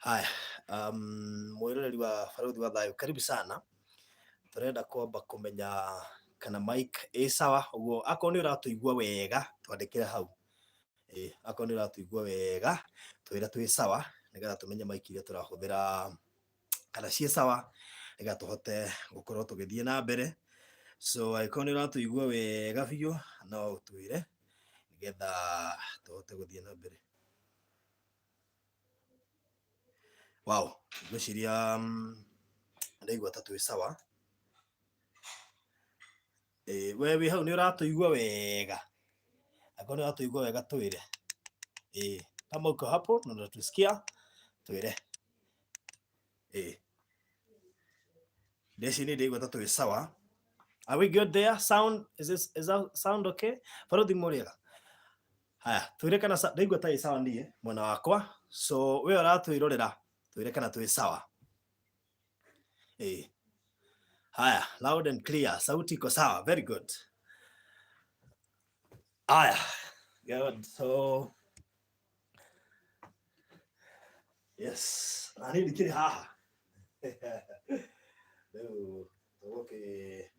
Haya, mwiroreri wa Baruthi wa Thayo, karibu sana. Turenda kwamba kumenya kana mic sawa, uguo akorwo ni uratuigua wega twandikire hau. Akorwo ni uratuigua wega twira twi sawa, nigetha tumenye mic iria turahuthira kana cie sawa, nigetha tuhote gukorwo tugithie na mbere. So akorwo ni uratuigua wega biu no utwire nigetha tuhote guthie na mbere. Wow, ngwiciria ndaigua ta twi sawa. We wi hau ni uratuigua wega? Akorwo ni uratuigua wega twire. Kama uko hapo na unatusikia twire. Desi ni ndaigua ta twi sawa. Are we good there? Sound is that sound okay? Baruthi muriega. Haya, twire kana ndaigua ta sawa nie mwana wakwa. So we uratuirorera twire kana twi sawa. Haya, loud and clear. Sauti iko sawa. Very good. Haya. Good. So yes, ani dikiri haha. Leo tugoke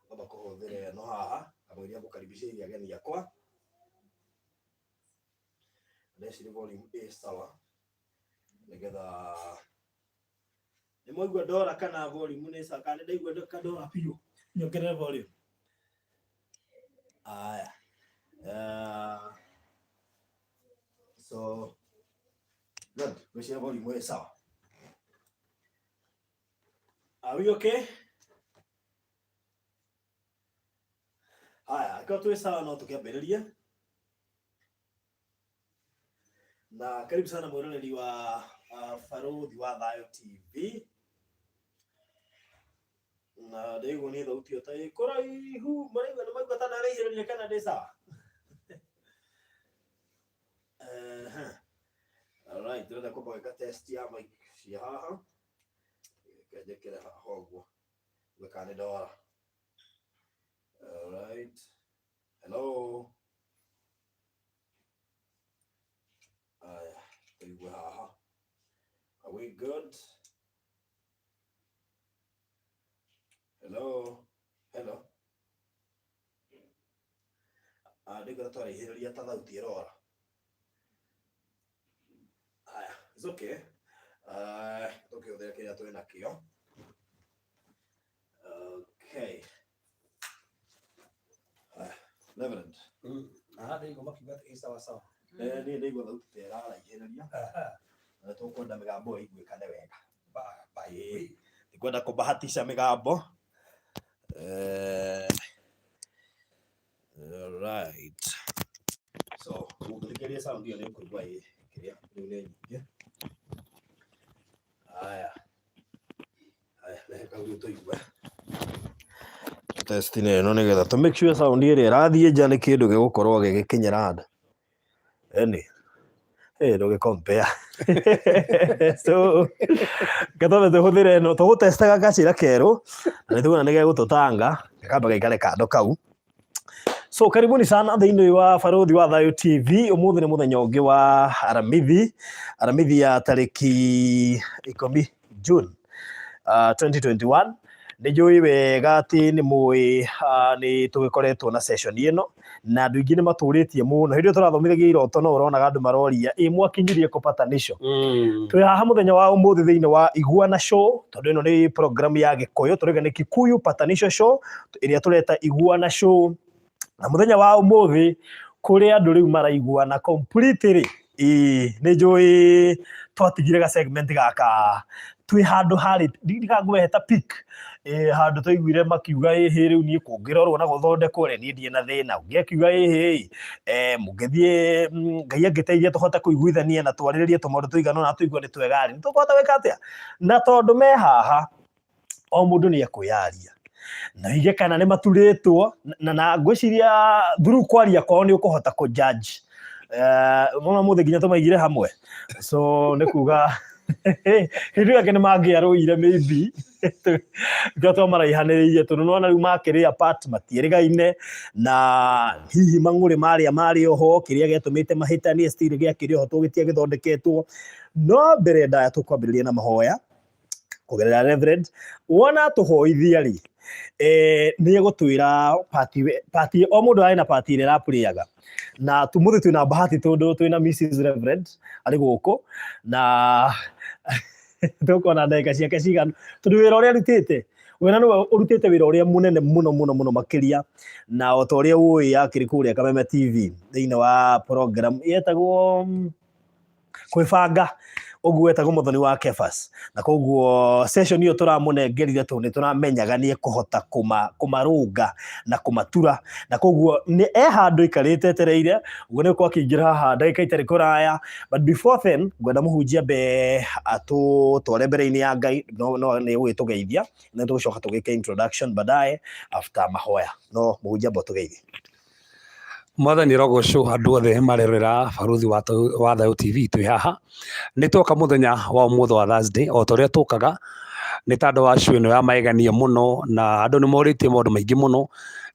kama kuhudhuria no haha, kamwiria gukaribisha ageni yakwa. Nesi volume sawa. Nigetha ni mwaigua ndora kana volume ni sawa, kana ndaigua ndora piu nyongerera volume. Aya. So good, gwicira volume sawa. Are we okay? Aya, kwa tuwe sawa no tukiambiriria. Na karibu sana mwiroreri wa Baruthi wa Thayo TV. Na ndaigu ni thauti ota ikuraihu maraigu na maigua ta ndaraihireria kana ndi sawa. Alright, turenda kubaweka test ya mic cia haha. Kajekera hoguo wekane ndora. Alright, hello. Aya, tuigwe haha. Are we good? Hello, hello. Ndiko twaraihiriria ta thauti irora. Aya, it's okay. Tukiuthira kiria twina kio. Okay. Reverend. Ndiko makiuga sawa sawa. Ni ndaigua thauti ta iraraihiriria. Na tukwenda migambo iguikane wega. Bai. Ndikwenda kubahatisha migambo. All right. So, ukifikiria sound hiyo ni kuigua hii kiria ni nyingi. Haya, leka utoigua. Test ni no nigetha to make sure sound iri irathie nja ni kindu gigukorwo gigikinyira nda. Ndoge compare. So, katho tuhuthire no tugutestaga gacira keru na nituona nige gututanga kamba gaikare kando kau. So karibuni sana thiini wa Baruthi wa Thayo TV. Umuthi ni muthenya ungi wa aramithi ya tariki 10 June 2021. Nijui wega ati ni mui ni tugikoretwo na session ino na andu ingi ni maturitie muno hindi turathomithagia iroto no urona andu maroria mwakinyirie ku Patanisho. Twi haha muthenya wa umuthi thiini wa Iguana Show, tondu ino ni program ya Gikuyu, turiga ni Kikuyu Patanisho Show iria tureta Iguana Show. Na muthenya wa umuthi kuri andu riu maraiguana completely. Nijui twatigire ga segment gaka twi handu hari ndigagwe heta peak handu twaiguire makiuga riu ni kungirorwo na guthondekwo ni ndie na thina ungiakiuga mungithie ngai angiteithia tuhote kuiguithania na twariririe tumaundu tuigana na tuigua ni twegari nitukwata weka atia na tondu me haha o mundu ni akuyaria na ige kana ni maturitwo na ngwiciria through kwaria kwao ni ukuhota ku judge mwana muthe nginya tumaigire hamwe. So ni kuga Hindi yake nĩ mangĩarũire maybe ngatwa maraihanĩrĩirie tondũ nona rĩu makĩrĩ apart matiĩrĩgaine na hihi mang'ũrĩ marĩ oho kĩrĩa gĩatũmĩte mahĩtanie still gĩakĩrĩ oho tũgĩtia gĩthondeketwo no mbere ndaya tũkwambĩrĩria na mahoya kũgerera Reverend wona tũhoithia rĩ nĩ egũtwĩra party o mũndũ arĩ na party ĩrĩa ĩrapũrĩaga na tũmũthĩ twĩna bahati tondũ twĩna Mrs Reverend arĩ gũkũ na tũkona ndagĩka ciake cigana tondũ wĩra ũrĩa arutĩte wena nĩwe ũrutĩte wĩra ũrĩa mũnene mũno makĩria na o ta ũrĩa ũĩ akĩrĩ kũrĩa Kameme TV thĩinĩ wa program yetagwo kwĩbanga ũguo wetagwo Mũthoni wa Kebas na koguo session ĩyo tũramũnengerire tondũ nĩ tũramenyaga nĩ ekũhota kũmarũnga na kũmatura na koguo nĩ handũ ikarĩte etereire ũguo nĩ akĩingĩra haha ndagĩka itarĩ kũraya but before then ngwenda mũhunjia mbe atũtware mbere-inĩ ya Ngai no nĩ gũgĩtũgeithia na tũgũcoka tũgĩke introduction baadaye after mahoya no mũhunjia mbe tũgeithie. Mwathani rogocwo andũ othe marerera baruthi wa Thayũ TV twĩ haha nĩ twoka mũthenya wa ũmũthĩ wa Thursday o ta ũrĩa tũkaga nĩ tondũ wa show ĩno ya magegania mũno na andũ nĩ morĩtie maũndũ maingĩ mũno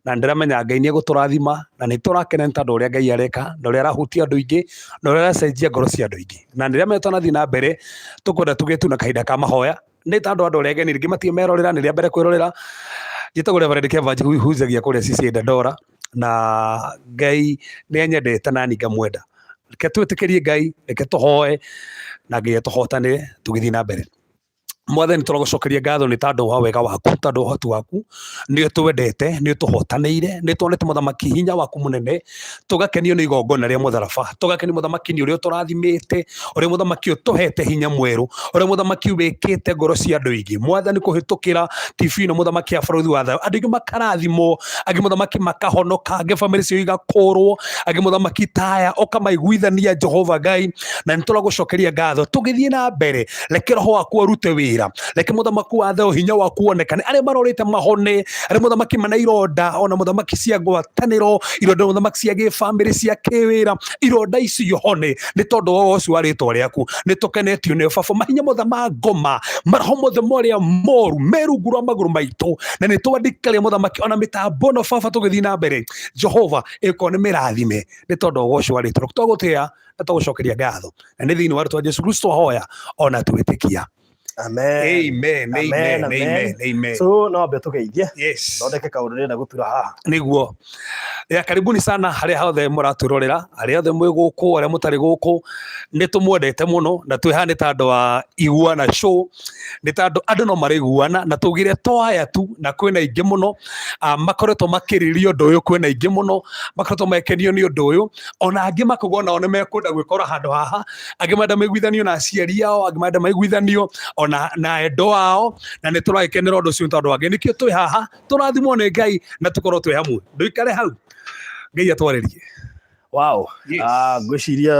na ndĩramenya Ngai nĩ egũtũrathima na nĩ tũrakena nĩ tondũ ũrĩa Ngai areka na ũrĩa arahutia andũ aingĩ na ũrĩa aracenjia ngoro cia andũ aingĩ na rĩrĩa metanathiĩ na mbere tũkwenda tũgĩtu na kahinda ka mahoya nĩ tondũ andũ arĩa ageni rĩngĩ matimerorera nĩ rĩa mbere kwĩrorera njĩtagwo Reverend Kevas huzagia kũrĩa CC Dandora na Ngai nĩ anyendete na ngamwenda reke twĩtĩkĩrie Ngai reke tũhoe na Ngai atũhotanĩre tũgĩthiĩ na mbere. Mwathani tũragũcokeria ngatho nĩ tondũ wa wega waku tondũ ũhoti waku nĩ ũtwendete nĩ ũtũhotanĩire nĩ tuonete mũthamaki hinya waku mũnene tũgakenio nĩ igongona rĩa mũtharaba tũgakenio mũthamaki nĩ ũrĩa ũtũrathimĩte ũrĩa mũthamaki ũtũhete hinya mwerũ ũrĩa mũthamaki wĩkĩte ngoro cia andũ aingĩ Mwathani kũhĩtũkĩra TV ĩno mũthamaki ya bũrũri wa Thayũ andũ aingĩ makarathimwo angĩ mũthamaki makahonoka angĩ famĩlĩ cio igakũrwo angĩ mũthamaki taya ũkamaiguithania Jehova Ngai na nĩ tũragũcokeria ngatho tũgĩthiĩ na mbere reke roho waku arute wĩra reke mũthamaki wa Thayũ hinya waku wonekane arĩa marorĩte mahone arĩa mũthamaki mana ironda ona mũthamaki cia ngwatanĩro ironda mũthamaki cia gĩbamĩrĩ cia kĩwĩra ironda icio hone nĩ tondũ wa ũcio wa rĩtwa rĩaku nĩ tũkenetio nĩ baba mahinya mothe ma ngoma maroho mothe marĩa moru merungu rwa magũrũ maitũ na nĩ twandĩkaria mũthamaki ona mĩtambo no baba tũgĩthiĩ na mbere Jehova ĩkorwo nĩ mĩrathime nĩ tondũ wa ũcio wa rĩtwa rĩaku twagũtĩa na tũgũcokeria ngatho na nĩ thĩinĩ wa rĩtwa Jesũ Kristo hoya ona twĩtĩkia. Amen. Amen. So no ambe tugeithie. Yes. Thondeke kaũndũ rĩenda gũtura haha. Nĩguo. Karibuni sana harĩa hothe mũratũrorera, harĩa hothe mwĩ gũkũ, harĩa mũtarĩ gũkũ. Nĩ tũmwendete mũno na twĩ haha nĩ tondũ wa iguana show. Nĩ tondũ andũ no marĩiguana na tũgire twaya tu na kwĩna ingĩ mũno. Makoretwo makĩrĩrio ũndũ ũyũ kwĩna ingĩ mũno. Makoretwo mekenio nĩ ũndũ ũyũ. Ona angĩ makũgona ona mekwenda gwĩkora handũ haha. Angĩ menda maiguithanio na aciari ao, angĩ menda maiguithanio na endo ao na nĩ tũrakenera ũndũ ũcio tondũ angĩ nĩkĩo twĩ haha tũrathimwo nĩ Ngai na tũkorwo twĩ hamwe ndũikare hau Ngai atwarĩrie. Wow. Ngwĩciria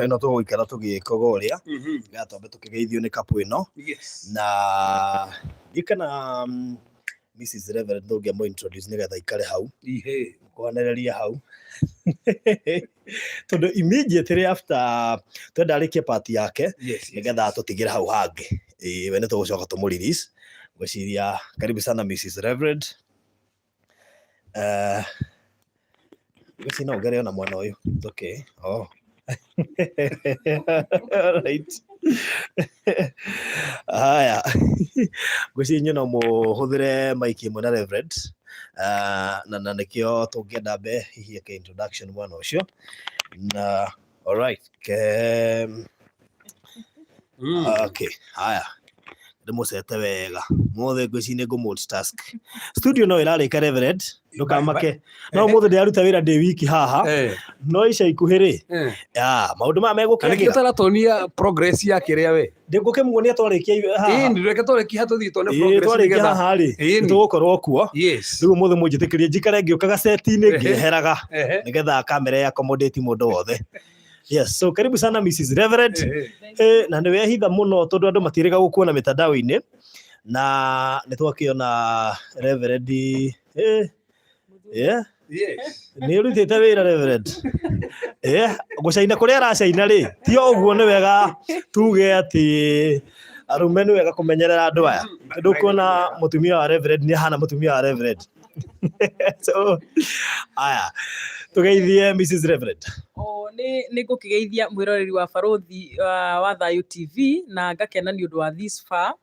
ĩno tũgũikara tũgĩkoga ũrĩa gatwambe tũkĩgeithio nĩ kapũ ĩno na gĩkana Mrs Reverend ndũngĩa mũ introduce nĩgetha ikare hau kũhanereria hau tondũ immediately after twendarĩkia party yake nĩgetha tũtigĩre hau hangĩ we nĩ tũgũcoka tũmũ release ngwĩciria karibu sana Mrs Reverend ngwĩciria no ũgere ona mwana ũyũ okay right haya ngwĩciria no mũhũthĩre mic ĩmwe na Reverend na nĩkĩo tũngĩenda mbe hihi eke introduction mwana ũcio na alright okay haya ndĩmũcete wega mothe ngwĩciria nĩ ngũ-multitask studio no ĩrarĩka Reverend ndũkamake no mũthĩ ndĩraruta wĩra ndĩ wiki haha no ica ikuhĩ rĩ maũndũ maya megũkĩra nĩkĩo tũratonia progress ya kĩrĩa we ndĩngũkĩmuonia twarĩkia haha ndĩreke twarĩkia tũthiĩ tuone progress twarĩkia haha rĩ nĩtũgũkorwo kuo rĩu mũthĩ mũnjĩtĩkĩrie njikare ngĩũkaga seti-inĩ ngĩeheraga nĩgetha kamera ya accommodate mũndũ wothe. Yes, so karibu sana Mrs Reverend. Na nĩ wehitha mũno tondũ andũ matirĩga gũkuona mĩtandao-inĩ na nĩ twakĩona Reverend Yes. Nĩ ũrutĩte wĩra Reverend. Gũcaina kũrĩa aracaina rĩ, ti ũguo nĩ wega tuge atĩ arume nĩ wega kũmenyerera andũ aya. Ndũkuona mũtumia wa Reverend nĩ ahana mũtumia wa Reverend. So, aya, tũgeithie Mrs. Reverend. Nĩ ngũkĩgeithia mwĩroreri wa Barothi wa Thayũ TV na ngakena nĩ ũndũ wa this far,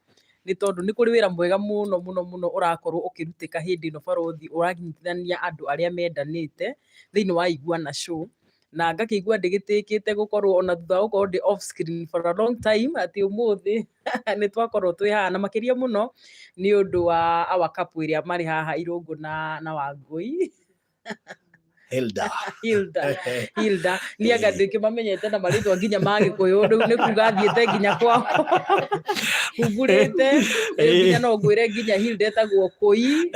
nĩ tondũ nĩ kũrĩ wĩra mwega mũno mũno mũno ũrakorwo ũkĩrutĩka hĩndĩ ĩno Barothi, ũranyitithania andũ arĩa mendanĩte thĩinĩ wa Iguana Show, na ngakĩigua ndĩgĩtĩkĩte gũkorwo ona thutha wa gũkorwo ndĩ off screen for a long time, atĩ ũmũthĩ nĩ twakorwo twĩ haha, na makĩria mũno nĩ ũndũ wa our couple ĩrĩa marĩ haha Irũngũ na Wangũi. Hilda. Niĩ anga ndĩkĩmamenyete na marĩtwa nginya ma Gĩkũyũ, rĩu nĩ kuga thiĩte nginya kwao humbũrĩte, nginya no ngwĩre nginya Hilda etagwo Kũi,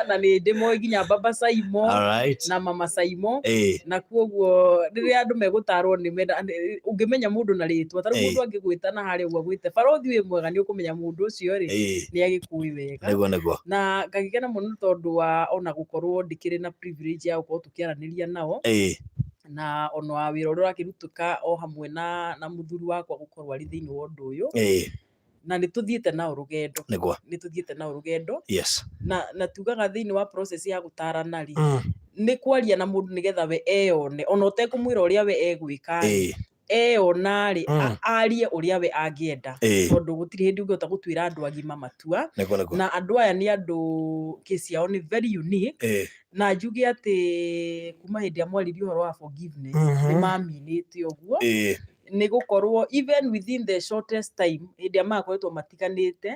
na nĩ ndĩmoĩ nginya Baba Saimo na Mama Saimo, na kuoguo rĩrĩa andũ megũtarwo ũngĩmenya mũndũ na rĩtwa, ta rĩu mũndũ angĩgwĩtana harĩa ũguo agwĩte Barothi wĩ mwega, nĩ ũkũmenya mũndũ ũcio rĩ nĩ agĩkũĩ wega, na ngagĩkena mũno tondũ wa ona gũkorwo ndĩkĩrĩ na privilege ya gũkorwo tũkĩaranĩria nao, na ona wĩra ũrĩa ũrakĩrutĩka o hamwe na mũthuri wakwa gũkorwo arĩ thĩinĩ wa ũndũ ũyũ, na nĩ tũthiĩte nao rũgendo, na tugaga thĩinĩ wa process ya gũtarana rĩ, nĩ kwaria na mũndũ nĩgetha we eyone, ona ũtekũmwĩra ũrĩa we egwĩka eyona rĩ arie ũrĩa we angĩenda, tondũ gũtirĩ hĩndĩ ũngĩhota gũtuĩra andũ agima matua, na andũ aya nĩ andũ case yao nĩ very unique, na njuge atĩ kuma hĩndĩ ĩrĩa mwaririe ũhoro wa forgiveness nĩ maminĩte ũguo, nĩ gũkorwo even within the shortest time hĩndĩ ĩrĩa makoretwo matiganĩte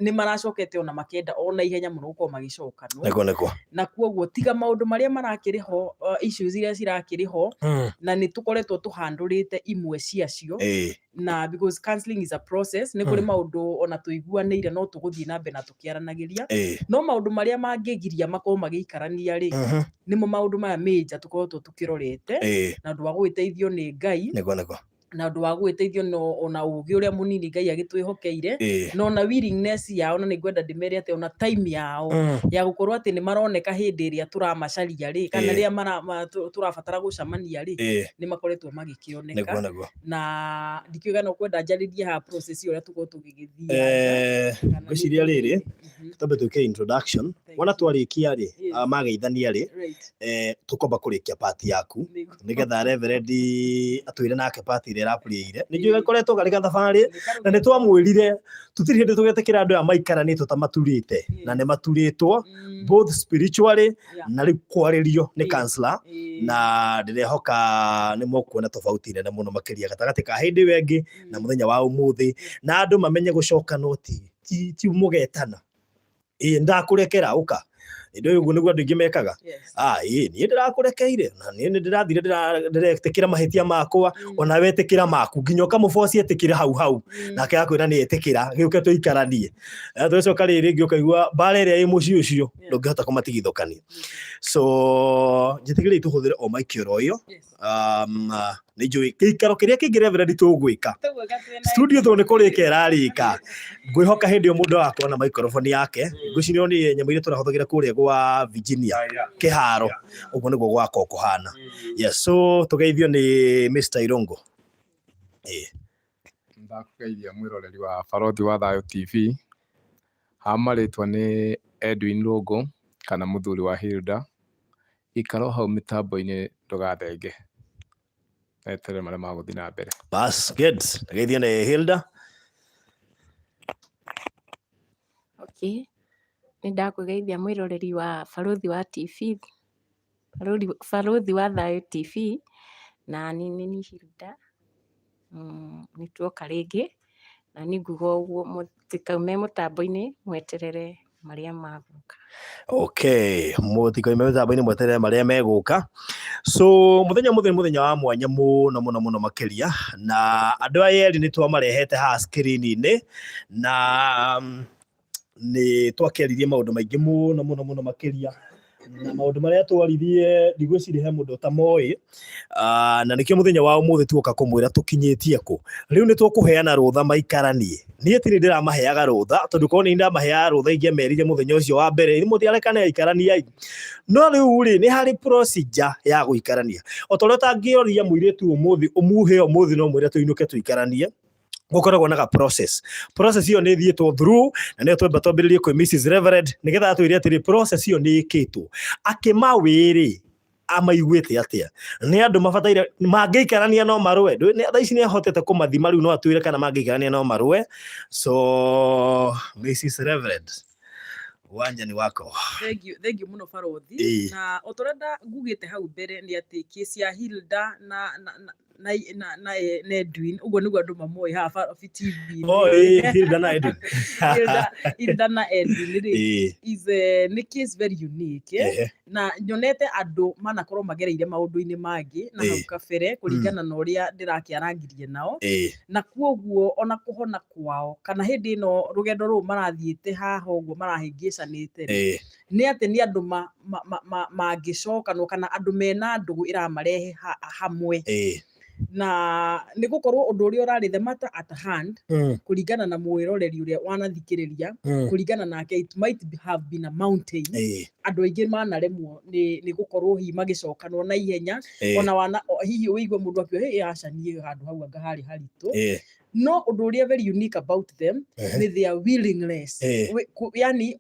nĩ maracokete ona makĩenda ona ihenya mũno gũkorwo magĩcokanwo, na kuoguo tiga maũndũ marĩa marakĩrĩ ho, issues iria cirakĩrĩ ho, na nĩ tũkoretwo tũhandũrĩte imwe ciacio, na because counselling is a process, nĩ kũrĩ maũndũ ona tũiguanĩire no tũgũthiĩ na mbere na tũkĩaranagĩria, no maũndũ marĩa mangĩgiria makorwo magĩikarania rĩ, nĩmo maũndũ maya major tũkoretwo tũkĩrorete, na ũndũ wa gũgĩteithio nĩ Ngai, na ũndũ wa gũgĩteithio ona ũgĩ ũrĩa mũnini Ngai agĩtwĩhokeire, na ona willingness yao, na nĩngwenda ndĩmere atĩ ona time yao ya gũkorwo atĩ nĩ maroneka hĩndĩ ĩrĩa tũramacaria rĩ, kana rĩrĩa tũrabatara gũcamania rĩ, nĩ makoretwo magĩkĩoneka, na ndikiuga no kwenda njarĩrie haha process ũrĩa tũkorwo tũgĩgĩthiĩ. Ngwĩciria rĩrĩ tũtambe twĩke introduction, wona twarĩkia rĩ mageithania rĩ, tũkomba kũrĩkia part yaku nĩgetha Reverend atwĩre nake part ĩrĩa ĩrapurĩire. Nĩ njũĩ gakoretwo karĩ gathabarĩ, na nĩ twamwĩrire tũtirĩ hĩndĩ tũgetĩkĩra andũ aya maikaranie tũtamaturĩte, na nĩ maturĩtwo both spiritually na rĩu kwarĩrio nĩ counselor, na ndĩrehoka nĩ mũkuona tofauti nene mũno makĩria gatagatĩ ka hĩndĩ ĩyo ĩngĩ na mũthenya wa ũmũthĩ, na andũ mamenye gũcokanwo ti mũgetana, ndakũrekera ũka indo ũguo nĩguo andũ aingĩ mekaga, niĩ ndĩrakũrekeire na niĩ nĩ ndĩrathire ndĩretĩkĩra mahĩtia makwa, ona wetĩkĩra maku nginya ũkamũboci etĩkĩre hau nake akwĩra nĩ etĩkĩra gĩũke tũikaranie, tũcoka rĩrĩ ngĩ ũkaigua mbara ĩrĩa ĩ mũciĩ ũcio ndũngĩhota kũmatigithũkania. So njĩtĩkĩrĩi tũhũthĩre o mic oro ĩyo, nĩ njũĩ gĩikaro kĩrĩa kĩngĩ Reverend tũgwĩka studio tondũ nĩ kũrĩka ĩrarĩka, ngwĩhoka hĩndĩ ĩyo mũndũ agakorwo na microphone yake, ngwĩciria nĩ nyamũ iria tũrahũthagĩra kũrĩa gwa Virginia kĩharo, ũguo nĩguo gwakorwo kũhana. Yes, so tũgeithio nĩ Mr. Irũngũ. Ndakũgeithia mwĩroreri wa Barothi wa Thayũ TV, marĩtwa nĩ Edwin Irũngũ kana mũthuri wa Hilda, ikara hau mĩtambo-inĩ ndũgathenge, eterere marĩa magũthiĩ na mbere. Bas, good. Tũgeithio nĩ Hilda. Okay, nĩ ndakũgeithia mwĩroreri wa Barothi wa TV, Barothi wa Thayũ TV, na nĩ Hilda, nĩ tuoka rĩngĩ, na nĩ nguga ũguo mũtikaume mũtambo-inĩ mweterere marĩa magũka. Okay, mũtikaume mũtambo-inĩ mweterere marĩa megũka. So mũthenya wa mwanya mũno makĩria, na andũ aya erĩ nĩ twamarehete haha screen-inĩ, na nĩ twakĩaririe maũndũ maingĩ mũno makĩria na maundu maria twarithie ndigwiciria he mundu tamoĩ na nikio muthenya wa umuthi tuoka kumwira tukinyitie ku riu ni tukuheana rutha maikaranie nie ti ndiraamaheaga rutha tondu ko ni ndamaheaga rutha ingemerire muthenya ucio wa mbere ni mutiarekane ikarania no riu ri ni hari procedure ya guikarania otoria tangioria muiritu umuthi umuhe umuthi no mwire tuinuke tuikaranie gukoragwo na process iyo ni thietwo through na ni twemba twambiririe kwi Mrs Reverend nigetha atwire atiri process iyo ni ikitwo akimawiri amaiguite atia ni andu mabataire mangeikarania no marwe tha ici ni ahotete kumathima riu no atwire kana mangeikarania no marwe so Mrs Reverend wanja ni wako. Thank you muno Farothi na otorenda ngugite hau mbere ni ati kesi ya Hilda na Edwin uguo niguo andu mamoi haha TV Hilda na Edwin Hilda na Edwin is a case very unique na nyonete andu manakorwo magereire maundu-ini mangi na hau kabere kuringana na uria ndirakiarangirie nao na kuoguo ona kuhona kwao kana hindi no rugendo ru marathiite haha uguo marahingicanite ni ati ni andu mangicokanwo kana andu mena ndugu iramarehe hamwe na ni gukorwo undu uria urari the matter at hand kuringana na mwiroreri uria wanathikiriria kuringana nake it might have been a mountain andu aingi manaremwo ni gukorwo hi magicokanwo na ihenya ona wana hihi uigwe mundu akio acanie handu hau anga hari haritu no undu uria very unique about them ni their willingness yani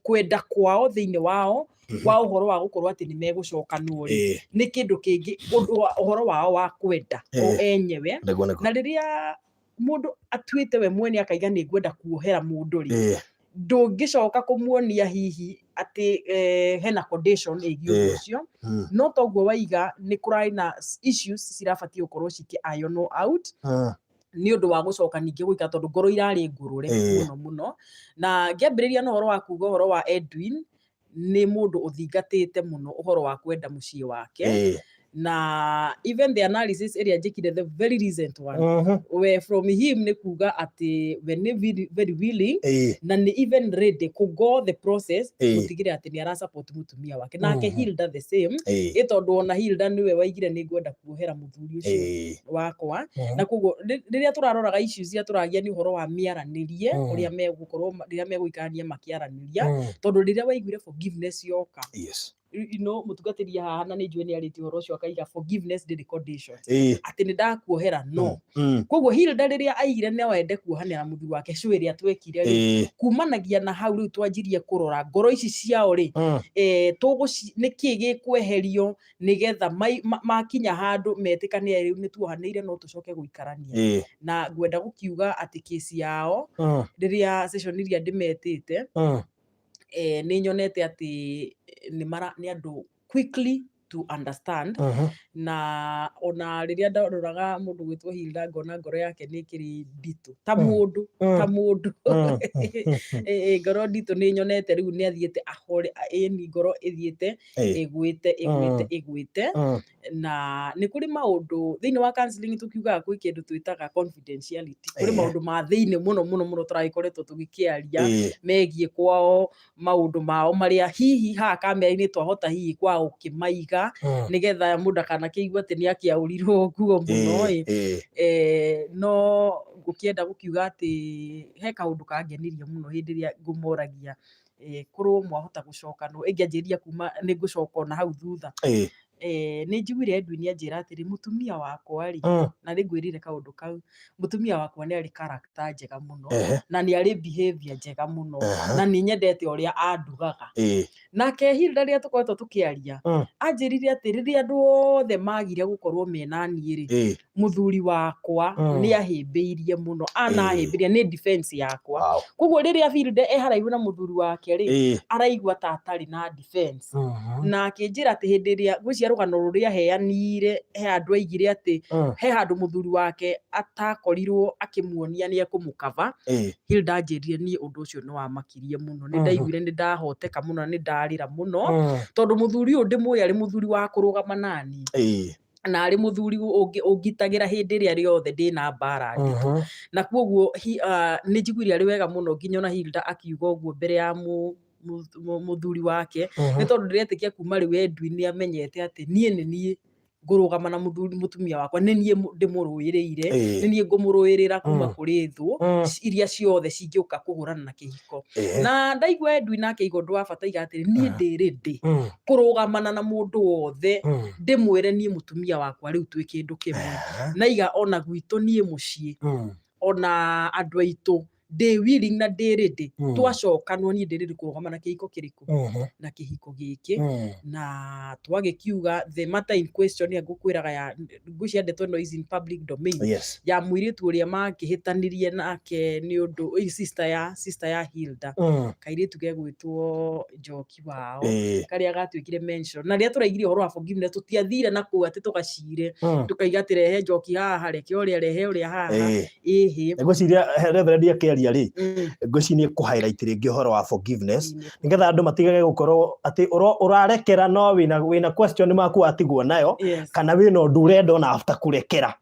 kwenda kwao thiini wao wa uhoro wa gukorwo ati ni megucokanwo ni kindu kingi uhoro wao wa kwenda o enyewe na riria mundu atwite we mwene akaiga ni ngwenda kuohera mundu ri ndungicoka kumuonia hihi ati hena condition igi ucio no toguo waiga ni kurai na issues cirabati ukorwo ciki iron out ni undu wa gucoka ningi guika tondu ngoro irari ngurure muno na ngiambiriria no uhoro wa kuga uhoro wa Edwin ni mundu uthingatite muno uhoro wa kwenda mucii wake na even the analysis area njikire the very recent one where from him ni kuga ati when very willing na ni even ready to go the process gutigire ati ni ara support mutumia wake nake Hilda the same itondu ona Hilda niwe waigire ni ngwenda kuohera muthuri ucio wakwa na kugo riria turaroraga issues ya turagia ni uhoro wa miaranirie uria megukorwo riria meguikania makiaraniria tondu riria waiguire forgiveness yoka mutugatiria haha na ni njue ni ariti uhoro ucio akaiga forgiveness the conditions ati ni ndakuohera no koguo Hilda riria aigire ni wende kuohanira muthuri wake cue ria twekire ri kumanagia na hau riu twanjirie kurora ngoro ici ciao ri niki gikweherio nigetha makinya handu metikania riu ni tuohanire no tucoke guikarania na ngwenda gukiuga ati kesi yao riria session iria ndimetite ni nyonete ati ni andu quickly to understand na ona riria ndaroraga mundu gwitwo Hilda ngona ngoro yake ni kiri ndito ta mundu ngoro ndito ni nyonete riu ni athiete ahore ni ngoro ithiete igwite na ni kuri maundu thiini wa counseling tukiuga kwi kindu twitaga confidentiality kuri maundu ma thiini muno turagikoretwo tugikiaria megie kwao maundu mao maria hihi ha kamera-ini twahota hihi kwa ukimaiga nigetha mundu kana kiigua ati ni akiaurirwo guo muno no ngukienda gukiuga ati he kaundu kangenirie muno hindi ria ngumoragia kurwo mwahota gucokanwo ingianjiria kuma ni ngucoka na hau thutha ni njiguire Edwin anjira atiri mutumia wakwa ri na ri ngwirire kaundu kau mutumia wakwa ni ari character njega muno na ni ari behavior njega muno na ni nyendete uria andugaga nake Hilda ria tukoretwo tukiaria anjirire ati riria andu othe magire gukorwo menani ri muthuri wakwa ni ahimbiirie muno ahimbiria ni defense yakwa koguo riria Hilda haraihu na muthuri wake ri araigua ta atari na defense na akinjira ati hindi ria gwicia rugano ruria heanire he andu aigire ati he handu muthuri wake atakorirwo akimuonia ni ekumukava Hilda anjirire ni undu ucio no amakirie muno ni ndaiguire ni ndahoteka muno ni ndarira muno tondu muthuri uyu ndimwe ari muthuri wa kurugama nani na ari muthuri ungitagira hindi ria riothe ndina mbara na kuoguo ni njiguire ari wega muno nginya na Hilda akiuga uguo mbere ya muthuri wake nĩ tondũ ndĩretĩkia kuma rĩu Edwin nĩ amenyete atĩ niĩ nĩ niĩ ngũrũgama na mutumia wakwa nĩ niĩ ndĩmũrũĩrĩire nĩ niĩ ngũmũrũĩrĩra kuma kũrĩ thũ iria ciothe cingĩũka kũhũrana na kĩhiko na ndaigua Edwin akĩigua ũndũ wa bata iga atĩrĩ niĩ ndĩrĩndĩ kũrũgamana na mũndũ wothe ndĩmwĩre niĩ mutumia wakwa rĩu twĩ kĩndũ kĩmwe na iga ona gwitũ niĩ mũciĩ ona andũ aitũ ndĩ willing na ndĩ ready twacokanwo niĩ ndĩ ready kũrũgama na kĩhiko kĩrĩkũ na kĩhiko gĩkĩ na twagĩkiuga the matter in question ya ngũkwĩraga ya ngũciandĩtwo no is in public domain ya mũirĩtu ũrĩa makĩhĩtanirie nake nĩ ũndũ sister ya Hilda kairĩtu gegwĩtwo Njoki wao karĩa gatuĩkire mention na rĩrĩa tũraigire ũhoro wa forgiveness tũtiathire na kũu atĩ tũgaciire tũkaiga atĩ rehe Njoki haha reke ũrĩa rehe ũrĩa haha ngwĩciria Reverend akĩaria rĩ ngwĩciria nĩ kũ-highlight rĩngĩ ũhoro wa forgiveness nĩgetha andũ matigage gũkorwo atĩ ũrarekera no wĩna question maku atigwo nayo kana wĩna ũndũ ũrenda ona after kũrekera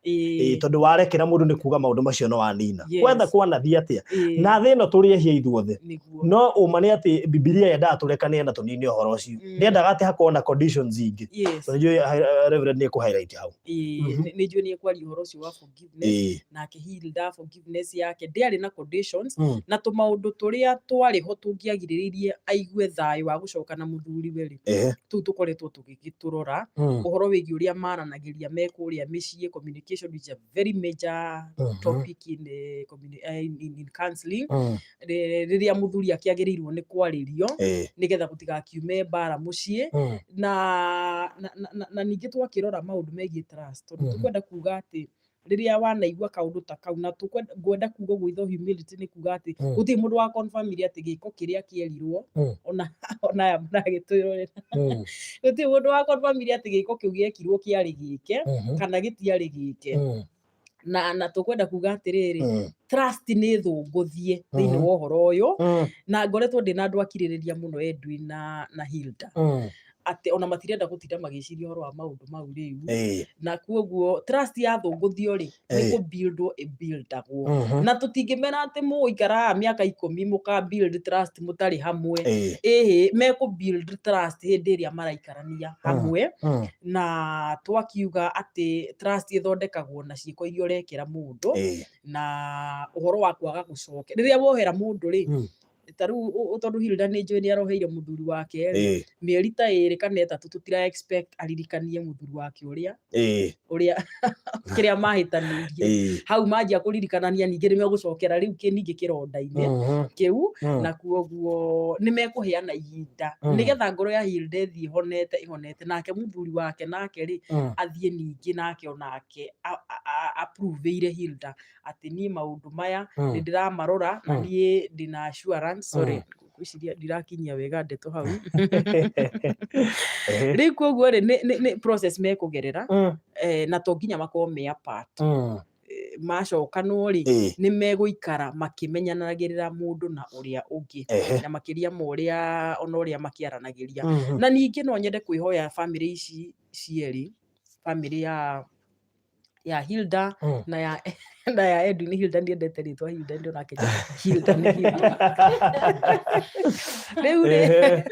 tondũ warekera mũndũ nĩ kuga maũndũ macio no wanina wenda kwanathia atĩa na thĩ ĩno tũrĩehia ithuothe no ũma nĩ atĩ Bibilia yendaga tũrekane na tũnine ũhoro ũcio ndĩendaga atĩ hakorwo na conditions ingĩ tondũ Reverend nĩ kũ-highlight hau nĩ njũĩ nĩ ekwaria ũhoro ũcio wa forgiveness nake Hilda forgiveness yake ndĩarĩ na conditions na tũmaũndũ tũrĩa twarĩ ho tũngĩagirĩrĩirie aigue thayũ wa gũcoka na mũthuriwe rĩ tũu tũkoretwo tũgĩtũrora ũhoro wĩgiĩ ũrĩa maranagĩria me kũrĩa mĩciĩ communication is a very major topic in counseling rĩrĩa mũthuri akĩagĩrĩirwo nĩ kwarĩrio nĩgetha gũtigakiume mbara mũciĩ na ningĩ twakĩrora maũndũ megiĩ trust tondũ tũkwenda kuga atĩ rĩrĩa wanaigua kaũndũ ta kau na ngwenda kuga with humility nĩ kuga atĩ gũtirĩ mũndũ wa confirm atĩ gĩko kĩrĩa kĩerirwo ona aya maragĩtwĩrorera gũtirĩ mũndũ wa confirm atĩ gĩko kĩu gĩekirwo kĩarĩ gĩke kana gĩtiarĩ gĩke na tũkwenda kuga atĩrĩrĩ trust nĩ thũngũthie thĩinĩ wa ũhoro ũyũ na ngoretwo ndĩ na andũ akirĩrĩria mũno Edwin na Hilda atĩ ona matirenda gũtinda magĩciria ũhoro wa maũndũ mau rĩu na kuoguo trust ya thũngũthio rĩ nĩ kũ-buildwo ĩ-buildagwo na tũtingĩmera atĩ mũgũikara mĩaka 10 mũka-build trust mũtarĩ hamwe mekũ-build trust hĩndĩ ĩrĩa maraikarania hamwe na twakiuga atĩ trust ĩthondekagwo na ciĩko iria ũrekĩra mũndũ na ũhoro wa kwaga gũcokia rĩrĩa wohera mũndũ rĩ tarĩu tondũ Hilda nĩ njũĩ nĩ aroheire mũthuri wake mĩeri ta 2 kana 3 tũtira expect aririkanie mũthuri wake ũrĩa kĩrĩa mahĩtanĩirie hau manjia kũririkanania ningĩ nĩ megũcokera rĩu ningĩ kĩronda-inĩ kĩu na kuoguo nĩ mekũheana ihinda nĩgetha ngoro ya Hilda ĩthiĩ ĩhonete nake mũthuri wake nake rĩ athiĩ ningĩ nake onake approve-ire Hilda atĩ niĩ maũndũ maya nĩ ndĩramarora na niĩ ndĩna assurance sorry gwĩciria ndirakinyia wega ndeto hau rĩu kuoguo rĩ nĩ process mekũgerera na to nginya makorwo me apart macokanwo rĩ nĩ megũikara makĩmenyanagĩrĩra mũndũ na ũrĩa ũngĩ na makĩria ma ũrĩa ona ũrĩa makĩaranagĩria na ningĩ no nyende kwĩhoya family ici cierĩ family ya Hilda na ya Edwin Hilda ndiendete rĩtwa Hilda ndio nake Hilda nĩ Hilda rĩu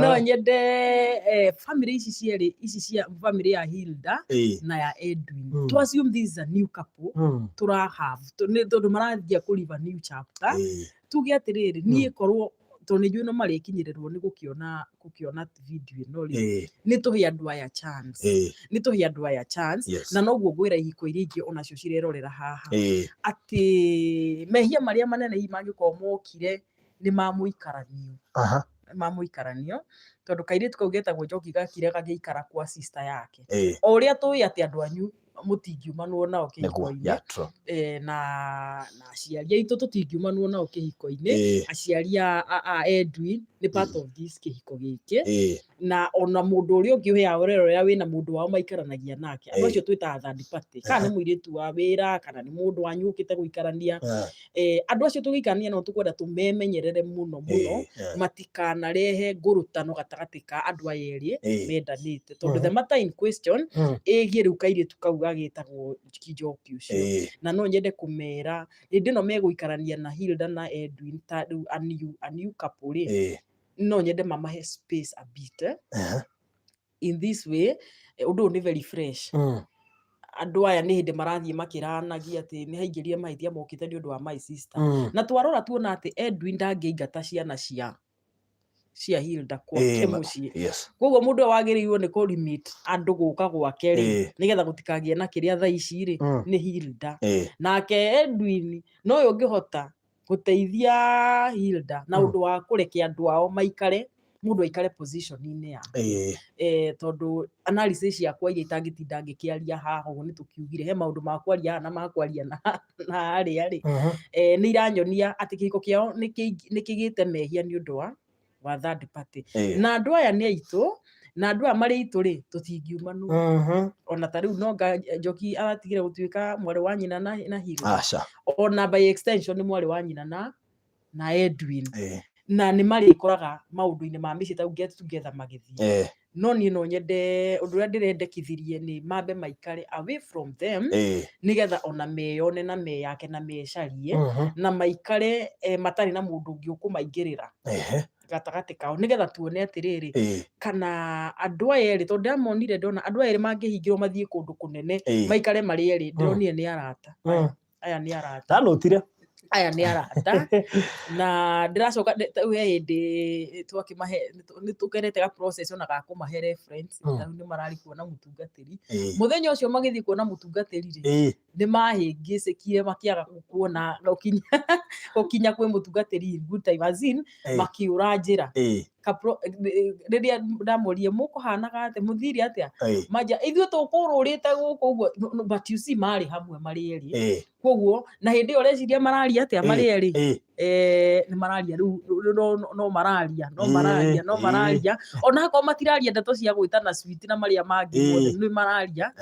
no nyende family ici cierĩ ici cia family ya Hilda na ya Edwin to assume this is a new couple tondũ marathiĩ kũlive a new chapter tuge atĩrĩrĩ niĩ korwo tondũ nĩ njũĩ no marĩkinyĩrĩrwo nĩ gũkĩona video ĩno rĩ nĩ tũhe andũ aya chance na noguo ngwĩra ihiko iria ingĩ onacio cirerorera haha atĩ mehia marĩa manene hihi mangĩkorwo mokire nĩ mamũikaranio tondũ kairĩtu kau getagwo Njoki gakire gagĩikara kwa sister yake o ũrĩa tũĩ atĩ andũ anyu mũtingiumanwo nao kĩhiko-inĩ na aciari aitũ tũtingiumanwo nao kĩhiko-inĩ aciari a Edwin nĩ part of this kĩhiko gĩkĩ na ona mũndũ ũrĩa ũngĩ ũhea ũrerorera wĩna mũndũ wao maikaranagia nake andũ acio twĩtaga third party kana nĩ mũirĩtu wa wĩra kana nĩ mũndũ wanyu ũkĩte gũikarania andũ acio tũgĩikarania no tũkwenda tũmemenyerere mũno matikanarehe ngũrũtano gatagatĩ ka andũ aya erĩ mendanĩte tondũ the matter in question ĩgiĩ rĩu kairĩtu kau gagĩtagwo Njoki ũcio na no nyende kũmera hĩndĩ ĩno megũikarania na Hilda na Edwin ta rĩu a new couple no nyende mamahe space a bit in this way undu ni very fresh andu aya ni hindi marathie makiranagia ati ni haingĩrire mahĩtia mokite ni undu wa my sister na twarora tuona ati Edwin ndangĩingata ciana cia Hilda gwake muciĩ koguo mundu wagĩrĩirwo ni ku limit andu gũka gwake ri nigetha gũtikagie na kĩrĩa thaa ici ri ni Hilda nake Edwin no yo ngĩhota guteithia Hilda na undu wa kũreke andu ao maikare mundu aikare position-inĩ ya tondu analysis yakwa iria itangĩtinda ngĩkĩaria haha ũguo nĩ tũkiugire he maũndũ ma kwaria haha na ma kwaria na harĩa rĩ nĩ iranyonia atĩ kĩhiko kĩao nĩ kĩgĩte mehia nĩ ũndũ wa third party na andũ aya nĩ aitũ na andũ aya marĩ aitũ rĩ tũtingiumanu ona ta rĩu no Njoki aratigire gũtuĩka mwarĩ wa nyina na Hilda ona by extension nĩ mwarĩ wa nyina na Edwin na nĩ marĩkoraga maũndũ-inĩ ma mĩciĩ ta get together magĩthiĩ no niĩ no nyende ũndũ ũrĩa ndĩrendekithirie nĩ mambe maikare away from them nigetha ona meyone na meyake na mecarie na maikare matarĩ na mũndũ ũngĩ ũkũmaingĩrĩra gatagatĩ kao nigetha tuone atĩrĩrĩ kana andũ aya erĩ tondũ ndamonire ndona andũ aya erĩ mangĩhingĩrwo mathiĩ kũndũ kũnene maikare marĩ erĩ ndĩronire nĩ arata aya nĩ arata ndanotire aya nĩ arata na ndĩracoka we hĩndĩ twakĩmahe nĩ tũkenete ga process ona ga kũmahe reference na nĩ marari kuona mũtungatĩri mũthenya ũcio magĩthiĩ kuona mũtungatĩri rĩ nĩ mahĩngĩcĩkire makĩaga kuona gũkinya kwĩ mũtungatĩri good time azin makĩũra njĩra rĩrĩa ndamũrie mũkũhanaga atĩ mũthiri atĩa manja ithuĩ tũkũrũrĩte gũkũ ũguo but you see marĩ hamwe marĩ erĩ koguo na hĩndĩ ĩyo reciria mararia atĩa marĩ erĩ nĩ mararia rĩu no mararia ona akorwo matiraria ndeto cia gwĩtana sweet na marĩa mangĩ mothe nĩ mararia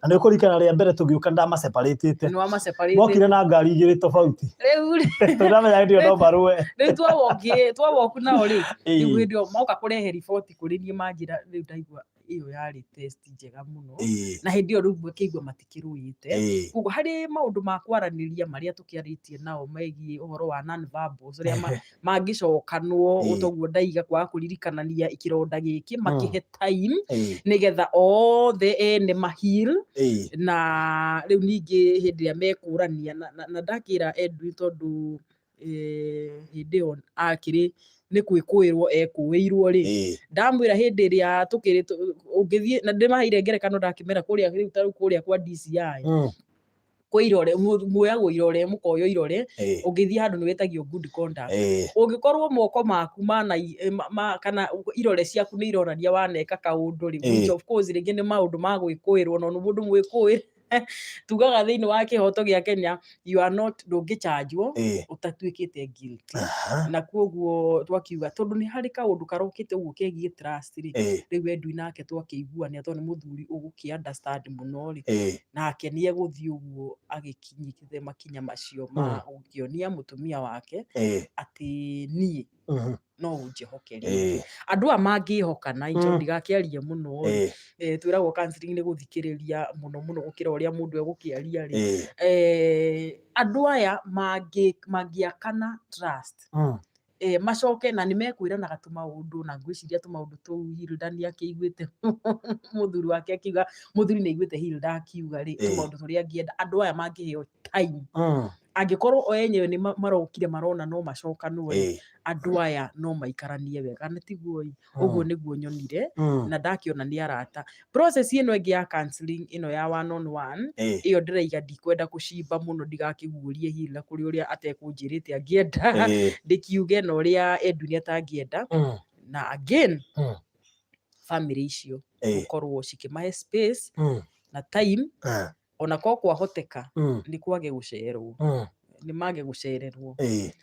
na nĩ kũrikana rĩa mbere tũgĩũka ndamaseparĩtĩte mokire na ngari igĩrĩ tofauti rĩu tũramenya ndio no marũe rĩu twawoku nao rĩ rĩu hĩndĩ ĩyo moka kũrehe riboti kũrĩ niĩ manjĩra rĩu ndaigua iyo yarĩ test njega mũno na hĩndĩ ĩyo rĩu ngĩigua matikĩrũĩte koguo harĩ maũndũ ma kwaranĩria marĩa tũkĩarĩtie nao megiĩ ũhoro wa non-verbals ũrĩa mangĩcokanwo toguo ndaiga kwaga kũririkanania ikĩronda gĩkĩ makĩhe time nĩgetha othe ene mahil na rĩu ningĩ hĩndĩ ĩrĩa mekũrania na ndakĩra Edwin tondũ hĩndĩ ĩyo akĩrĩ nĩ kwĩkũĩrwo ekũĩirwo rĩ ndamwĩra hĩndĩ ĩrĩa tũkĩrĩ ũngĩthiĩ na ndĩmaheire ngerekano ndakĩmera kũrĩa rĩu ta kũrĩa kwa DCI kwĩ irore muoyagwo irore mũkoywo irore ũngĩthiĩ handũ nĩ wĩtagio good conduct ũngĩkorwo moko maku kana irore ciaku nĩ ironania waneka kaũndũ rĩ which of course rĩngĩ nĩ maũndũ ma gwĩkũĩrwo na mũndũ mwĩkũĩre tugaga thĩinĩ wa kĩhoto gĩa Kenya you are not ndũngĩchanjwo ũtatuĩkĩte guilty na koguo twakiuga tondũ nĩ harĩ kaũndũ karokĩte ũguo kegiĩ trust rĩ rĩu Edwin nake twakĩiguania tondũ nĩ mũthuri ũgũkĩ understand mũno rĩ nake nĩ egũthiĩ ũguo agĩkinyithie makinya macio ma gũkĩonia mũtumia wake atĩ niĩ no ũnjĩhokerie andũ aya mangĩhokana indo ndigakĩarie mũno twĩragwo counseling nĩ gũthikĩrĩria mũno gũkĩra ũrĩa mũndũ egũkĩaria rĩ andũ aya mangĩakana trust macoke na nĩ mekwĩranaga tũmaũndũ na ngwĩciria tũmaũndũ tũu Hilda nĩ akĩiguĩte mũthuri wake akiuga mũthuri nĩ aiguĩte Hilda akiuga rĩ tũmaũndũ tũrĩa angĩenda andũ aya mangĩheo time angĩkorwo o enyewe nĩ marokire marona no macokanwo andũ aya no maikaranie wega nĩ tiguo ũguo nĩguo nyonire na ndakĩona nĩ arata process ĩno ĩngĩ ya counseling ĩno ya one on one ĩyo ndĩraiga ndikwenda gũcimba mũno ndigakĩguũrie Hilda kũrĩ ũrĩa atekũnjĩrĩte angĩenda ndĩkiuge na ũrĩa Edwin atangĩenda na again family icio gũkorwo cikĩmahe space na time ona ko kwahoteka nĩ kwage gũcererwo nĩ mage gũcererwo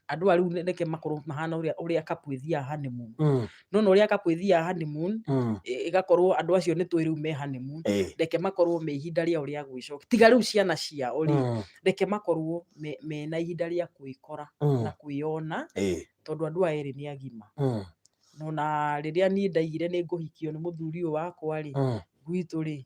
andũ a rĩu reke makorwo mahana ũrĩa couple ithiaga honeymoon no ũrĩa couple ithiaga honeymoon ĩgakorwo andũ acio nĩ tũĩ rĩu me honeymoon reke makorwo me ihinda rĩa ũrĩa gwĩcokia tiga rĩu ciana ciao rĩ reke makorwo mena ihinda rĩa kwĩkora na kwĩona tondũ andũ aya erĩ nĩ agima no na rĩrĩa niĩ ndaigire nĩ ngũhikio nĩ mũthuri ũyũ wakwa rĩ gwitũ rĩ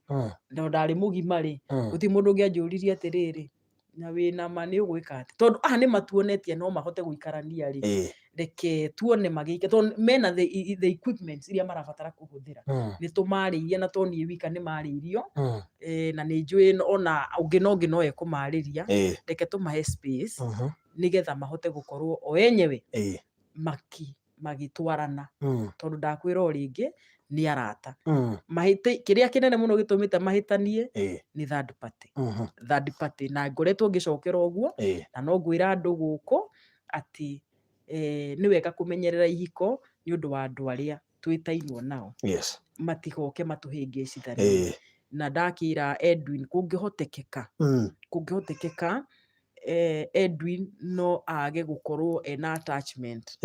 no ndarĩ mũgima rĩ gũtirĩ mũndũ ũngĩanjũririe atĩrĩrĩ na wĩna ma nĩ ũgwĩka atĩ tondũ nĩ matuonetie no mahote gũikarania rĩ reke tuone magĩike tondũ mena the equipment iria marabatara kũhũthĩra nĩ tũmarĩirie na toniĩ wika nĩ marĩirio na nĩ njũĩ ona ũngĩ no ekũmarĩria reke tũmahe space nĩgetha mahote gũkorwo o enyewe magĩtwarana tondũ ndakwĩra o rĩngĩ nĩ arata kĩrĩa kĩnene mũno gĩtũmĩte mahĩtanie nĩ third party na ngoretwo ngĩcokera ũguo na no ngwĩra andũ gũkũ atĩ nĩ wega kũmenyerera ihiko nĩ ũndũ wa andũ arĩa twĩtainwo nao matigoke matũhĩngĩcithanie na ndakĩra Edwin kũngĩhotekeka Edwin no age gũkorwo ena attachment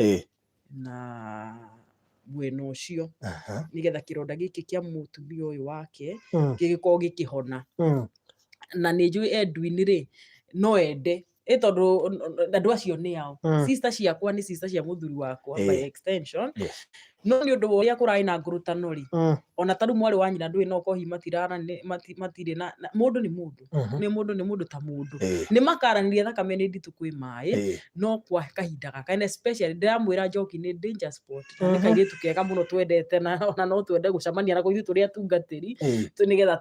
na mwena ũcio nĩgetha kĩronda gĩkĩ kĩa mũtumia ũyũ wake gĩgĩkorwo gĩkĩhona na nĩ njũĩ Edwin rĩ no ende tondũ andũ acio nĩ ao sister ciakwa nĩ sister cia mũthuri wakwa by extension no nĩ ũndũ wa ũrĩa kũrarĩ na ngũrũtano rĩ ona tarũ mwarĩ wa nyina ndũĩ no kohi matirĩ na mũndũ nĩ mũndũ ta mũndũ nĩ makaranĩria thakame nĩ nditũ kwĩ maĩ no kwa kahinda gaka and especially ndĩramwĩra Njoki nĩ danger spot na nĩ kairĩtu kega mũno twendete na ona no twende gũcemania nako ithuĩ tũrĩ atungatĩri nĩgetha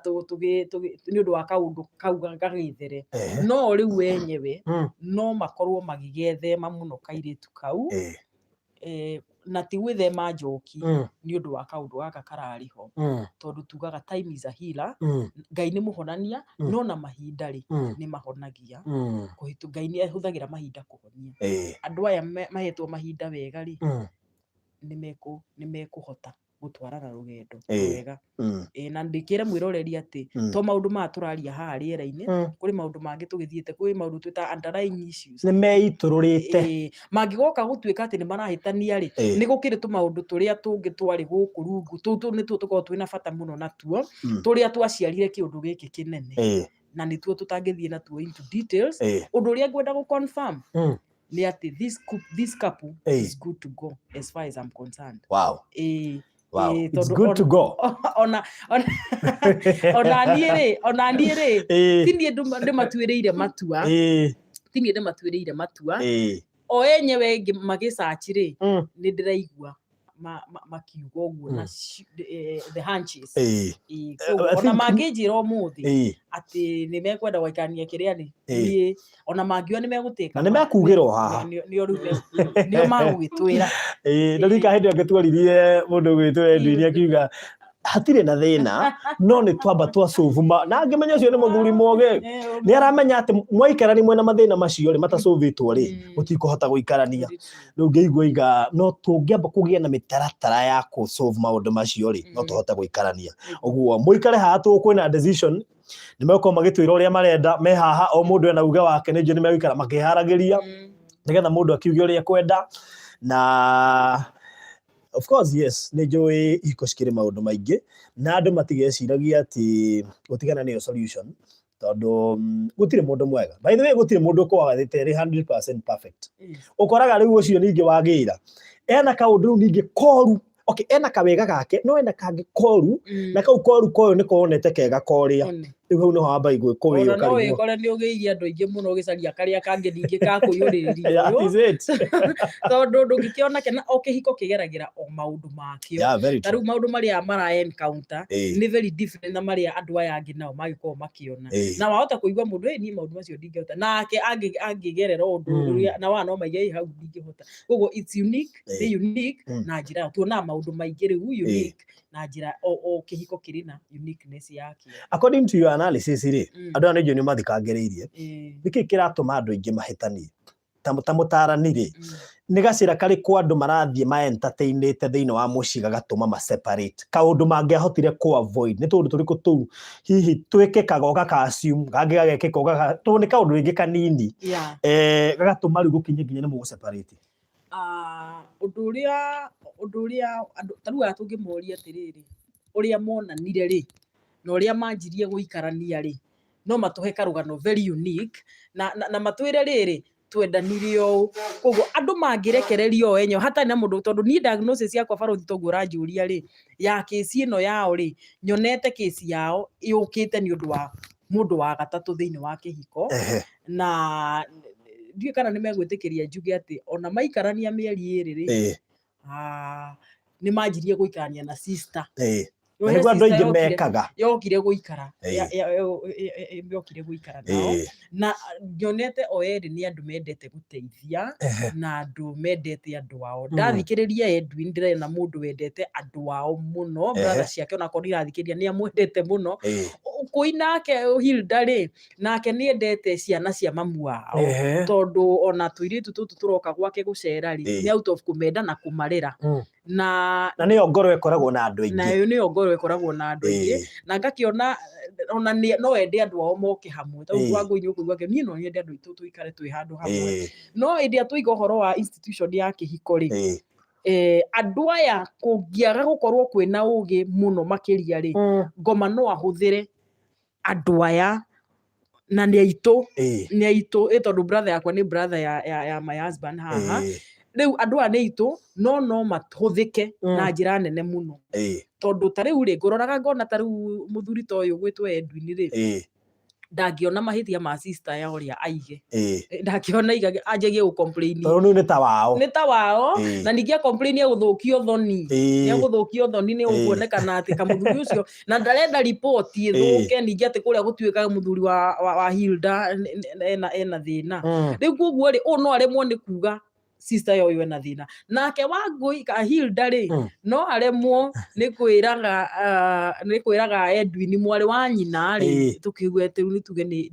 nĩ ũndũ wa kaũndũ kau gagĩthere no rĩu wenyewe no makorwo magĩgethema mũno kairĩtu kau na ti gwĩthema Njoki nĩ ũndũ wa kaũndũ gaka kararĩho tondũ tugaga time is a healer Ngai nĩ mũhonania no na mahinda rĩ nĩ mahonagia Ngai nĩ ahũthagĩra mahinda kũhonia andũ aya mahetwo mahinda wega rĩ nĩ mekũhota gũtwarana rũgendo wega na ndĩkĩre mwĩroreri atĩ to maũndũ maya tũraria haha rĩera-inĩ kũrĩ maũndũ mangĩ tũgĩthiĩte kũrĩ maũndũ twĩta underlying issues nĩ meitũrũrĩte mangĩgoka gũtuĩka atĩ nĩ marahĩtania rĩ nĩ gũkĩrĩ tũmaũndũ tũrĩa tũngĩ twarĩ gũkũ rungu nĩ tuo tũkorwo twĩna bata mũno natuo tũrĩa twaciarire kĩũndũ gĩkĩ kĩnene na nĩ tuo tũtangĩthiĩ natuo into details ũndũ ũrĩa ngwenda gũconfirm nĩ atĩ this couple is good to go as far as I'm concerned. Wow, it's good to go. Ona niĩ rĩ ti niĩ ndĩmatuĩrĩire matua o enyewe magĩcaci rĩ nĩ ndĩraigua makiuga ũguo na the hunches ona mangĩnjĩra ũmũthĩ atĩ nĩ mekwenda gũikarania kĩrĩa nĩ ona mangiuga nĩ megũtĩka na nĩ mekugĩrwo haha nĩo magũgĩtwĩra ndarika hĩndĩ angĩtwaririe mũndũ gwĩtwo Edwin akiuga hatirĩ na thĩna no nĩ twamba twacũvuma na angĩmenya ũcio nĩ mũthuri mũũgĩ nĩ aramenya atĩ mwaikarani mwena mathĩna macio rĩ matacũvĩtwo rĩ mũtikũhota gũikarania rĩu ngĩigua no tũngĩamba kũgĩa na mĩtaratara ya kũsolve maũndũ macio rĩ no tũhote gũikarania ũguo mũikare haha kwĩna decision nĩ megũkorwo magĩtwĩra ũrĩa marenda me haha o mũndũ ena uge wake nĩ njũĩ nĩ megũikara makĩharagĩria nĩgetha mũndũ akiuge ũrĩa kwenda na of course yes nĩ njũĩ ihiko cikĩrĩ maũndũ maingĩ na andũ matigeciragia atĩ gũtigana nĩyo solution tondũ gũtirĩ mũndũ mwega by the way gũtirĩ mũndũ ũkoragwo atĩ 100% perfect ũkoraga rĩu ũcio ningĩ wagĩra ena kaũndũ rĩu ningĩ koru ena kawega gake no ena kangĩ koru na kau koru koyo nĩ konete kega korĩa rĩu hau nĩho wamba kũwĩyũka no wĩkore nĩ ũgĩirie andũ aingĩ mũno ũgĩcaria karĩa kangĩ ningĩ kakũiyũrĩrĩria tondũ ndũngĩkĩona o kĩhiko kĩgeragĩra o maũndũ makĩo ta rĩu maũndũ marĩa mara encounter nĩ very different na marĩa andũ aya angĩ nao magĩkorwo makĩona na wahota kũigua mũndũ niĩ maũndũ macio ndingĩhota nake angĩgerera ũndũ ũrĩa na wa no maige hau ndingĩhota koguo it's unique nĩ unique na njĩra tuonaga maũndũ maingĩ rĩu unique na njĩra o kĩhiko kĩrĩ na uniqueness yake according to your analysis rĩ andũ aya nĩ mathikangĩrĩirie nĩkĩ kĩratũma andũ aingĩ mahĩtanie ta mũtarani rĩ nĩ gacĩra karĩ kwa andũ marathiĩ entertainĩte thĩinĩ wa mũciĩ gagatũma separate kaũndũ mangĩahotire avoid nĩ tondũ tũrĩkũ tũu hihi twĩke kagoga ka assume gangĩ gagekĩka tondũ nĩ kaũndũ rĩngĩ kanini gagatũma rĩu gũkinye nginya nĩ mũgũ separate ũndũ ũrĩa ta rĩu tũngĩmoria atĩrĩrĩ ũrĩa monanire rĩ na ũrĩa manjirie gũikarania rĩ no matũhe karũgano very unique na matwĩre rĩrĩ twendanire ũũ koguo andũ mangĩrekererio o enyewe hatarĩ na mũndũ tondũ niĩ diagnosis yakwa Barũthi toguo ũranjũria rĩ ya kĩsi ĩno yao rĩ nyonete kĩsi yao yũkĩte nĩ ũndũ wa mũndũ wa gatatũ thĩinĩ wa kĩhiko na ndiũ kana nĩ megwĩtĩkĩria njuge atĩ ona maikarania mĩeri ĩrĩ rĩ nĩ manjirie gũikarania na sister na nĩguo andũ aingĩ mekaga yokire gũikara yokire gũikara nao na nyonete o erĩ nĩ andũ mendete gũteithia na andũ mendete andũ ao ndathikĩrĩria Edwin ndĩrena mũndũ wendete andũ ao mũno brother ciake ona korwo irathikĩrĩria nĩ amwendete mũno Kũi nake Hilda rĩ nake nĩ endete ciana cia mamu wao tondũ ona tũirĩtu tũtũ tũroka gwake gũcera rĩ nĩ out of kũmenda na kũmarera na nĩyo ngoro ĩkoragwo na andũ aingĩ na nĩyo ngoro ĩkoragwo na andũ aingĩ na ngakĩona ona no ende andũ ao moke hamwe tondũ wangu-inĩ ũkũigua niĩ no nyende andũ aitũ tũikare twĩ handũ hamwe no ĩndĩ atũiga ũhoro wa institution ya kĩhiko rĩ andũ aya kũngĩaga gũkorwo kwĩna ũgĩ mũno makĩria rĩ ngoma no ahũthĩre andũ aya na nĩ aitũ tondũ brother yakwa nĩ brother ya my husband haha rĩu andũ aya nĩ aitũ no mahũthĩke na njĩra nene mũno tondũ ta rĩu rĩ ngũroraga ngona ta rĩu mũthuri ta ũyũ gwĩtwo Edwin rĩ ndangĩona mahĩtia ma sister ya ũrĩa aige ndangĩona anjagie gũ-complain tondũ nĩ ta wao na ningĩ complain gũthũkio thoni nĩ ũkuonekana atĩ kamũthuri ũcio na ndarenda report ĩthũke ningĩ atĩ kũrĩa gũtuĩka mũthuri wa Hilda ena thĩna rĩu koguo rĩ no aremwo nĩ kuga sister yoyo ena thĩna nake Wangui ka Hilda rĩ no aremwo nĩ kwĩraga Edwin mwarĩ wa nyina rĩ tũkĩgwete rĩu nĩtuge nĩ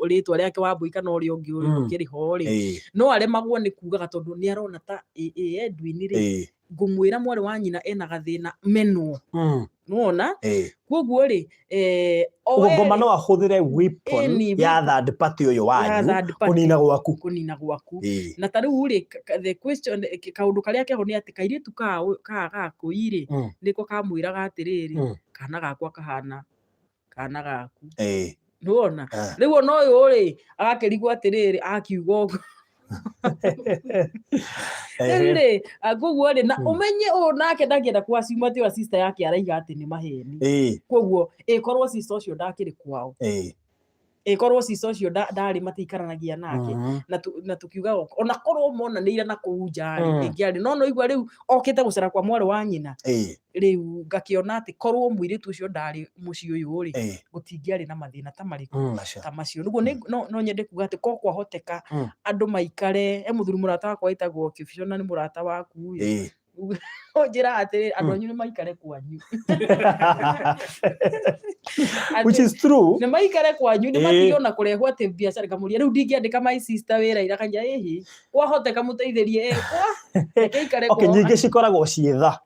rĩtwa rĩake Wambui kana ũrĩa ũngĩ ũkĩrĩ ho rĩ no aremagwo nĩ kugaga tondũ nĩ arona ta Edwin rĩ ngũmwĩra mwarĩ wa nyina ena gathĩna menwo nĩwona koguo rĩ ngoma no ahũthĩre weapon ya third party ũyũ wanyu kũnina gwaku na ta rĩu rĩ the question kaũndũ karĩa keho nĩ atĩ kairĩtu gakũi rĩ nĩko kamwĩraga atĩrĩrĩ kana gakwa kahana kana gaku nĩwona rĩu ona ũyũ rĩ agakĩrigwo atĩrĩrĩ akiuga ũguo rĩu koguo rĩ na ũmenye ũũ nake ndangĩenda kwacima atĩ sister yake araiga atĩ nĩ maheni koguo ĩkorwo sister ũcio ndakĩrĩ kwao ĩkorwo sister ũcio ndarĩ matikaranagia nake na tukiuga ona korwo monanĩire na kũu nja rĩ no igua rĩu okĩte gũcera kwa mwarĩ wa nyina rĩu ngakĩona atĩ korwo mũirĩtu ũcio ndarĩ mũciĩ ũyũ rĩ gũtingĩarĩ na mathĩna ta marĩkũ ta macio nĩguo no nyende kuga atĩ ko kwahoteka andũ maikare mũthuri mũrata wakwa wĩtagwo Kikuyu na nĩ mũrata waku njĩra atĩrĩrĩ andũ anyu nĩ maikare kwanyu which is true nĩ maikare kwanyu nĩ matigio na kũrehwo atĩ biacara kamũria rĩu ndingĩandĩka my sister wĩra ira kanja kwahoteka mũteithĩrie ikare kwa nyingĩ cikoragwo ciĩtha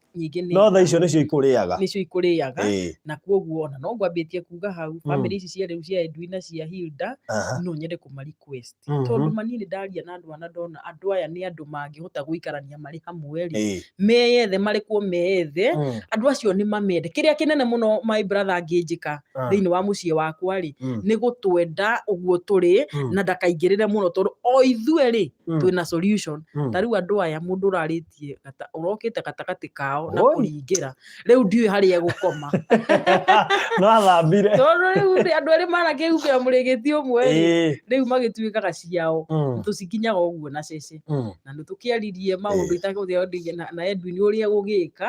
no tha icio nĩcio ikũrĩaga na koguo ona no ngwambĩtie kuga hau family ici cia rĩu cia Edwin na cia Hilda no nyende kũma request tondũ manini ndaria na andũ ana ndona andũ aya nĩ andũ mangĩhota gũikarania marĩ hamwe rĩ meyethe marĩ kuo meyethe andũ acio nĩ mamende kĩrĩa kĩnene mũno my brother angĩnjĩka thĩinĩ wa mũciĩ wakwa rĩ nĩ gũtwenda ũguo tũrĩ na ndakaingĩrĩre mũno tondũ o ithuĩ rĩ twĩna solution ta rĩu andũ aya mũndũ ũrarĩtie ũrokĩte gatagatĩ kao na kũringĩra rĩu ndiũĩ harĩa egũkoma no athambire tondũ rĩu andũ erĩ marakĩhumbĩra mũrĩgĩti ũmwe rĩu magĩtuĩkaga ciao tũcikinyaga ũguo na cece na nĩ tũkĩaririe maũndũ itakũthĩa na Edwin ũrĩa gũgĩka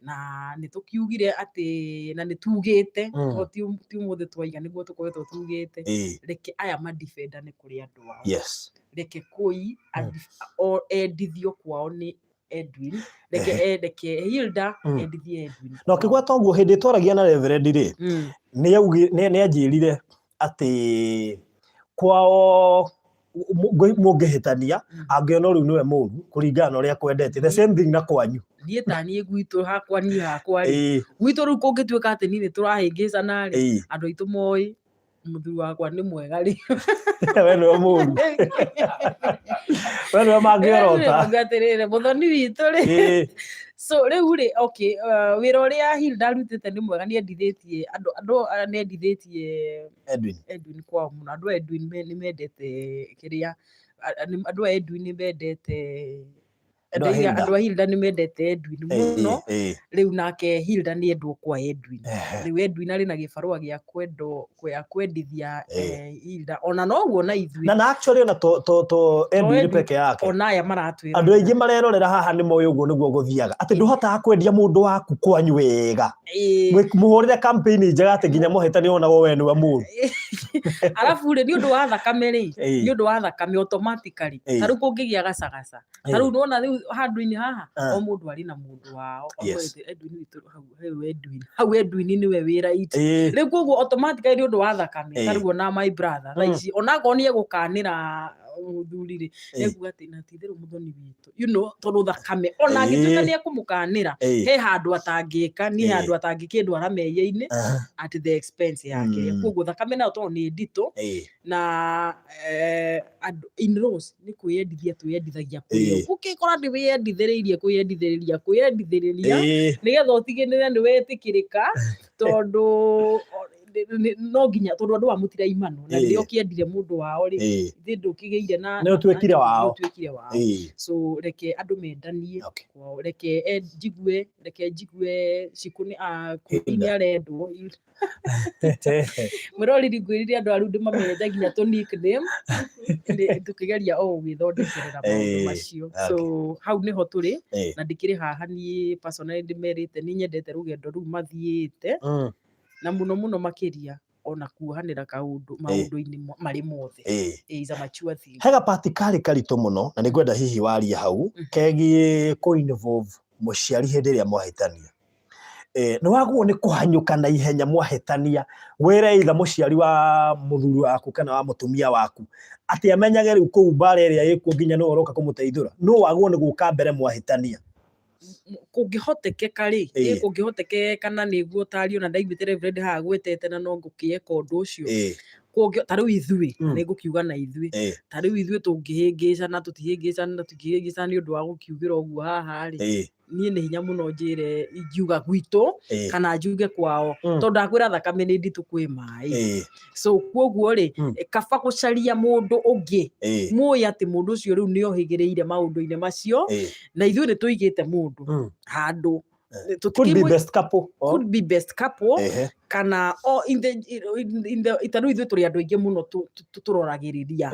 na nĩ tũkiugire atĩ na nĩ tugĩte ti ũmũthĩ twaiga nĩguo tũkoretwo tugĩte reke aya madefendane kũrĩ andũ ao reke Kũi endithio kwao nĩ Edwin reke Hilda endithie Edwin no kĩgweta ũguo hĩndĩ twaragia na Reverend rĩ nĩ anjĩrire atĩ kwao mũngĩhĩtania angĩona rĩu nĩwe mũru kũringana na ũrĩa kwendete the same thing na kwanyu niĩ ta niĩ gwitũ hakwa rĩ gwitũ rĩu kũngĩtuĩka atĩ niĩ nĩ tũrahĩngĩcana rĩ andũ aitũ moĩ mũthuri wakwa nĩ mwega rĩ we nĩwe mũru we nĩwe mangĩorota atĩrĩrĩ mũthoni witũ rĩ so rĩu rĩ wĩra ũrĩa Hilda arutĩte nĩ mwega nĩ endithĩtie andũ nĩ endithĩtie Edwin kwao mũno andũ a Edwin nĩ mendete kĩrĩa andũ a Edwin nĩ mendete andå a Hilda nä mendete Edwin muno rä u nake Hilda nä endwo kwa Edwin rä u Edwin arä na gä barå gä a kwendithia Hilda ona noguo na ithuĩ na actually ona to Edwin peke yake ona aya maratwä andå aingä marerorera haha nä moä å guo nä guo gå thiaga atä ndå hotaga kwendia må ndå waku kwanyu wega må hå rä re campaign njega atä nginya mũhĩtania onagwo we nä wa må arabu rä nä å ndå wa thakame rä nä å ndå wa thakame automatically ta rä u kå ngä gä a gacagaca ta rä u nona rä u handå-inä haha o må ndå arä na må ndå wao hau Edwin nä we wä raiti rä u koguo automatically nä å ndå wa thakame ta rä u ona my brother thaa ici onakorwo nä egåkanä ra muthuri ri ekuga ati na tithiru muthoni witu tondu thakame ona angituika ni ekumukanira he handu atangika ni handu atangikindwa rameya-ini at the expense yake koguo thakame nayo tondu ni ndito na in-laws ni kwiyendithia twiyendithagia kwio ukikora ndi wiyendithiriirie kwiyendithiriria nigetha utiginire ni wetikirika tondu no nginya tondu andu amutira imano na ndio kiendire mundu wao ri ndu kigeire na no twekire wao so reke andu mendanie reke njigue cikuni kuni arendwo murori ngwirire andu aru ndimamenye nginya to nickname tukigeria gwithondekerera maundu macio so hau niho turi na ndikiri haha ni personally ndimerite ni nyendete rugendo ru mathiite na muno makiria ona kuohanira maundu-ini mari mothe iza machua thing hega patikari karito muno na ningwenda hihi waria hau kegi ko involve muciari hindi ria mwahitania ni wagwo ni kuhanyuka na ihenya mwahitania were itha muciari wa muthuri waku kana wa mutumia waku ati amenyage riu ku mbare ria ikuo nginya no oroka kumuteithura no wagwo ni guka mbere mwahitania kungihotekeka ri kungihotekeka na niguo tario na ndaiguite reverend ha gwetete na no ngukieka undu ucio ta riu ithui ni ngukiuga na ithui ta riu ithui tungihingicana tutihingicana ni undu wa gukiugira uguo haha ri nie ni hinya muno njire ingiuga gwitu kana njuge kwao tondu ndakwira thakame ni nditu kwi mai so kwoguo ri kaba gucaria mundu ungi muya ati mundu ucio riu ni ohigiriire maundu-ini macio na ithui ni tuigite mundu handu could be best couple kana in the itaru ithui turi andu aingi muno turoragiriria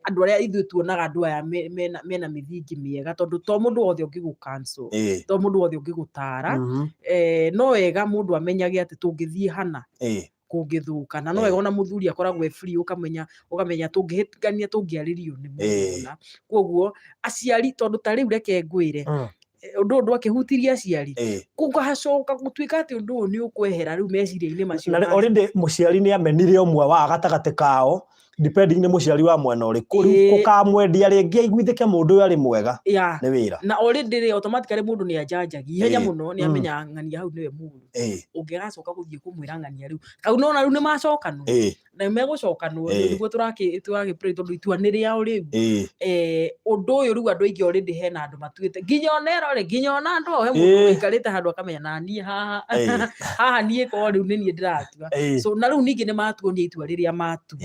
andu aria ithui tuonaga andu aya mena mithingi miega tondu to mundu wothe ungigu cancel to mundu wothe ungigutara no wega mundu amenyage ati tungithie hana kungithuka na no wega ona muthuri akoragwo free ukamenya tungihitania tungiaririo ni mundu na kwoguo aciari tondu ta riu reke ngwire undu akihutiria aciari kugacoka gutuika ati undu ni ukwehera riu meciria-ini macio na already muciari ni amenire umwe wa gatagati kao depending ni muciari wa mwena uriku kukamwendia ringi aiguithike mundu uyu ari mwega ni wira na already automatically mundu ni ajanjagia ihenya muno ni amenya ng'ania hau niwe mundu ungigacoka guthie kumwira ng'ania riu kau nona riu ni macokanwo na megucokanwo niguo turaki pray tondu itua ni riao riu undu uyu riu andu aingi already hena andu matuite nginya onero ri nginya ona andu he mundu ikarite handu akamenya na nie haha nie ko riu ni nie ndiratua so na riu ningi ni matuonia itua riria matua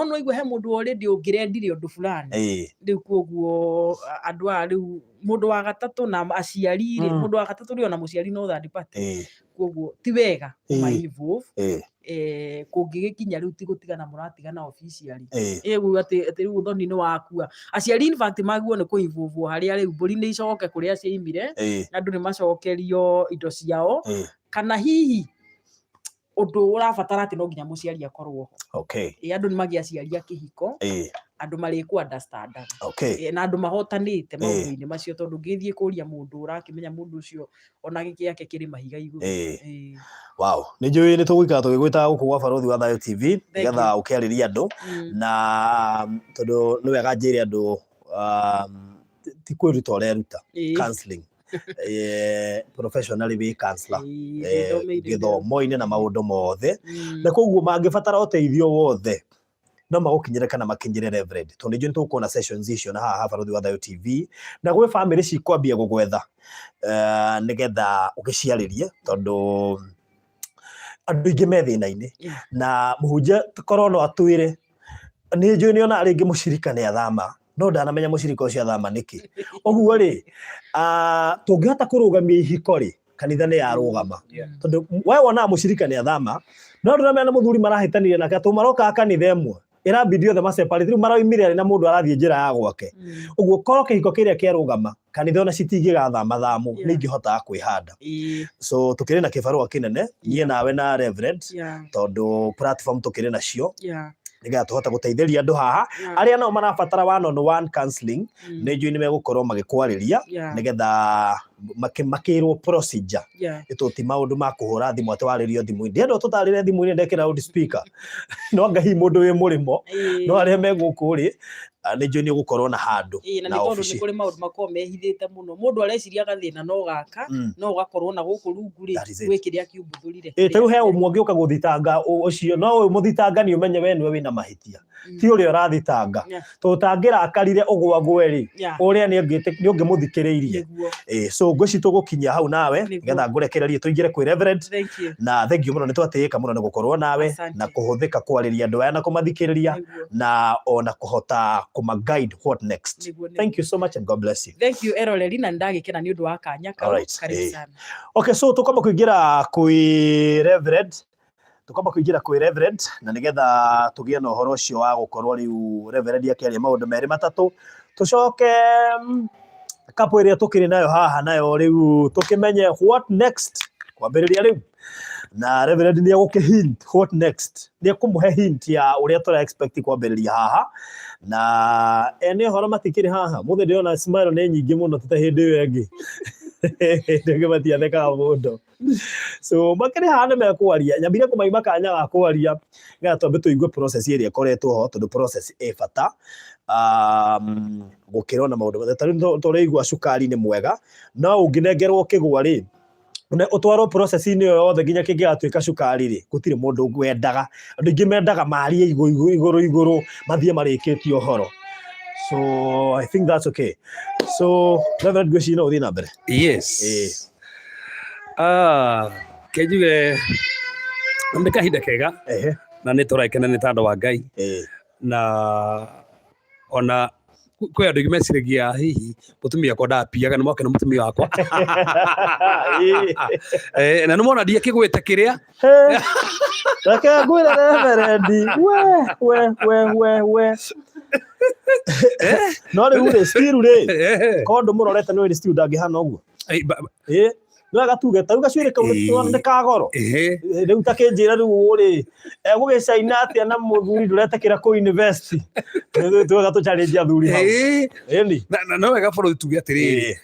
no igwe he mundu already ungirendire undu fulani riu kwoguo andu a riu mundu wa gatatu na aciari ri mundu wa gatatu ri ona muciari no third party kwoguo ti wega ma involve kungigikinya riu ti gutigana muratigana officially egu ati riu thoni ni wakua aciari in fact maguo ni ku involve haria riu mburi ni icoke kuria ciaimire andu ni macokerio indo ciao kana hihi undu urabatara ati no nginya muciari akorwo andu ni magia aciari a kihiko andu mari ku understand na andu mahotanite maundu-ini macio tondu ngithie kuria mundu urakimenya mundu ucio ona giki yake kiri mahiga iguru wow ni njui ni tugwikara tugigwita guku gwa Barothi wa Thayo TV nigetha ukiariria andu na tondu ni wega njire andu ti kwiruta ureruta counseling professionally be counselor githomo-ini na maundu mothe na koguo mangibatara uteithio wothe no magukinyire kana makinyire reverend tondu njui tukuona sessions icio na haha Barothi wa Thayo TV na gwe family cikwambia gugwetha nigetha ugiciaririe tondu andu ingi me thina-ini na muhunjia korwo no atwire ni njui ni ona ringi mucirika ni athama no ndanamenya mucirika ucio athama niki oguo ri tungihota kurugamia ihiko ri kanitha ni yarugama tondu wewe wona mucirika ni athama no nduramenya muthuri marahitanirie nake tumaroka kanitha imwe irabidi othe maseparate maroimire na mundu arathie njira ya gwake uguo korwo kihiko kiria kiarugama kanitha ona citingigathama thamu ni ingihota kwihanda so tukiri na kibarua kinene nie nawe na reverend tondu platform tukiri nacio niga tuhota guteithĩria andũ haha arĩa nao marabatara one counseling nĩ njũĩ nĩ megũkorwo magĩkwarĩria nĩgetha makĩrwo procedure ĩtũti maũndũ ma kũhũra thimũ atĩ warĩrio thimũ-inĩ ndĩenda tũtarĩre thimũ-inĩ ndekĩra loudspeaker no ngahi mũndũ wĩ mũrĩmo no arĩa megũkũ rĩ nĩ njũĩ nĩ ũgũkorwo na handũ na nĩ tondũ nĩ kũrĩ maũndũ makorwo mehithĩte mũno mũndũ areciria gathĩna no gaka no ũgakorwo na gũkũ rungu rĩ gwĩ kĩrĩa kiumbũthũrire rĩu he ũmwe ũngĩũka gũthitanga ũcio no mũthitangani ũmenye we nĩwe wĩna mahĩtia ti ũrĩa ũrathitanga tũtangĩrakarire ũgwagwe rĩ ũrĩa nĩ ũngĩmũthikĩrĩirie so ngwĩci tũgũkinyia hau nawe nĩgetha ngũrekererie tũingĩre kwĩ reverend na thank you mũno nĩ twatĩĩka mũno nĩ gũkorwo nawe na kũhũthĩka kwarĩria andũ aya na kũmathikĩrĩria na ona kũhota kũma-guide what next. Thank you so much and God bless you. Thank you Eroreri na ndagĩkena nĩ ũndũ wa kanya kau karibu sana. Okay, so tũkamba kũingĩra kwĩ reverend na nĩgetha tũgĩe na ũhoro ũcio wa gũkorwo rĩu reverend akĩaria maũndũ merĩ matatũ tũcoke kapo ĩrĩa tũkĩrĩ nayo haha nayo rĩu tũkĩmenye what next kwambĩrĩria rĩu na reverend nĩ agũkĩhint what next nĩ kũmũhe hint ya ũrĩa tũra expect kwambĩrĩria haha na ene horo matikĩrĩ haha mũthĩ ndĩrona smile nĩ nyingĩ mũno tũta hĩndĩ ĩyo ĩngĩ ndege matiathekaga mũndũ so makĩrĩ haha nĩ mekwaria nyambire kũmaima kanya ga kwaria nĩgetha twambe tũigue process ĩrĩa ĩkoretwo ho tondũ process ĩ bata gũkĩrwo na maũndũ mothe tarĩu tũraigua cukari nĩ mwega no ũngĩnengerwo kĩgwa rĩ utwaro process-inĩ yo yothe nginya kĩngĩgatuĩka cukari rĩ gũtirĩ mũndũ wendaga andũ aingĩ mendaga marie igũrũ mathie marĩkĩtie ũhoro so I think that's okay so Reverend Gwishi no ũthiĩ na mbere yes kenjuge nĩ kahinda kega na nĩ tũraikena nĩ tondũ wa Ngai na ona kwĩ andũ meciragia hihi mũtumia akwa ndapiaga nĩ moke na mũtumia wakwa na nĩ mona ndiye kĩgwĩte kĩrĩa reke ngwĩre reverend we no rĩu rĩ still rĩ kondo mũrorete nĩ still ndangĩhana ũguo no agatuge tarũ gacuĩrĩ kau nĩ kagoro rĩu takĩnjĩra rĩu rĩ gũgĩcaina atĩa na mũthuri ndũretekĩra kũ university twega tũcarĩnjia athuri hau na no wega bũrũri tuge atĩrĩrĩ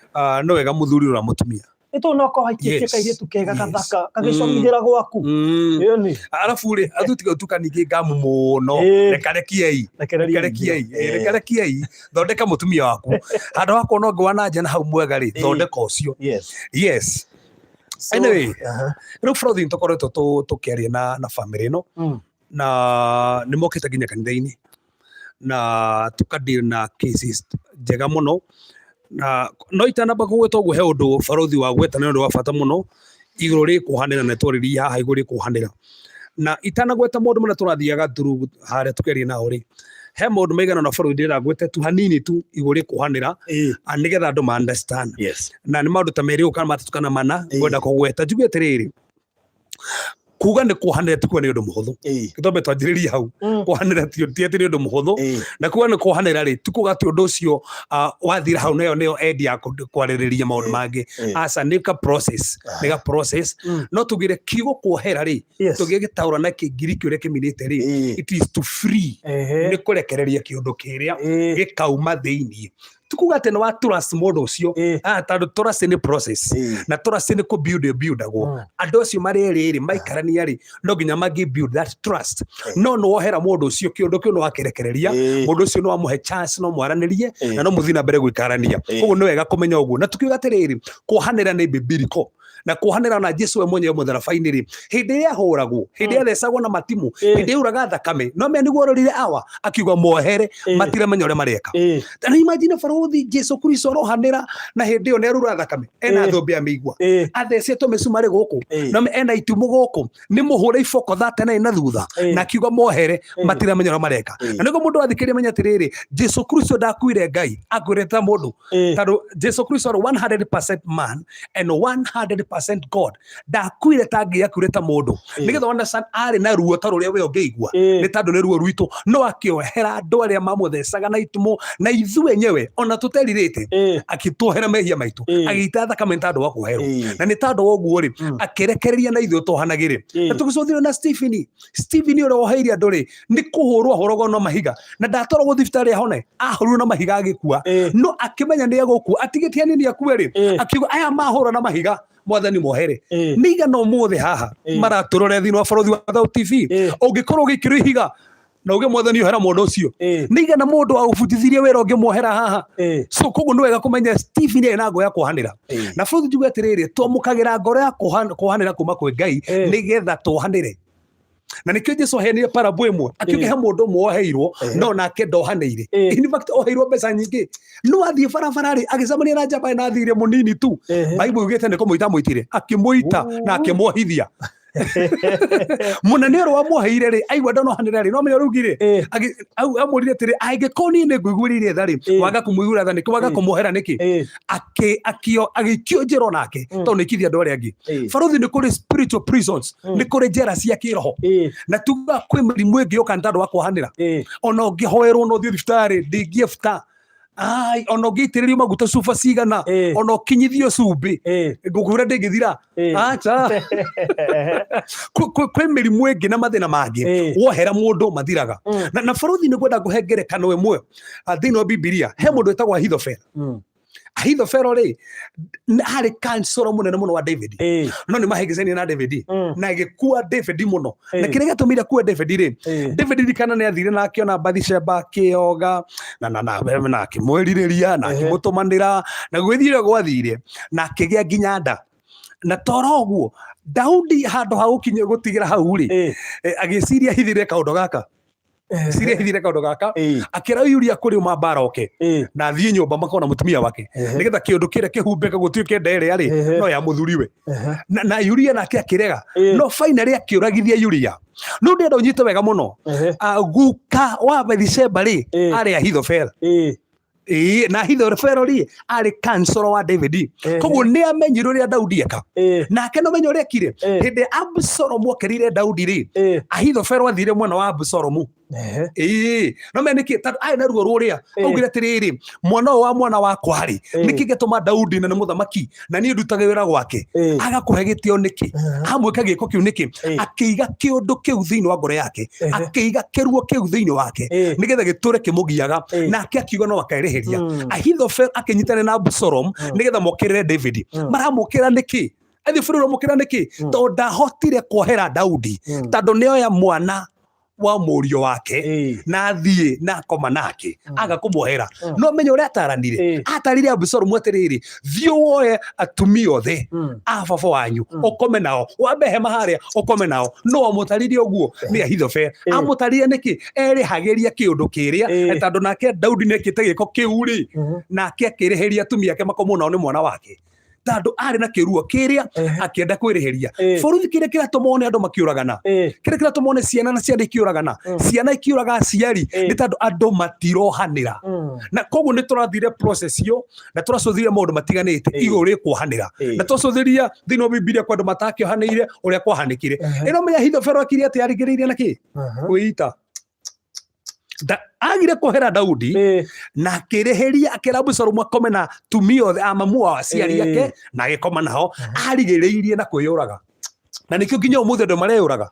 no wega mũthuri ũra mũtumia nĩtũnoko haikĩtie kairĩtu kega gathaka gagĩcomithĩra gwaku arabu rĩ atutiga tuka ningĩ ngamu mũno rekarekiai thondeka mũtumia waku handũ hakwa no ngwa na nja na hau mwega rĩ thondeka ũcio yes anyway rĩu bũrũri tũkoretwo tũkĩaria na family ĩno na nĩ mokĩte nginya kanitha-inĩ na tukadeal na cases njega mũno na no itanamba kũgweta ũguo he ũndũ bũrũri wa gweta nĩ ũndũ wa bata mũno igũrũ rĩ kũhanĩra na twarĩria haha igũrũ rĩ kũhanĩra na itanagweta maũndũ marĩa tũrathiaga through harĩa tũkĩaria nao rĩ he maũndũ maigana na bũrũri ndĩragwete tu hanini tu igũrũ rĩ kũhanĩra nĩgetha andũ ma understand na nĩ maũndũ ta merĩ kana matatũ kana mana ngwenda kũgweta njuge atĩrĩrĩ kuga nĩ kũhanĩra ti kuga nĩ ũndũ mũhũthũ gĩtũmbe twanjĩrĩria hau kũhanĩra ti atĩ nĩ ũndũ mũhũthũ na kuga nĩ kũhanĩra rĩ ti kuga atĩ ũndũ ũcio wathira hau nĩyo end ya kwarĩrĩria maũndũ mangĩ aca nĩ ka process no tugire kiugo kuohera rĩ tũgĩgĩtaũra na kĩngiriki ũrĩa kĩminĩte rĩ it is to free nĩ kũrekereria kĩũndũ kĩrĩa gĩkauma thĩiniĩ tukuga atĩ nĩ wa trust mũndũ ũcio tondũ trust nĩ process na trust nĩ kũ-buildagwo andũ acio marĩ maikarania rĩ no nginya build that trust no wohera mũndũ ũcio kĩũndũ kĩu no wakĩrekereria mũndũ ũcio no wamũhe chance no mwaranĩrie na no mũthiĩ na mbere gwĩkarania ũguo nĩ wega kũmenya ũguo na tukiuga atĩrĩrĩ kũhanĩra nĩ biblical na kuhanira na Jesu we mwenyewe mutharabaini ri hindi ya horagwo hindi ya thecagwo na matimu hindi ya uraga thakame no me niguo rorire awa akiuga mohere matire menya uria mareka na imagine Farothi Jesu Kristo rohanira na hindi yo ne rura thakame ena thombe ya migwa athecetwo micumari guku no me ena itumu guku ni muhure iboko thatene na thutha na akiuga mohere matire menya uria mareka na niguo mundu athikiria menya atiriri Jesu Kristo ndakuire Ngai akwireta mundu tando Jesu Kristo 100% man and 100% God ndakuire ta Ngai akwireta mundu nigetha understand ari na ruo ta ruria we ungeigua ni tando ni ruo rwitu no akiohera andu aria mamuthecaga na itumu na ithu enyewe ona tuteririte akituohera mehia maitu agita thakame tando wa kuherwo na ni tando wa uguo ri akirekereria na ithu tohanagire na tugicothire na Stephen uria woheirie andu ri ni kuhurwo horogo no mahiga na ndatoro guthibitari ahone ahurwo na mahiga agikua no akimenya ni agukua atigitie nini akue ri akiuga aya mahurwo na mahiga mwathani mohere niga no mothe haha maraturore thini wa Farothi wa Thau TV ungikorwo gikiro ihiga na uge mwathani ohera mundu ucio niga na mundu agubutithirie wera ungi mohera haha so koguo ni wega kumenya Stephen ena ngo ya kuhanira na Farothi njuga atiriri twamukagira ngoro ya kuhanira kuma kwi Ngai nigetha tuhanire na nikio Jesu ahenire parable imwe akiuga he mundu moheirwo no nake ndohaneire in fact oheirwo mbeca nyingi no athie barabara ri agicamania na njamba na athire munini tu Bible yugite ni kumuita muitire akimuita na akimwohithia munene ro amuheire ri aigwa ndonohanira ri no menyo rugire amurire tiri aigekoni ne gwigurire thari waga kumuigura thani waga kumuhera niki agikio njero nake to nikithia andu aria angi Farothi ni kuri spiritual prisons ni kuri njera cia kiroho na tuga kwi mirimu ingi yoka ntandu wa kuhanira ona ungihoerwo no thio thibitari ndingiefuta ai ono gitiririo maguta sufa cigana ono kinyithio cumbi ngugura ndingithira acha kwe mirimu ingi na mathina mangi wohera mundu mathiraga na Farothi ni gwenda guhengere kano imwe thini wa Biblia he mundu etagwa Ahithofero ri hari kansoro munene muno wa David no ni mahegezania na David na agikua David muno na kire gatumira kuwa David ri David dikana ne athire na akiona Bathsheba kioga na akimwerireria na akimutumanira na gwithire gwathire na akigia nginya nda na toroguo Daudi handu ha gukinye gutigira hau ri agiciria hithire kaundu gaka siria hithire kaundu gaka akira yuria kuri mambara oke na thie nyumba makona mutumia wake nigetha kiundu kire kihumbeka gutuike ndere ari no ya muthuriwe na yuria nake akirega no finally akiuragithia yuria no ndendo nyite wega muno guka wa Bathsheba ri ari Ahithofel na Ahithofel ri ari kansoro wa David koguo ni amenyiro ria Daudi eka nake no menyo rekire hinde Absalom okerire Daudi ri Ahithofel athire mwana wa Absalom no meniki tatu ai na ruo ruria augire tiriri mwana wakwa ri niki getuma Daudi na muthamaki na ni ndutage wira gwake agakuhe gitio niki amweka giko kiu niki akiiga kiundu kiu thiini wa ngoro yake akiiga kiruo kiu thiini wake nigetha giture kimugiaga nake akiuga no akaereheria Ahithofel akinyitana na Absalom nigetha mokirire David maramukira niki Ahithofel mokira niki to ndahotire kuohera Daudi tando nioya mwana wa murio wake na thie na koma nake agakumuhera no menyo uria atarire Absalom atiriri thio woe atumia othe baba wanyu ukome nao wambe hema haria ukome nao no amutarire uguo ni Ahithofel amutarire niki erihagiria kiundu kiria tando nake Daudi nekite giko kiuri nake akireheria atumia ake makomo nao ni mwana wake tando ari na kiruo kiria akienda kwiriheria Farothi kire kira tumone andu makiuragana kire kira tumone ciana na ciana ikiuragana ciana ikiuraga aciari ni tando andu matirohanira na koguo ni turathire process yo na turacuthiria maundu matiganite iguri kuhanira na turacuthiria thini wa Biblia kwa andu matakiohanire uria kwahanikire ino menya Ahithofel akiri ati arigiriire naki kuita agire kuhera Daudi na akireheria akira Absalom akome na tumio amamua wa ciari yake na agikoma nao arigiriirie na kwiyuraga na nikio nginya umuthe andu mareyuraga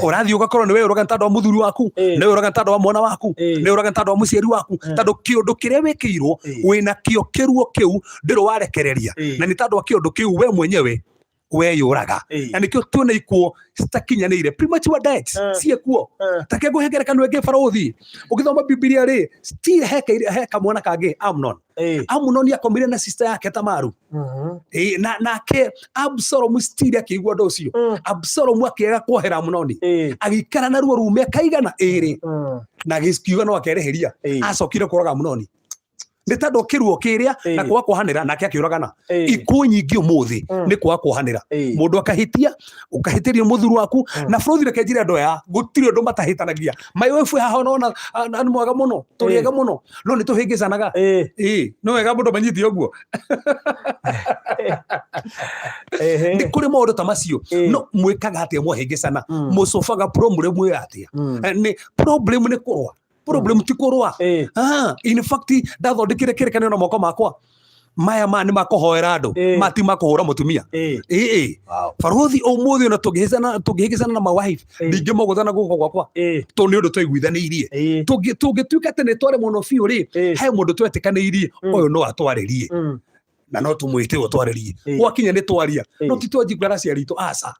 urathi ugakorwo ni weyuraga ntandu wa muthuri waku ni weyuraga ntandu wa mwana waku ni weyuraga ntandu wa muciari waku tando kiundu kiria wikirwo wina kio kiruo kiu ndiro warekereria na ni tando wa kiundu kiu we mwenyewe weyuraga na nikio tuone ikuo citakinyanĩire premature deaths ciekuo take guhengerekano enge barothi ugithoma Biblia ri still heka mwana kange Amnon akomire na sister yake Tamaru nake Absalom still akigwa ndo ucio Absalom akiega kuohera Amnon agikara na ruo rume kaigana na giskiuga no akereheria acokire kuraga Amnon nĩ tondũ kiruo kiria na kwa kuhanira nake akiuragana ikuo nyingi umuthi nĩ kwa kuhanira mundu akahitia ukahitirio muthuru waku na bũrũri reke njire andũ aya gũtirĩ ũndũ matahĩtanagia my wife haha nona nĩ mwega mũno tũrĩega mũno no nĩ tũhĩngĩcanaga no wega mũndũ manyitie ũguo nĩ kũrĩ maũndũ ta macio no mwĩkaga atĩa mwahĩngĩcana mũcobaga problem ĩyo atĩa nĩ problem nĩ kũrũa problem ti kurwa in fact ndathondekire kĩrĩkanĩro na moko makwa maya nĩ makohoera andu mati makohora mutumia barothi umuthi ona tũngĩhĩngĩcana na my wife ndingĩ mũgũthana guko gwakwa to nĩ ũndũ twaiguithanĩirie tũngĩtuĩka atĩ nĩ tware mũno biũ rĩ he mũndũ twetĩkanĩirie ũyũ no atwarĩrie na no tumwite utwarĩrie gwakinya nĩ twaria no ti twanjingara ciari itu aca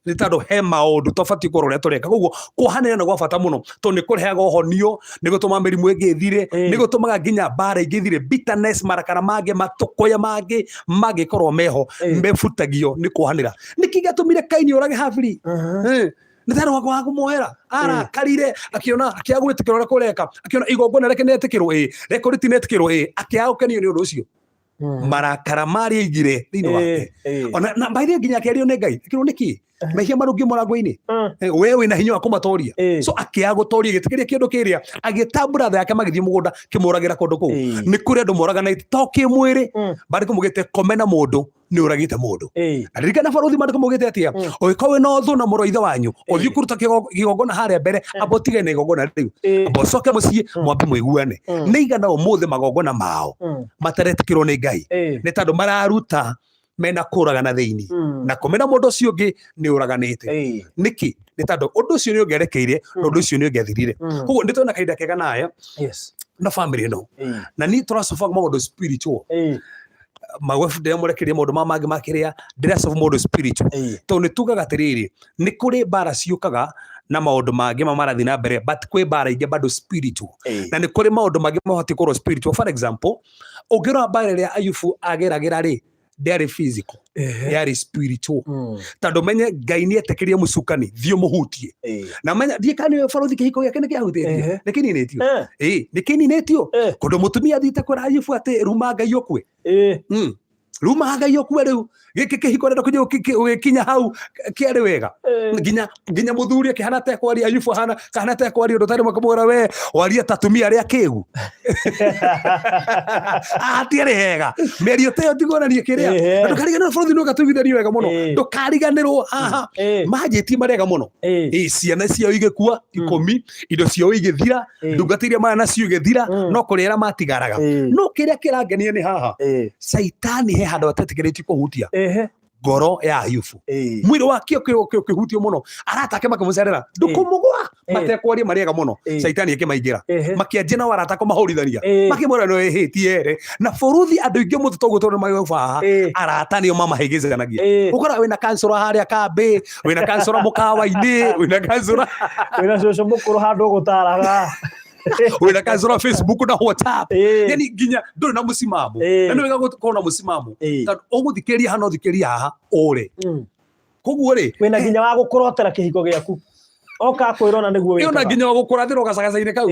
nĩ tondũ he maũndũ tũbatiĩ kũrora tũreka koguo kuhanĩra nĩ gwa bata mũno to nĩ kũrehaga ũhonio nĩ gũtũma mĩrimũ ĩngĩ ĩthire nĩ gũtũmaga nginya mbara ĩngĩ ĩthire bitterness marakara mangĩ matũkoya mangĩ mangĩkorwo meho mebutagio nĩ kuhanĩra nĩkĩ gĩatũmire Kaini ũrage Habili nĩ tondũ wa kũmuohera arakarire akiona akĩaga gwĩtĩkĩra ũrĩa kũreka akiona igongona reke nĩetĩkĩrwo reko rĩtinetĩkĩrwo akĩaga gũkenio nĩ ũndũ ũcio marakara mari igire thĩinĩ wake ona na baithĩ nginya akĩario nĩ Ngai akĩrwo nĩkĩ mehia marũngi mũrango-inĩ we wĩna hinya wa kũmatoria so akĩaga gũtoria gĩtĩkĩria kĩndũ kĩrĩa agĩta brother yake magĩthiĩ mũgũnda kĩmũragĩra kũndũ kũu nĩ kũrĩ andũ moraganĩte to kĩmwĩrĩ bandĩko mugĩte komena mũndũ nĩ ũragĩte mũndũ aririkana barothi bandĩko mugĩte atĩa ũgĩkorwo wĩna ũthũ na mũrũ wa ithe wanyu ũthiĩ kũruta kĩgongona harĩa mbere amba ũtige na igongona rĩu amba ũcoke mũciĩ mwambe mũiguane nĩ igana ũmũthĩ magongona mao mataretĩkĩrwo nĩ Ngai nĩ tondũ mararuta mena kũragana thĩinĩ na komena mũndũ ũcio ũngĩ nĩ ũraganĩte nĩkĩ nĩ tondũ ũndũ ũcio nĩ ũngerekeire na ũndũ ũcio nĩ ũngethirire koguo nĩ twona kahinda kega nayo na family ĩno na nĩ tũracoba maũndũ spiritual magwebu ndĩrĩa mũrekeria maũndũ mangĩ makĩrĩa ndĩracoba maũndũ spiritual tondũ nĩ tugaga atĩrĩrĩ nĩ kũrĩ mbara ciũkaga na maũndũ mangĩ marathi na mbere but kwĩ mbara ingĩ bado spiritual na nĩ kũrĩ maũndũ mangĩ mahoti kũrwo spiritual for example ũngĩrora mbara ĩrĩa Ayubu ageragĩra rĩ ndĩarĩ physical yarĩ spiritual tondũ menye Ngai nĩ etĩkĩrie mũcukani thiĩ mũhutie na menya ndiĩ kana barothi kĩhiko gĩake nĩ kĩahutĩtie nĩ kĩninĩtio nĩ kĩninĩtio kũndũ mũtumia athiĩte kwĩra Ayubu atĩ ruma Ngai ũkue ruma Ngai ũkue rĩu gĩkĩ kĩhiko rĩrĩa ũgĩkinya hau kĩarĩ wega nginya mũthuri akĩhana ta kwaria Ayubu kahana ta kwaria ũndũ tarĩ makamwĩra we waria ta tumia arĩa kĩgu atiarĩ hega mĩario ta ĩyo ndiguonanie kĩrĩa na ndũkariganĩrwo bũrũri nĩ ũgatũiguithanio wega mũno ndũkariganĩrwo haha manjĩtie marega mũno ciana ciao igĩkua ikũmi indo ciao igĩthira ndungata iria marĩ nacio igĩthira no kũrĩ arĩa matigaraga no kĩrĩa kĩrangenia nĩ haha Saitani he handũ atetĩkĩrĩtio kũhutia ngoro ya Ayubu mwĩrĩ wake ũkĩhutio mũno aratake makamũcerera ndũkũmũgwa matekwaria marĩega mũno Saitani akĩmaingĩra makĩanjia na arata kũmahũrithania makĩmwĩra nĩ wĩhĩtie na bũrũthi andũ aingĩ mũtu toguo tondũ magĩũba haha arata nĩo mamahĩngĩcanagia ũkora wĩna kansũra harĩa kambĩ wĩna kansũra mũkawa-inĩ wĩna kansũra wĩna cũcũ mũkũrũ handũ gũtaraga wĩna kansũra Facebook na WhatsApp yani nginya ndũrĩ na mũsimamo na nĩ wega gũkorwo na mũsimamo tondũ ũgũthikĩria hana ũthikĩria haha ũre koguo rĩ wĩna nginya wa gũkũrotera kĩhiko gĩaku oka kwĩrona nĩguo wĩkaga ona nginya wa gũkũrathĩra ũgacagaca-inĩ kau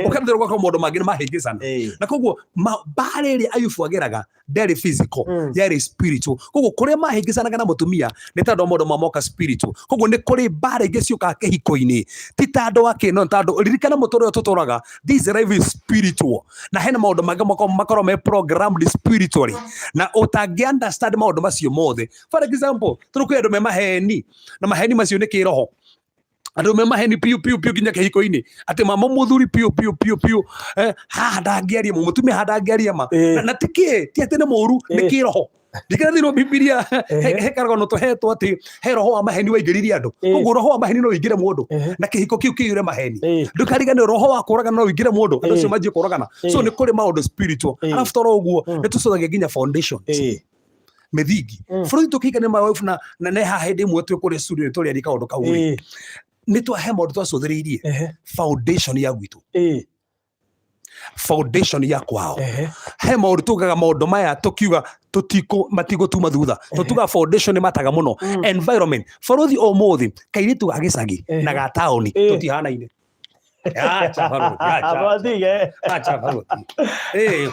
ũkathĩra ũgakorwo maũndũ mangĩ nĩ mahĩngĩcana na koguo mbara ĩrĩa Ayubu ageraga ndĩarĩ physical yarĩ spiritual koguo kũrĩa mahĩngĩcanaga na mũtumia nĩ tondũ maũndũ mamoka spiritual koguo nĩ kũrĩ mbara ingĩ ciũkaga kĩhiko-inĩ ti ta andũ akĩno tondũ ririkana mũtũrĩre tũtũraga this life is spiritual na hena maũndũ mangĩ makorwo me programmed spiritually na ũtangĩ understand maũndũ macio mothe for example tũrĩ andũ me maheni na maheni macio nĩ kĩroho andũ me maheni piu nginya kĩhiko-inĩ atĩ mama mũthuri piu haha ndangĩaria mũtumia haha ndangĩaria ma na ti atĩ nĩ mũru nĩ kĩroho ndikathirwo Biblia he karagano tuhetwo ati he roho wa maheni waingiririe andu koguo roho wa maheni no wingire mundu na kihiko kiu kiyure maheni ndukarigane roho wa kuragana no wingire mundu andu cio manjie kuragana so ni kuri maundu spiritual alafu toro uguo ni tucothagia nginya foundations methingi bũrũri tũkĩigana mawife na neha hĩndĩ ĩmwe twĩ kũrĩa studio tũrĩaria kaũndũ kau rĩ nĩ twahe maũndũ twacũthĩrĩirie foundation ya gwitũ foundation ya kwao he maũndũ tugaga maũndũ maya tũkiuga matigũtuma thutha tũtuga foundation nĩ mataga mũno environment bũrũri ũmũthĩ kairĩtu ga gĩcagi na ga taũni tũtihanaine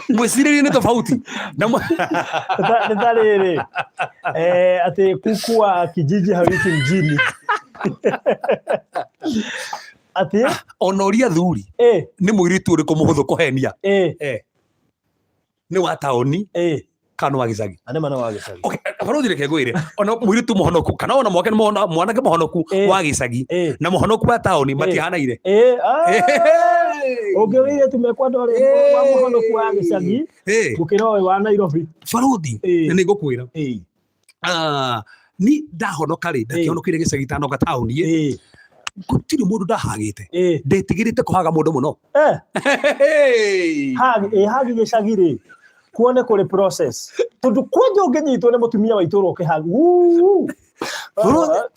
mwĩcirĩrie nĩ tofauti nĩ ta rĩrĩ atĩ kuku wa kijiji hawiki mjini atĩ ona ũria thuri nĩ mũirĩtu ũrĩkũ mũhũthũ kũhenia nĩ wa taũni kana wa gĩcagi okay bũrũri reke ngwĩre ona mũirĩtu mũhonoku kana ona mwanake mũhonoku wa gĩcagi na mũhonoku wa taũni matihanaine ũngĩwĩire tumekwa ndore wa mũhonoku wa gĩcagi gũkĩra ũyũ wa Nairobi bũrũri nĩ ngũkwĩra ni ndahonoka rĩ ndakĩhonokire gĩcagi tanoka taũni gũtirĩ mũndũ ndahagĩte ndetigĩrĩte kũhaga mũndũ mũno hagi gĩcagi rĩ kuone kũrĩ process tondũ kwanja ũngĩnyitwo nĩ mũtumia wa itũũra ũkĩhagu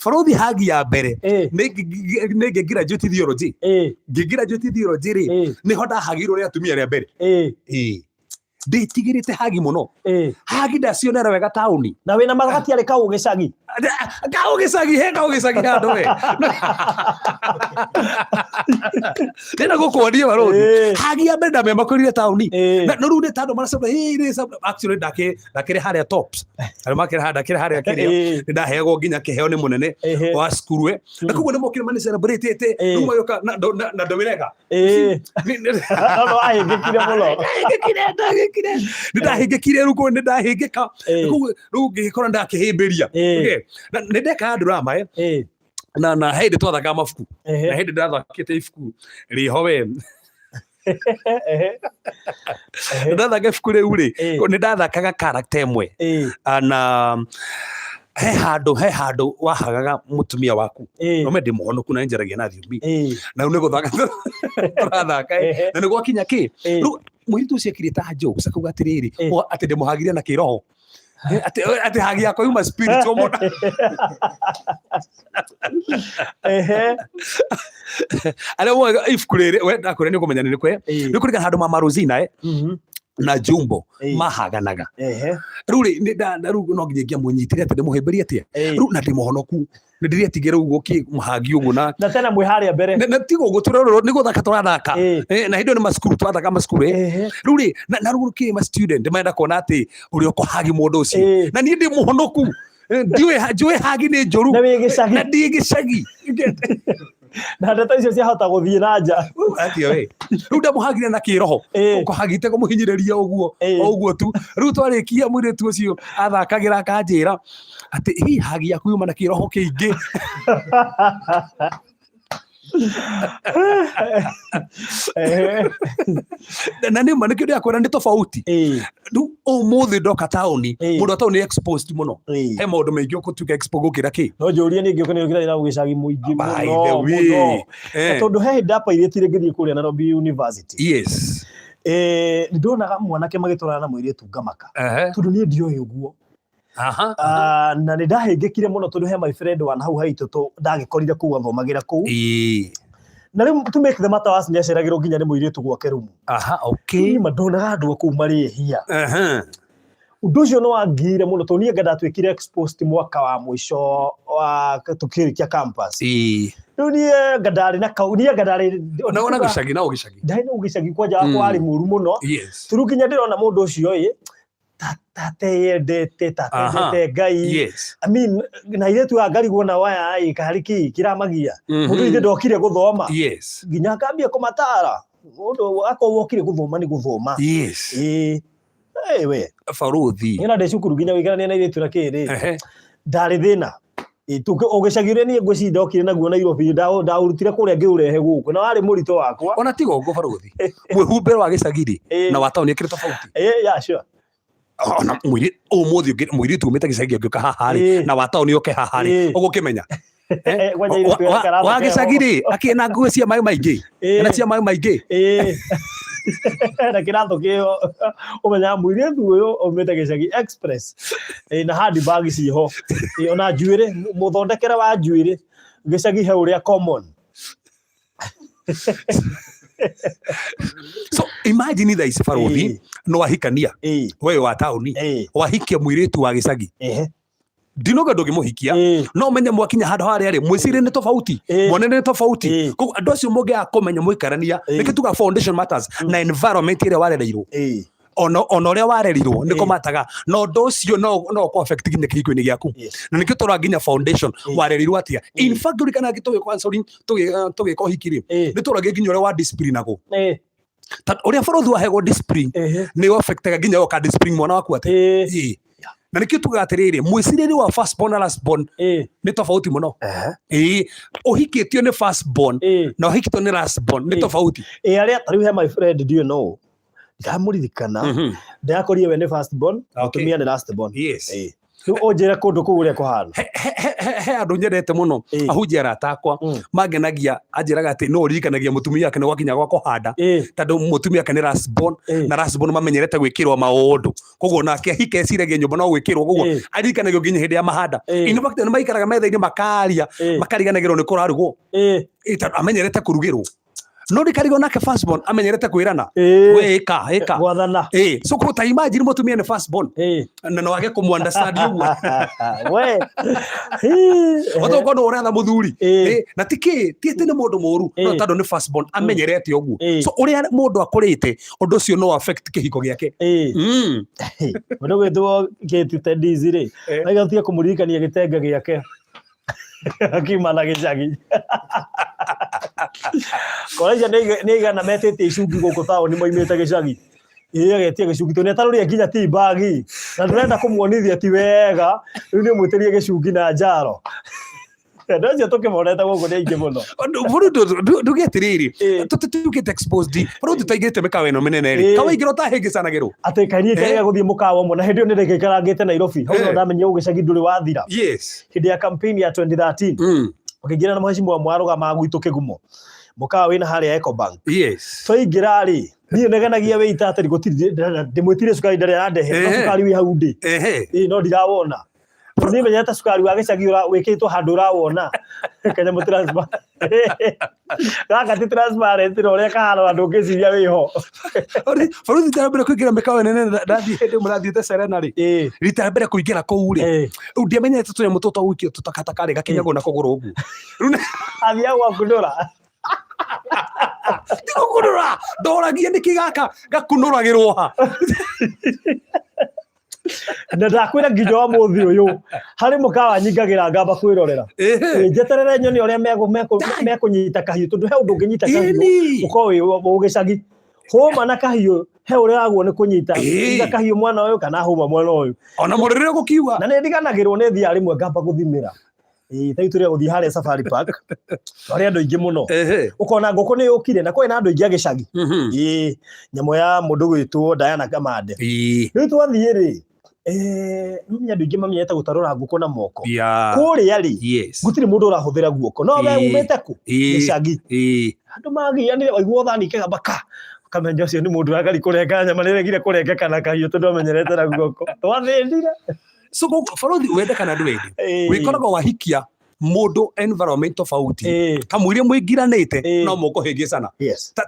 bũrũri hagi ya mbere nĩ ngĩgraduate theology ngĩgraduate theology rĩ nĩho ndahagirwo nĩ atumia rĩa mbere ndetigĩrĩte hagi mũno hagi ndacionera wega taũni na wĩna magatiarĩ kaũ gĩcagi he kaũ gĩcagi handũ we ndĩna gũkwonie barũthi hagi ya mbere ndamĩamakorire taũni na rĩu nĩ tandũ maracaba actually ndakĩrĩ harĩa tops ndakĩrĩ harĩa kĩrĩa nĩ ndaheagwo nginya kĩheo nĩ mũnene wa cukuru na koguo nĩ mokire mani celebrate rĩu mayoka na ndomirega ahĩngĩkire mũno nĩndahĩngĩkire rĩu nĩndahĩngĩka rĩu ngĩkora ndakĩhĩmbĩria na nĩndeka drama na hĩndĩ twathakaga mabuku na hĩndĩ ndathakĩte ibuku rĩho we ndathaka ibuku rĩu rĩ nĩndathakaga character ĩmwe na he handũ wahagaga mũtumia waku no me ndĩmũhonoku na njaragia na thiomi na rĩu nĩ gũthaka tũrathaka na nĩ gwakinya kĩ rĩu mũirĩtu ũcio ekire ta jokes akauga atĩrĩrĩ atĩ ndĩmũhagire na kĩroho ati hagi yako yuma spiritual mona ale mo if kurere we ndakore ni kumenya ni kwe ni kurika handu mama Rosina na Jumbo mahaganaga ruri ni ruru no nginya munyitire ati muhemberia atia ruru na ndimuhonoku ni ndiria tigere ugo ki muhagi ugo na tena mwe haria mbere na tigo guturoro ni guthaka turathaka na hindo ni maskuru twathaka maskuru ruri na ruru ki ma student maenda kuona ati uri okuhagi mundu ucio na ni ndi muhonoku ndiwe hagi ni njoru na ndi gicagi na ndata icio ciahota gũthiĩ na nja atio we rĩu ndamuhagire na kĩroho ũkũhagite kũmũhinyĩrĩria ũguo tu rĩu twarĩkia mũirĩtu ũcio athakagĩra akanjĩra atĩ hii hagi yaku yuma na kĩroho kĩingĩ na nĩma nĩkĩo ndĩakwĩra nĩ tofauti rĩu ũmũthĩ ndoka taũni mũndũ wa taũni exposed mũno he maũndũ maingĩ ũgũtuĩka expo gũkĩra kĩ no njũrie ningĩ ũkĩnĩrĩkĩra na gĩcagi mũingĩ mũno tondũ he ndapa irĩtire ngĩthiĩ kũrĩa Nairobi University yes nĩndonaga mwanake magĩtwarana na mũirĩtu ngamaka tondũ niĩ ndioĩ ũguo na nĩ ndahĩngĩkire mũno tondũ he my friend wa hau haitũ ndagĩkorire kũu athomagĩra kũu na rĩu to make the matter worse nĩ aceragĩrwo nginya nĩ mũirĩtu gwake rumu okay ndonaga andũ kũu marĩ hia ũndũ ũcio nĩ wangire mũno tondũ niĩ ndatwĩkire exposed mwaka wa mũico wa tukĩrĩkia campus rĩu niĩ ndarĩ na kau niĩ ndarĩ ona gĩcagi na gĩcagi ndarĩ na gĩcagi kwanja wakwa arĩ mũru mũno turu nginya ndĩrona mũndũ ũcio tateyendete Ngai I mean na ile tu agarigwo na waya ikariki kiramagia mundu inde ndokire guthoma nginya akambia kumatara mundu akowokire guthoma ni guthoma we baruthi ina de cukuru nginya wigarania na ile tu rakiri ndari thina ugicagire ni ngwicida okire naguo Nairobi ndaurutire kuria ngiurehe guku na wari murito wakwa ona tigo ngo baruthi mwihumbe wa gicagiri na wa tauni ikire tofauti yeah sure ona mwiri tu umite gicagi ngioka haha ri na wa tauni oke haha ri ugo kimenya wa gicagi ri akina nguo cia mai maingi na cia mai maingi na kirato kio umenya muiritu uyu umite gicagi express na handbag ciho ona njuire muthondekere wa njuire gicagi he uria common. So imagine tha ici Baruthi no ahikania wewe wa tauni wahikia muiritu wa gicagi ndinoga ndugimuhikia no menye mwakinya handu haria ri mwicire ni tofauti monene ni tofauti ko andu acio mungi akomenya muikarania nikituga foundation matters na environment ire warereirwo ono ria warerirwo niko mataga no ndu ucio no ko affect nginya kihiko-ini giaku na nikio tora nginya foundation warerirwo atia in fact uri kana gituge counseling tuge ko hikiri ni tora nginya ore wa discipline ako uria Baruthi wahego discipline ni affectaga nginya oka discipline mwana waku ati na nikio tuga atiriri mwiciriri wa first born na last born ni tofauti muno uhikitio ni first born na uhikitio ni last born ni tofauti aria tariu he my friend do you know ndamuririkana ndakorie we ni first born mutumia ni last born riu onjire kundu kuu uria kuhana he andu nyendete muno ahunjia arata akwa mangenagia anjiraga ati no ririkanagia mutumia ake ni gwakinya gwa kuhanda tondu mutumia ake ni last born na last born mamenyerete gwikirwa maundu koguo nake ahike ciragia nyumba no gwikirwo koguo arikanagio nginya hindi ya mahanda in fact ni maikaraga metha-ini makariganagirwo ni kurarugwo amenyerete kurugirwo no ndikarigo nake first born amenyerete kwirana we eka gwathana so ko ta imagine mutumia ni first born na no age kumu understand we wato kono uratha muthuri na tiki ni mundu moru no tando ni first born amenyerete oguo so uria mundu akurite undu ucio no affect kihiko giake mundu gwitwo gitute dizire agathia kumuririkania gitenga giake akimana gicagi koraja nigana metete icungi guku taoni moimite gicagi agetia gicungi to netaruria nginya ti bagi na ndurenda kumuonithia ti wega riu ni mwitirie gicungi na njaro ndocio tukimonete guku ni aingi muno ndugetiriri tutukite exposed Baruthi taigite mikawa ino minene ri kawaingiro ta hingicanagirwo ati kanie kega guthie mukawa mo na hindi ni ndigikarangite Nairobi hau no ndamenya gicagi nduri wathira hindi ya campaign ya 2013 ukigira na mheshimiwa wa mwaruga gwitu Kigumo mukawa wina haria Ecobank twaingira ri ni negenagia we itatari gutiri ndimwitire sukari ndari yandehe sukari wi hau ndi no ndirawona ni menyata sukari wa gicagi wikitwo handu rawona kenya mutransfer gaka ti transparent ro ria kahana andu ngiciria wiho Baruthi ndambere kuingira mikawa nene ndathi hindi murathiite Serena ri rita mbere kuingira kuu ri ndiamenyete tunya mutoto wiki tutakataka ri gakinyago na kuguru ugu athia gwa kundura kugurura ndoragia niki gaka gakunuragirwo ha na ndakwira nginya wa muthi uyu hari mukawa nyingagira ngamba kwirorera njeterere nyoni uria mekunyita kahiu tondu he undu nginyita kahiu uko ugicagi homa na kahiu he uria agwo ni kunyita iga kahiu mwana uyu kana homa mwana uyu ona murire gukiwa na ni ndiganagirwo ni thia rimwe ngamba guthimira taituria guthii haria Safari Park ari andu ingi muno ukona nguku ni ukire na kwina andu ingi agicagi nyamo ya mundu gwitwo Diana Kamande riu twathie ri numya andu ingi mamenyete gutarura nguku na moko kuria ri gutiri mundu urahuthira guoko no we umete ku gicagi andu magianire waigwo thani kegambaka kamenya ucio ni mundu agari kurenga nyama ni regire kurengeka na kahiu tondu amenyerete na guoko twathindire so Baruthi wende kana ndwendi wikoragwo wahikia mundu environment tofauti kamwire mwingiranite no mukuhingicana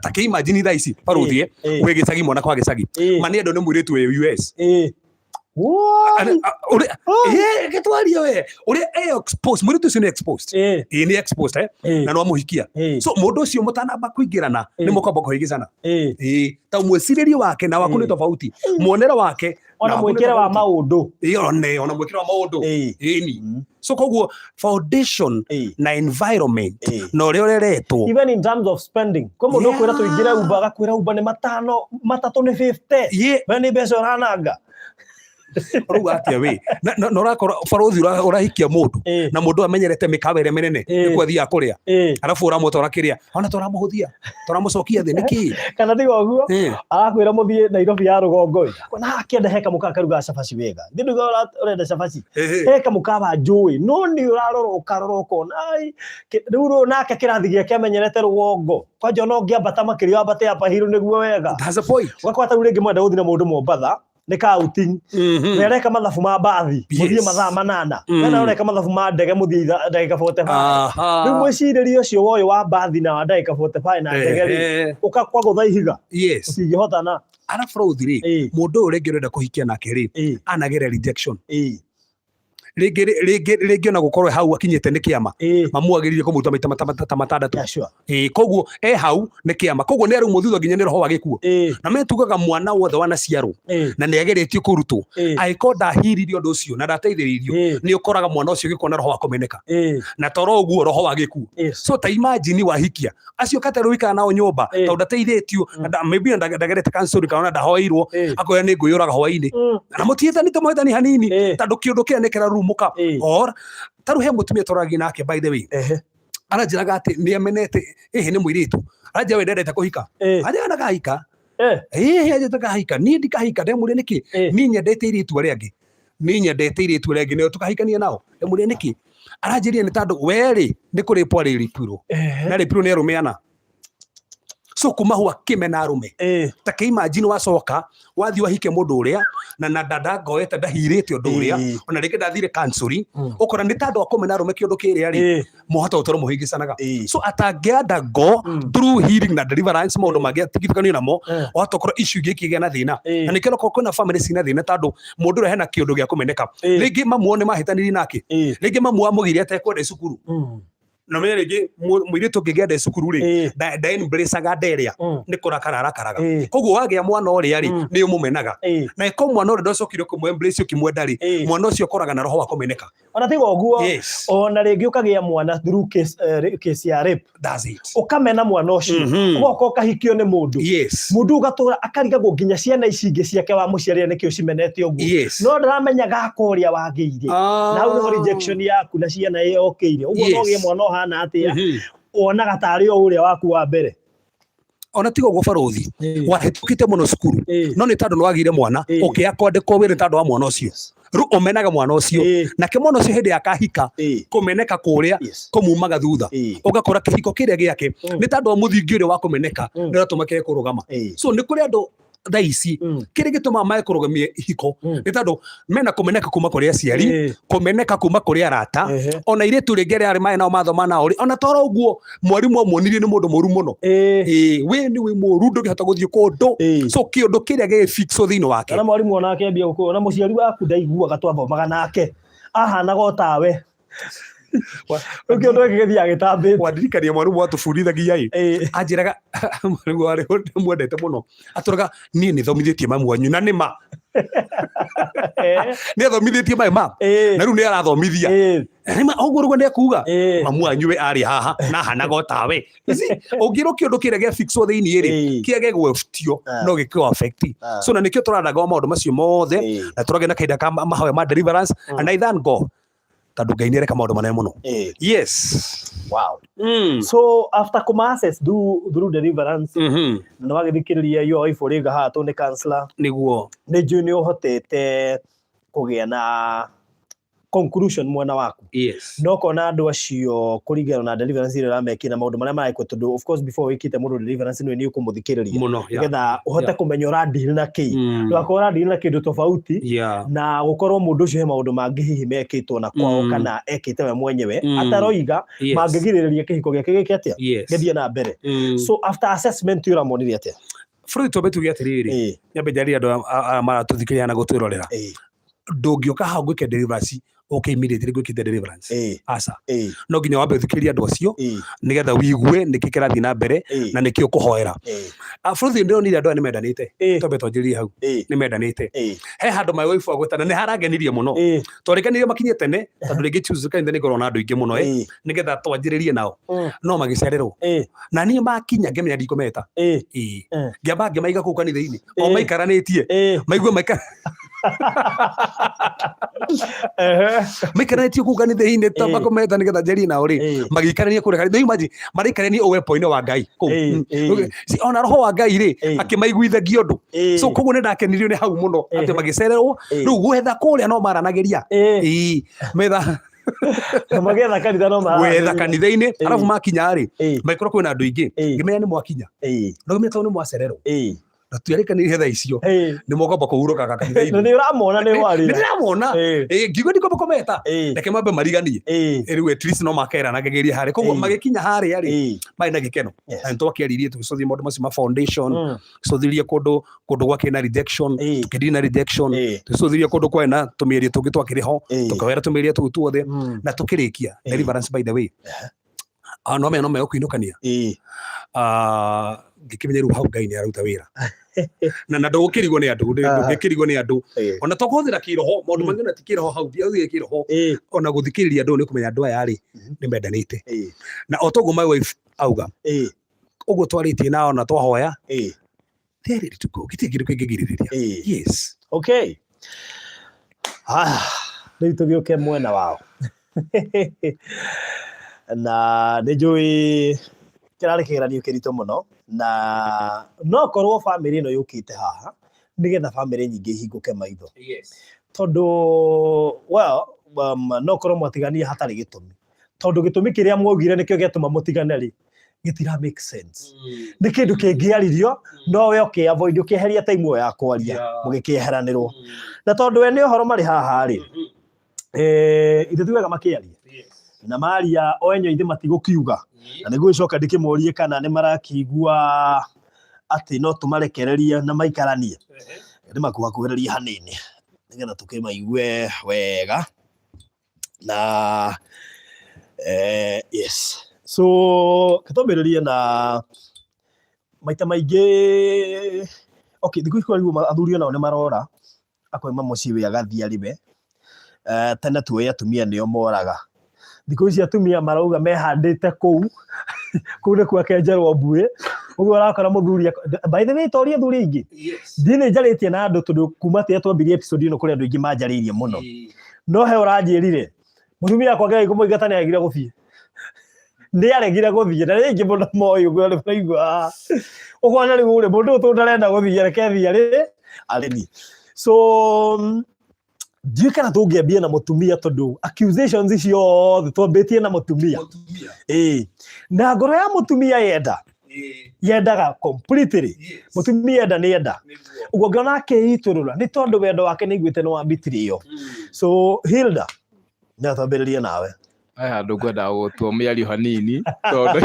ta ke imagine tha ici Baruthi we gicagi mwana kwa gicagi mani andu ni mwiritu we US getwaria we uria exposed mwiritu ucio ni exposed ni exposed na no muhikia so mundu ucio mutanamba kuingirana ni mukamba kuhingicana ta mwiciririo wake na waku ni tofauti muonera wake ona mwikira wa maundu ona mwikira wa maundu ni so koguo foundation na environment no rio reretwo even in terms of spending kwa mundu kwira tuingira uba gakwira uba ni matatu ni 50 we ni mbeca urananga Ruga atia we. Na urakora barothi urahikia mundu na mundu amenyerete mikawa ire menene ni kwathia kuria. Alafu uramutwara kiria. Ona turamuhuthia. Turamucokia thi niki. Kana thigo guo. Arakwira muthie Nairobi ya rugongo. Kona akienda heka mukaka ruga cabaci wega. Ndindu urenda cabaci. Heka mukawa njui. No ni urarora ukarora ukona ai. Riu nake kirathi giake amenyerete rugongo. Kwanja no ngiambata makiria ambate hapa hiru niguo wega. That's a point. Wakwata uri ngi mwenda guthi na mundu Mombatha. Nika outing. Nereka mathabu ma bathi. Muthie mathaa 8. Mena ureka mathabu ma ndege muthie ndagika 45. Riu mwiciririo ucio woyo wa bathi na ndagika 45 na ndege ri. Ukakwa gutha ihiga. Yes. Utingihota na. Ana barothi ri. Mundu urengi urenda kuhikia nake ri. Anagere rejection. Rĩngĩ ona gũkorwo hau akinyĩte nĩ kĩama mamuagĩrĩrie kũmũruta maita matandatu koguo hau nĩ kĩama koguo nĩ arumwo thutha nginya nĩ roho wa gĩkuũ na metugaga mwana wothe wanaciarwo na nĩ ageretio kũrutwo angĩkorwo ndahiririo ũndũ ũcio na ndateithĩrĩirio nĩ ũkoraga mwana ũcio gĩkorwo na roho wa kũmeneka na toro ũguo roho wa gĩkuũ so ta imagine wahikia acio katarũ ikara nao nyũmba tondũ ndateithĩtio maybe ndagerete cancel kana ndahoirwo akoya nĩ ngũyũraga hwainĩ na mũtiĩtanĩte mũhĩtani hanini tondũ kĩũndũ kĩrĩa nĩ kĩrarumũka or taru he mutumia tũragi nake by the way aranjĩraga atĩ nĩ amenete nĩ mũirĩtu aranjĩra we ndendete kũhika aranjĩra ndakahika aranjĩra ndakahika niĩ ndikahika ndemũria nĩkĩ niĩ nyendete airĩtu arĩa angĩ nĩo tukahikania nao ndemũria nĩkĩ aranjĩria nĩ tondũ we rĩ nĩ kũrĩpwo arĩrĩpirwo na rĩpirwo nĩ arũme ana so kuma huwa kimena arume ta imagine wacoka wathi wahike mundu uria na dada ngoete ndahirite undu uria ona rĩngĩ ndathire cancel ukora nĩ tandũ akomena arume kĩũndũ kĩrĩa rĩ muhota utoro muhingicanaga so atangĩenda go through healing na deliverance maundu mangĩtigithũkanio namo watokorwo issue gĩkĩgĩa na thĩna na nĩkĩo kwĩna family cina thĩna tondũ mundu ũrĩa hena kĩũndũ gĩa kũmeneka rĩngĩ mamu one mahĩtanĩri nake rĩngĩ mamu amũgĩire atekwenda cukuru na mimi rĩngĩ mũirĩtu ũngĩgenda cukuru rĩ ndaembraceaga nderia nĩ kũrakara arakaraga koguo wagĩa mwana ũrĩa rĩ nĩ ũmũmenaga na ĩko mwana ũrĩa ndocokire kũmwembrace ũkĩmwenda rĩ mwana ũcio ũkoraga na roho wa kũmeneka ona tiga ũguo ona rĩngĩ ũkagĩa mwana through case ya rape ũkamena mwana ũcio ũgoka ũkahikio nĩ mũndũ ũgatũra akarigagwo nginya ciana ici ingĩ ciake wa mũciarĩre nĩkĩo cimenete ũguo no ndaramenya gaka ũrĩa wagĩire na hau nĩho rejection yaku na ciana yokĩire ũguo no gĩe mwana hana atia onaga tarĩ o ũrĩa waku wa mbere ona tiga ũguo barothi wahĩtũkĩte mũno cukuru no nĩ tondũ nĩ wagĩire mwana ũkĩakondĩkwo wĩra tondũ wa mwana ũcio rĩu ũmenaga mwana ũcio nake mwana ũcio hĩndĩ yakahika kũmeneka kũrĩa kũmumaga thutha ũgakora kĩhiko kĩrĩa gĩake nĩ tondũ wa mũthingi ũrĩa wa kũmeneka nĩ ũratũma kĩrĩa kũrũgama so nĩ kũrĩ andũ thaa ici kĩrĩa gĩtũmaga mae kũrũgamia ihiko nĩ tondũ mena kũmeneka kuma kũrĩ aciari kũmeneka kuma kũrĩ arata ona airĩtu rĩngĩ arĩa arĩ maĩ nao mathoma nao rĩ ona toro ũguo mwarimũ amuonirie nĩ mũndũ mũru mũno we nĩ wĩ mũru ndũngĩhota gũthiĩ kũndũ so kĩũndũ kĩrĩa gĩgĩfixwo thĩinĩ wake na mwarimũ ona akĩambia gũkũra na mũciari waku ndaiguaga twathomaga nake ahanaga o tawe Ukio ndo gĩgĩthiĩ agĩtambĩte wandirikania mwarimũ watũbundithagia anjĩraga mwarimũ warĩ mwendete mũno atũraga niĩ nĩthomithĩtie mamu wanyu na nĩma nĩ athomithĩtie ma na rĩu nĩ arathomithia nĩma ũguo rũgo nĩ akuga mamu wanyu we arĩ haha na hanaga o tawe ũngĩrwo kĩũndũ kĩrĩa gĩa fixwo thĩinĩ rĩ kĩrĩa gĩgweftio no gĩkĩo affect so na nĩkĩo tũradaga maũndũ macio mothe na tũragĩa na kahinda ka mahoya ma deliverance and I thank God tondũ Ngai nĩ areka maũndũ manene mũno yes wow so after kuma access through deliverance na wagĩthikĩrĩria yo ifũrĩ gahatũ nĩ counselor nĩguo nĩ njũĩ nĩ ũhotete kũgĩa na conclusion mwena waku no kona andũ acio kũringana na deliverance ĩrĩa ramekĩra maũndũ marĩa marekwo tondũ of course before wĩkĩte mũndũ deliverance nĩ ũkũmũthikĩrĩria nĩgetha ũhote kũmenya ũradeal na kĩ ndũgakorwo ũradeal na kĩndũ tofauti na gũkorwo mũndũ ũcio he maũndũ mangĩ hihi mekĩtwo na kwao kana ekĩte we mwenyewe ataroiga mangĩgirĩrĩria kĩhiko gĩake gĩkĩ atĩa gĩthiĩ na mbere so after assessment ũramwonirie atĩa bũrũri twambe tuge atĩrĩrĩ nyambe njarĩria andũ maratũthikĩrĩria na gũtwĩrorera ndũngĩũka hau gwĩke deliverance immediately gwĩkĩte deliverance aca no nginya wambe ũthikĩrĩrie andũ acio nĩgetha wigue nĩkĩ kĩrathiĩ na mbere na nĩkĩ ũkũhoera bũrũri ndĩronire andũ aya nĩmendanĩte twambe twanjĩrĩrie hau nĩmendanĩte he handũ my wife agwĩtana nĩ harangenirie mũno twarĩkanĩire makinyie tene tondũ rĩngĩ Tuesday kanitha nĩ ngorwo na andũ aingĩ mũno nĩgetha twanjĩrĩrie nao no magĩcererwo na niĩ makinya ngĩmenya ndikũmeta ngĩamba ngĩmaiga kũu kanitha-inĩ o maikaranĩtie maigua Maikaranitie kuu kanitha-inĩ ta makometa nĩgetha njarie nao rĩ magikarania kũrĩa kanitha. Imagine maraikarania uwepo-inĩ wa Ngai kũu. Ona roho wa Ngai rĩ akĩmaiguithagia ũndũ. So koguo nĩ ndakenirio nĩ hau mũno atĩ magĩcererwo rĩu gwetha kũrĩa no maranagĩria metha magetha kanitha no maranagĩria gwetha kanitha-inĩ arabu makinya rĩ maikora kwĩna andũ aingĩ ngĩmenya nĩ mwakinya no ngĩmenya tondũ nĩ mwacererwo na tuarĩkanĩire thaa icio nĩ mũgomba kũhurũkaga kanitha-inĩ. Nĩ ũramona nĩ warĩra. Nĩ ndĩramona ngiuga ndiko makometa reke mambe mariganie rĩu at least no makeranagĩria harĩ koguo magĩkinya harĩa rĩ marĩ na gĩkeno na nĩtwakĩaririe tũgĩcũthĩria maũndũ macio ma foundation tũgĩcũthĩria kũndũ gwakĩ na rejection tũkĩnina na rejection tũgĩcũthĩria kũndũ kwarĩ na tũmĩario tũngĩ twakĩrĩ ho tũkawera tũmĩario tũu tuothe na tũkĩrĩkia deliverance by the way no megũkũinũkania ngĩkĩmenya rĩu hau Ngai nĩ aruta wĩra na ndũgũkĩrigwo nĩ andũ ndũgũkĩrigwo nĩ andũ ona tũkũhũthĩra kĩroho maũndũ mangĩ na ti kĩroho hau ndiathire kĩroho ona gũthikĩrĩria andũ nĩ kũmenya andũ aya rĩ nĩ mendanĩte na o toguo my wife auga ũguo twarĩtie nao na twahoya they're ready to go gĩtirĩ kĩndũ kĩngĩgirĩrĩria. Yes, okay, rĩu tũgĩũke mwena wao na nĩ njũĩ kĩrarĩ kĩgeranio kĩritũ mũno na no korwo bamĩrĩ ĩno yũkĩte haha nĩgetha bamĩrĩ nyingĩ ihingũke maitho tondũ no korwo mwatigania hatarĩ gĩtũmi tondũ gĩtũmi kĩrĩa mwaugire nĩkĩo gĩatũma mũtigane rĩ gĩtira make sense nĩ kĩndũ kĩngĩaririo no we ũkĩavoid ũkĩeheria time ĩyo ya kwaria mũgĩkĩeheranĩrwo na tondũ we nĩ ũhoro marĩ haha rĩ ithe ti wega makĩaria na maria o enyo ithe matigũkiuga na nĩguo icoka ndĩkĩmorie kana nĩ marakĩigua atĩ no tũmarekererie na maikaranie nĩ makuhakuhĩrĩria hanini nĩgetha tũkĩmaigue wega na yes. So katũmbĩrĩrie na maita maingĩ okay thikũ ici rĩu athuri nao nĩ marora akoima mũciĩ we agathiĩ arĩme tene tuoya atumia nĩo moraga thikũ ici atumia marauga mehandĩte kũu nĩkuo akenjerwo mbuĩ ũguo arakora mũthuri by the way toria athuri aingĩ ndinĩ njarĩtie na andũ tondũ kuma tĩa twambirie episode ĩno kũrĩ andũ aingĩ manjarĩirie mũno no he ũranjĩrire mũtumia akwa Ngai kũmũingata nĩ agire gũthiĩ nĩ aregire gũthiĩ na rĩngĩ mũndũ moĩ ũguo nĩ maraigua ũguo na rĩu rĩ mũndũ ũyũ ndarenda gũthiĩ reke thiĩ arĩ so ndiũĩ kana tũngĩambia na mũtumia tondũ accusations icio twambĩtie na mũtumia na ngoro ya mũtumia yendaga completely mũtumia nĩ enda ũguo ngĩona akĩitũrũra nĩ tondũ wendo wake nĩ aiguĩte nĩ wambitire ĩyo. So Hilda nĩ twambĩrĩrie nawe handũ ngwendaga gũtua mĩario hanini tondũ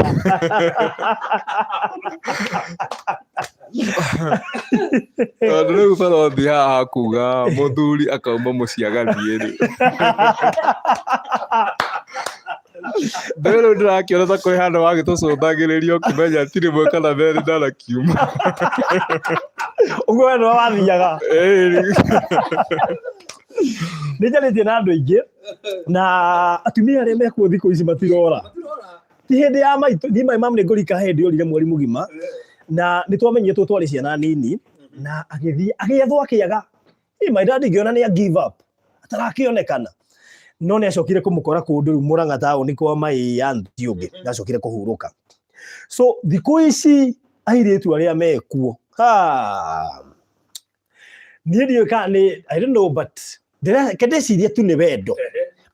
rĩu barothi haha kuga mũthuri akauma mũciĩ agathiĩ rĩ rĩu ndĩrakĩona ta kwĩ handũ wagĩtũcũthagĩrĩria ũkĩmenya ti rĩmwe kana merĩ ndanakiuma ũguo we nĩwe wathiaga nĩ njarĩtie na andũ aingĩ na atumia arĩa mekuo thikũ ici matirora ti hĩndĩ ya maitũ ni my mom nĩ ngũrika hĩndĩ orire mweri mũgima na nĩ twamenyetwo twarĩ ciana nini na agĩthiĩ agĩethwo akĩaga my dad ngĩona nĩ a give up atarakĩonekana no nĩ acokire kũmũkora kũndũ rĩu Mũrang'a taũni kwa my aunti ũngĩ nĩ acokire kũhurũka. So thikũ ici airĩtu arĩa mekuo niĩ ndiũĩ kana nĩ I don't know but ndĩreciria tu nĩ wendo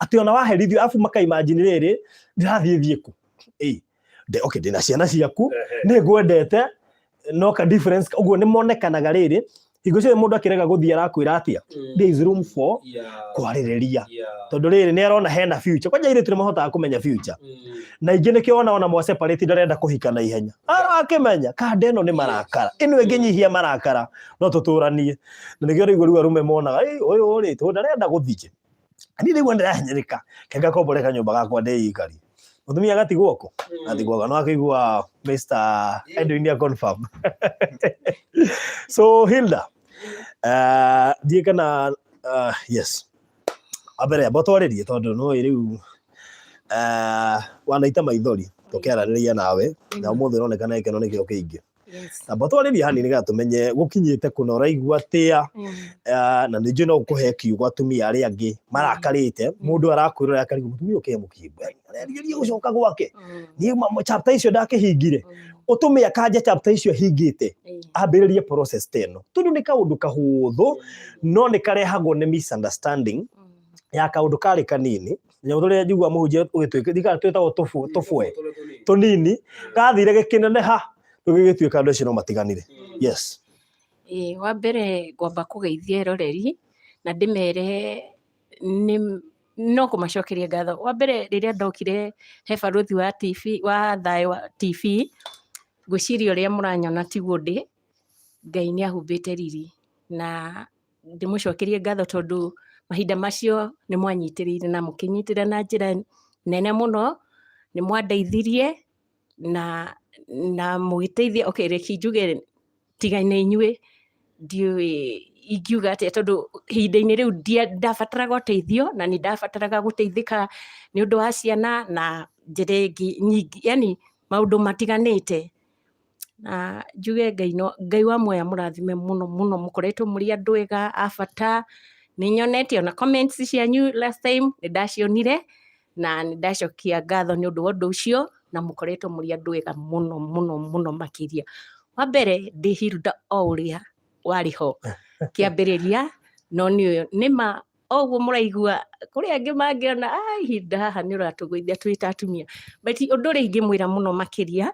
atĩ ona waherithio afu makaimagine rĩrĩ ndĩrathiĩ kũ okay ndĩna ciana ciaku nĩ ngwendete no ka difference ũguo nĩ monekanaga rĩrĩ hingo ciothe mũndũ akĩrega gũthiĩ arakwĩra atĩa there is room for kwarĩrĩria tondũ rĩrĩ nĩ arona hena future kwanja airĩtu nĩ mahotaga kũmenya future na ingĩ nĩkĩo ona mwa separate ndarenda kũhika na ihenya arakĩmenya kanda ĩno nĩ marakara ĩno ĩngĩnyihia marakara no tũtũranie na nĩkĩo rĩu arũme monaga ũyũ rĩ tondũ ndarenda gũthiĩ niĩ rĩu ndĩrahinyĩrĩka kenga komboreka kanyũmba gakwa ndĩikari mũtumia agatigwo kũ atigwaga no akĩigua Mr. Edwin confirm. So Hilda ndiĩ kana yes abere abotwarĩrie tondũ no rĩu wanaita maithori tũkĩaranĩria nawe na ũmũthĩ ũronekana gĩkeno nĩkĩo kĩingĩ tamba twarĩrie hanini nĩgetha tũmenye gũkinyĩte kũna ũraigua atĩa na nĩnjũĩ no ũkũhe kiugo atumia arĩa angĩ marakarĩte mũndũ arakwĩrora akarigwo mũtumia ũkĩ mũkimbo arerĩgĩria gũcoka gwake niĩ chapter icio ndakĩhingire ũtũme akanja chapter icio hingĩte ambĩrĩrie process teno tondũ nĩ kaũndũ kahũthũ no nĩ karehagwo nĩ misunderstanding ya kaũndũ karĩ kanini nyamũ tũrĩa njigua mũhunjia ũgĩtuĩka thikara twĩtagwo tũbwe tũnini gathire gĩkĩneneha tũgĩgĩtuĩka andũ acio no matiganire. Yes. Wa mbere ngwamba kũgeithia eroreri na ndĩmere no kũmacokeria ngatho. Wa mbere rĩrĩa ndokire he barũthi wa TV wa Thayũ TV ngwĩciria ũrĩa mũranyona tiguo ndĩ, Ngai nĩ ahumbĩte riri na ndĩmũcokerie ngatho tondũ mahinda macio nĩ mwanyitĩrĩire na mũkĩnyitĩrĩra na njĩra nene mũno, nĩ mwandeithirie na mũgĩteithia. Okay, reki njuge tiga nĩ inyuĩ ndiũĩ ingiuga atĩa tondũ ihinda-inĩ rĩu ndabataraga ũteithio na nĩ ndabataraga gũteithĩka nĩ ũndũ wa ciana na njĩra ĩngĩ nyingĩ, yani maũndũ matiganĩte. Na njuge Ngai wa muoya mũrathime mũno mũno, mũkoretwo mũrĩ andũ ega a bata. Nĩ nyonete ona comments cianyu last time nĩ ndacionire na nĩ ndacokia ngatho nĩ ũndũ wa ũndũ ũcio na mũkoretwo mũrĩ andũ ega mũno mũno mũno makĩria. Wa mbere ndĩ Hilda o ũrĩa warĩ ho kĩambĩrĩria, no nĩma oguo mũraigua kũrĩ angĩ mangĩona Hilda haha nĩ ũratũgũithia twĩ ta atumia, but ũndũ ũrĩa ingĩmwĩra mũno makĩria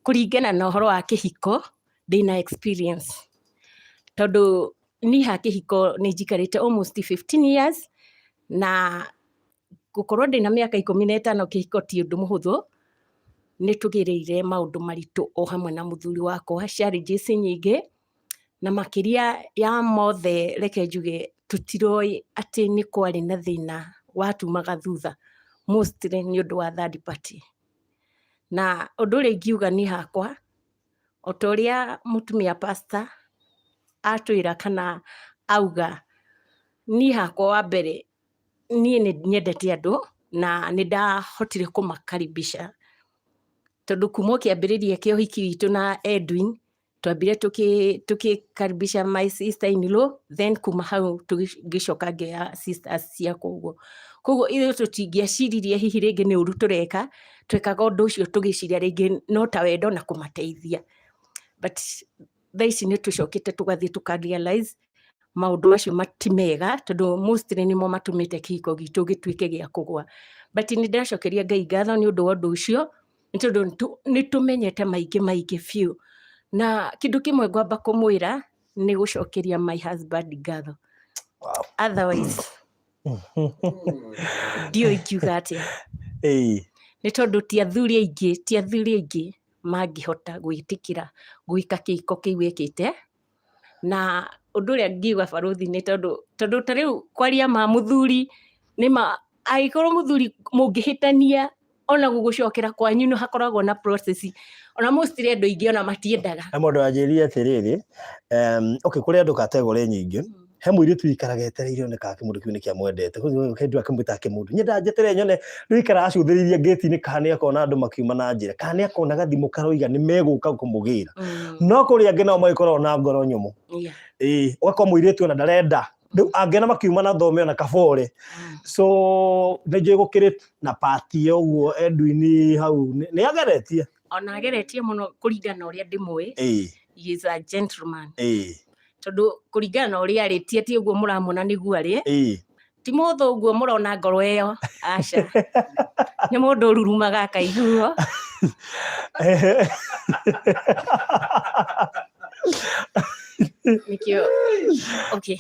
kũringana na ũhoro wa kĩhiko ndĩna experience tondũ niĩ ha kĩhiko nĩ njikarĩte almost 15 years na gũkorwo ndĩna mĩaka 15 kĩhiko ti ũndũ mũhũthũ. Nĩ tũgereire maũndũ maritũ o hamwe na mũthuri wakwa, challenges nyingĩ na makĩria ya mothe reke njuge tũtiroĩ atĩ nĩ kwarĩ na thĩna watumaga thutha mostly nĩ ũndũ wa third party. Na ũndũ ũrĩa ingiuga niĩ hakwa o ta ũrĩa mũtumia pastor atwĩra kana auga, niĩ hakwa wa mbere niĩ nĩ nyendete andũ na nĩ ndahotire kũmakaribisha tondũ kuma kĩambĩrĩria kĩa ũhiki witũ na Edwin twambire tũkĩkaribisha my sister in law, then kuma hau tũgĩcoka ngĩoya sisters ciakwa ũguo. Koguo ithuĩ tũtingĩaciririe hihi rĩngĩ nĩ ũru tũreka, twekaga ũndũ ũcio tũgĩciria rĩngĩ no ta wendo na kũmateithia, but thaa ici nĩ tũcokete tũgathiĩ tũka-realize maũndũ macio mati mega tondũ mostly nĩmo matũmĩte kĩhiko gitũ gĩtuĩke gĩa kũgũa. But nĩ ndacokeria Ngai ngatho nĩ ũndũ wa ũndũ ũcio nĩ tondũ nĩ tũmenyete maingĩ biũ, na kĩndũ kĩmwe ngwamba kũmwĩra nĩ gũcokeria my husband ngatho. Otherwise ndiũĩ ingiuga atĩa, nĩ tondũ ti athuri aingĩ mangĩhota gwĩtĩkĩra gwĩka kĩhiko kĩu ekĩte. Na ũndũ ũrĩa ngiuga barũthi nĩ tondũ ta rĩu kwaria ma mũthuri nĩma angĩkorwo mũthuri mũngĩhĩtania ona gũgũcokera kwanyu no hakoragwo na process, ona mostly andũ aingĩ ona matiendaga. Na mũndũ anjĩrire atĩrĩrĩ, okay, kũrĩ andũ kategori nyingĩ, he mũirĩtu ikaraga etereire one kana kĩmũndũ kĩu nĩ kĩamwendete, koguo hĩndĩ akĩmwĩta kĩmũndũ nyenda njetere nyone rĩu ikara acũthĩrĩirie gate-inĩ kana nĩ akona andũ makiuma na njĩra kana nĩ akona gathimũ karoiga nĩ megũka kũmũgĩra. No kũrĩ angĩ nao magĩkoragwo na ngoro nyũmũ, ũgakorwo mũirĩtu ona ndarenda rĩu angĩona makiuma na thome ona kabore. So nĩ njũĩ gũkĩrĩ na party ũguo Edwin hau nĩ ageretie, ona ageretie mũno kũringana ũrĩa ndĩmũĩ. He is a gentleman. Tondũ kũringana na ũrĩa arĩtie ti ũguo mũramona nĩguo arĩ, ti mũndũ ũguo mũrona ngoro ĩyo, aca nĩ mũndũ ũrurumaga akaiguo. Nikio okay,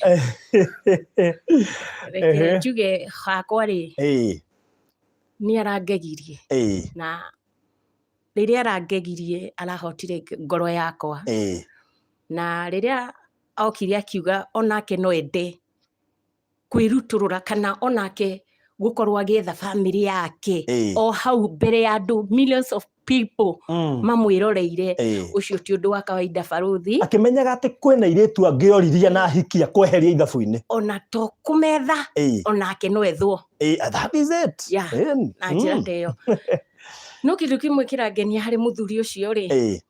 reke njuge hakwa rĩ nĩ arangegirie na rĩrĩa arangegirie arahotire ngoro yakwa, na rĩrĩa okire akiuga onake no ende kwĩrutũrũra kana onake gũkorwo agĩetha family yake o hau mbere ya andũ millions of people mamwĩroreire, ũcio ti ũndũ wa kawaida barũthi. Akĩmenyaga atĩ kwĩna airĩtu angĩoriria na ahikia kweheria ithabu-inĩ ona to kũmetha onake no ethwo. That is it. Na njĩra ta ĩyo. No kĩndũ kĩmwe kĩrangenia harĩ mũthuri ũcio rĩ,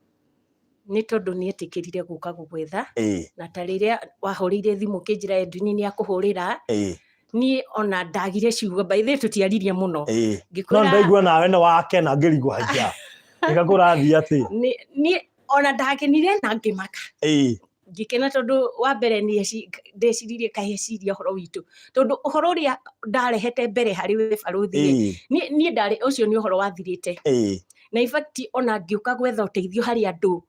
nĩ tondũ nĩetĩkĩrire gũka gũgwetha na ta rĩrĩa wahũrĩire thimũ kĩnjĩra Edwin nĩakũhũrĩra niĩ ona ndagire ciugo by the way tũtiaririe mũno no ndaigua nawe nĩ wakena ngĩriguhagia ĩgakũrathia atĩ niĩ ona ndakenire na ngĩmaka ngĩkena tondũ wa mbere ndeciririe kaheciria ũhoro witũ tondũ ũhoro ũrĩa ndarehete mbere harĩ we barũthi niĩ ndarĩ ũcio nĩ ũhoro wathirĩte na in fact ona ngĩũka gwetha ũteithio harĩ andũ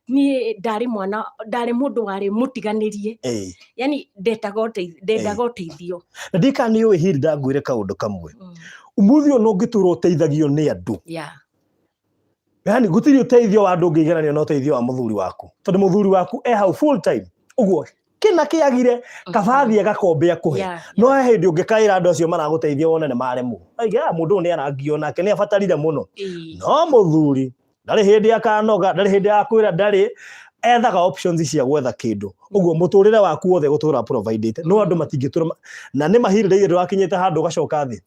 niĩ ndarĩ mũndũ warĩ mũtiganĩrie yani ndendaga ũteithio na ndika nĩ ũĩ Hilda ngwĩre kaũndũ kamwe umuthi ono ngĩtũra ũteithagio nĩ andũ yani gũtirĩ ũteithio wa andũ ũngĩigananio na ũteithio wa mũthuri waku tondũ mũthuri waku hau full time ũguo kĩna kĩagire kabathi agakombe akũhe no he hĩndĩ ũngĩkaĩra andũ acio maragũteithia wone nĩ maremwo mũndũ ũyũ nĩ arangio nake nĩ abatarire mũno no mũthuri ndarĩ hĩndĩ akanoga ndarĩ hĩndĩ akwĩra ndarĩ ethaga options cia gwetha kĩndũ ũguo mũtũrĩre waku wothe gũtũra provided no andũ matingĩtũra na nĩ mahirĩire ndwakinyĩte handũ ũgacoka thĩ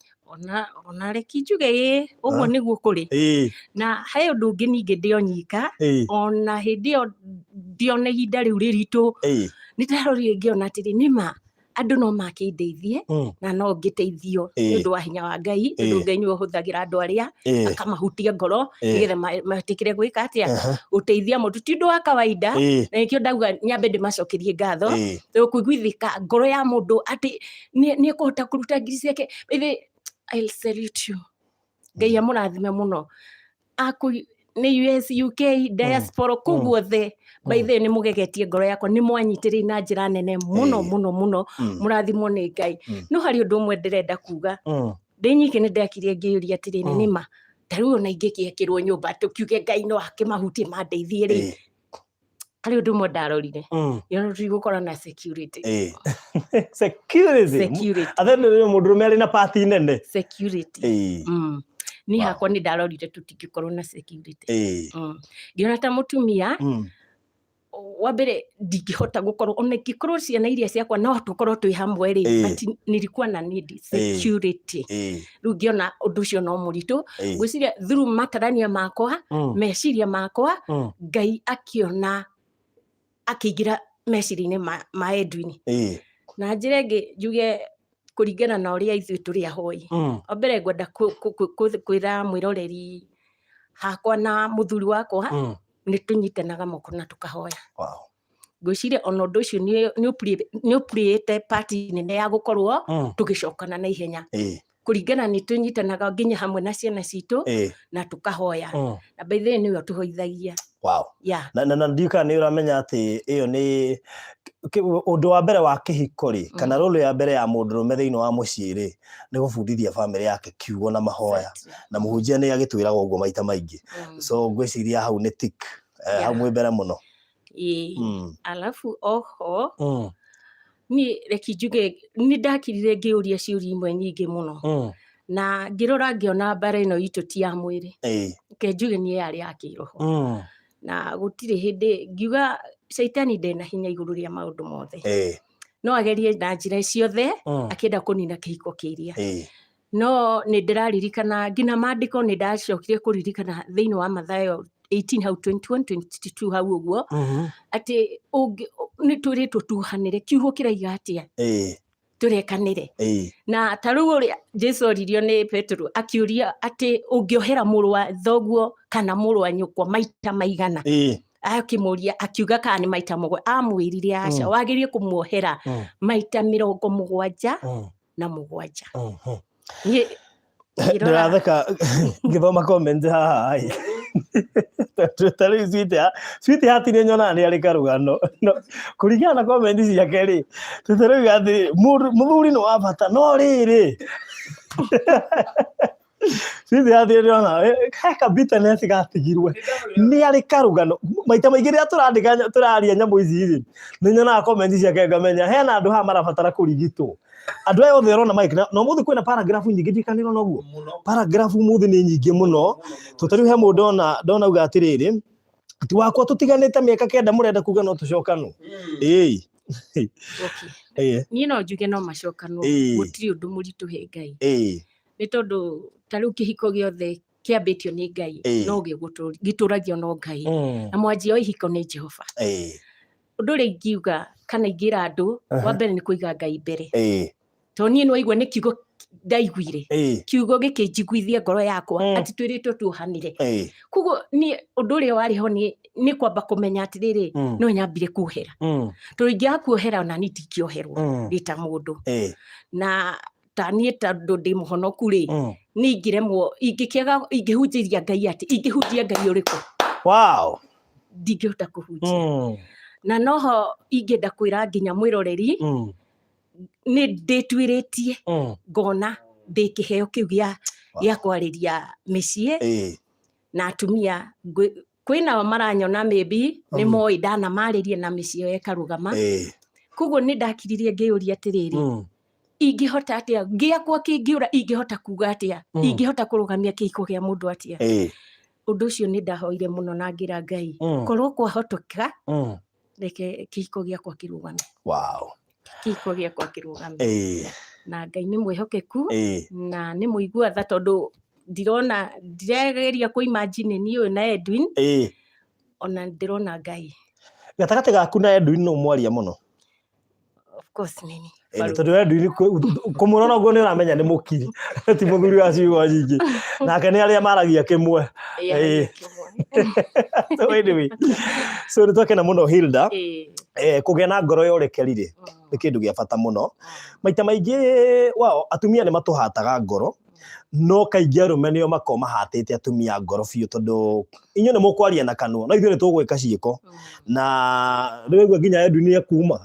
ona reki njuge ũguo nĩguo kũrĩ na he ũndũ ũngĩ ningĩ ndĩonyika ona hĩndĩ ĩyo ndiona ihinda rĩu rĩritũ nĩ ndarorire ngĩona atĩrĩ nĩma andũ no makĩndeithie na no ngĩteithio nĩ ũndũ wa hinya wa Ngai tondũ Ngai nĩ ũhũthagĩra andũ arĩa akamahutia ngoro nĩgetha matĩkĩre gwĩka atĩa ũteithia mũndũ ti ũndũ wa kawaida na nĩkĩo ndauga nyambe ndĩmacokerie ngatho tondũ kũiguithĩka ngoro ya mũndũ atĩ nĩ ekũhota kũruta ngiri ciake I'll salute you. Ngai amũrathime mũno nĩ US UK diaspora kuguothe by the nĩ mũgegetie ngoro yakwa nĩ mwanyitĩrĩire na njĩra nene mũno mũrathimwo nĩ Ngai no harĩ ũndũ ũmwe ndĩrenda kuga ndĩnyike nĩ ndekire ngĩyũria atĩrĩ nĩma tarĩu ona ingĩkĩekĩrwo nyũmba tũkiuge Ngai no akĩmahutie mandeithie rĩ harĩ ũndũ ũmwe ndarorire gũkorwo na security athenĩ mũndũrũme arĩ na party nene security niĩ hakwa nĩ ndarorire tũtingĩkorwo na security ngĩona ta mũtumia wa mbere ndingĩhota gũkorwo ona ingĩkorwo ciana iria ciakwa no tũkorwo twĩ hamwe rĩ nilikuwa na need security rĩu ngĩona ũndũ ũcio no mũritũ ngwĩciria through matarania makwa meciria makwa Ngai akĩona akĩingĩra meciria-inĩ ma Edwin na njĩra ĩngĩ njuge kũringana na ũrĩa ithuĩ tũrĩ ahoi wa mbere ngwenda kwĩra mwĩroreri hakwa na mũthuri wakwa nĩ tũnyitanaga moko na tũkahoya ngwĩciria ona ũndũ ũcio nĩ ũpurĩte party nene ya gũkorwo tũgĩcokana na ihenya kũringana nĩ tũnyitanaga nginya hamwe na ciana citũ na tũkahoya na by the way nĩwe tũhoithagia na ndika nĩ ũramenya atĩ ĩyo nĩ ũndũ wa mbere wa kĩhiko rĩ kana role ya mbere ya mũndũrũme thĩinĩ wa mũciĩ rĩ nĩ gũbundithia family yake kiugo na mahoya na mũhunjia nĩ agĩtwĩraga ũguo maita maingĩ so ngwĩciria hau nĩ tik hau mwĩ mbere mũno alafu oho niĩ reki njuge nĩ ndakirire ngĩũria ciũria imwe nyingĩ mũno na ngĩrora ngĩona mbara ĩno itũ ti ya mwĩrĩ ke njuge nĩ yarĩ ya kĩroho na gũtirĩ hĩndĩ ngiuga Saitani ndena hinya igũrũ rĩa maũndũ mothe no agerie na njĩra ciothe akĩenda kũnina kĩhiko kĩiria no nĩ ndĩraririkana nginya maandĩko nĩ ndacokire kũririkana thĩinĩ wa Mathayo 18 hau 21-22 hau ũguo atĩ nĩ twĩrĩtwo tuhanĩre kiugo kĩraiga atĩa tũrekanĩre na ta rĩu ũrĩa Jesũ oririo nĩ Petro akĩũria atĩ ũngĩohera mũrũ wa thoguo kana mũrũ wa nyũkwa maita maigana akĩmũria akiuga kana nĩ maita mũgwanja amwĩrire aca wagĩrĩire kũmuohera maita 77 ndĩratheka ngĩthoma comment haha tarĩu sweetheart nĩ nyonaga nĩ arĩ karũgano kũringana na comment ciake rĩ tarĩu atĩ mũthuri nĩ wa bata no rĩrĩ sweetheart nĩ nyonaga heka bitterness gatigirwe nĩ arĩ karũgano maita maingĩ rĩrĩa tũraria nyamũ ici rĩ nĩ nyonaga comment ciake ngamenya hena andũ haha marabatara kũrigitwo andũ aya othe arona Mike no mũthĩ kwĩna paragraph nyingĩ ndikanĩrwo noguo paragraph mũthĩ nĩ nyingĩ mũno tũtarĩu he mũndũ ndona uga atĩrĩrĩ ti wakwa tũtiganĩte mĩaka 9 mũrenda kuga no tũcokanwo niĩ no njuge no macokanwo gũtirĩ ũndũ mũritũ he Ngai nĩ tondũ tarĩu kĩhiko gĩothe kĩambĩtio nĩ Ngai no gĩtũragio no Ngai na mwanjia wa ihiko nĩ Jehova. Ũndũ ũrĩa ingiuga kana ingĩra andũ wa mbere nĩ kũiga Ngai mbere. To niĩ no igua nĩ kiugo ndaiguire kiugo gĩkĩnjiguithia ngoro yakwa ati twĩrĩtwo tuohanire. Koguo niĩ ũndũ ũrĩa warĩ ho nĩ kwamba kũmenya atĩrĩrĩ no nyambire kuohera. Tondũ ingĩaga kuohera ona niĩ ndingĩoherwo ndĩ ta mũndũ. Na ta niĩ tondũ ndĩ mũhonoku rĩ nĩ ingĩremwo ingĩhunjĩria Ngai atĩ ingĩhunjia Ngai ũrĩkũ. Ndingĩhota kũhunjia. Na noho ingĩenda kwĩra nginya mwĩroreri nĩ ndĩtuĩrĩtie ngona ndĩ kĩheo kĩu gĩa kwarĩria mĩciĩ na atumia. Kwĩnao maranyona maybe nĩ moĩ ndanamarĩria na mĩciĩ ĩyo ĩkarũgama. Koguo nĩ ndakiririe ngĩyũria atĩrĩrĩ ingĩhota atĩa gĩakwa kĩngĩũra ingĩhota kuga atĩa ingĩhota kũrũgamia kĩhiko gĩa mũndũ atĩa. Ũndũ ũcio nĩ ndahoire mũno na ngĩra Ngai korwo kwahoteka reke kĩhiko gĩakwa kĩrũgame. Kĩhiko gĩakwa kĩrũgame. Na Ngai nĩ mwĩhokeku na nĩ mũigua tha tondũ ndiregeria kũ imagine niĩ ũyũ na Edwin ona ndĩrona Ngai. Gatagatĩ gaku na Edwin no mwaria mũno? Of course nini. Tondũ Edwin kũmũrora ũguo nĩ ũramenya nĩ mũkiri ti mũthuri wa ciugo nyingĩ nake nĩ arĩa maragia kĩmwe. So nĩ twakena mũno Hilda. Kũgĩa na ngoro ya ũrekeri rĩ nĩ kĩndũ gĩa bata mũno. Maita maingĩ atumia nĩ matũhataga ngoro no kaingĩ arũme nĩo makoo mahatĩte atumia ngoro biũ tondũ inyuĩ nĩ mũkwaria na kanua no ithuĩ nĩ tũgwĩka ciĩko. Na rĩu nginya Edwin nĩ ekuma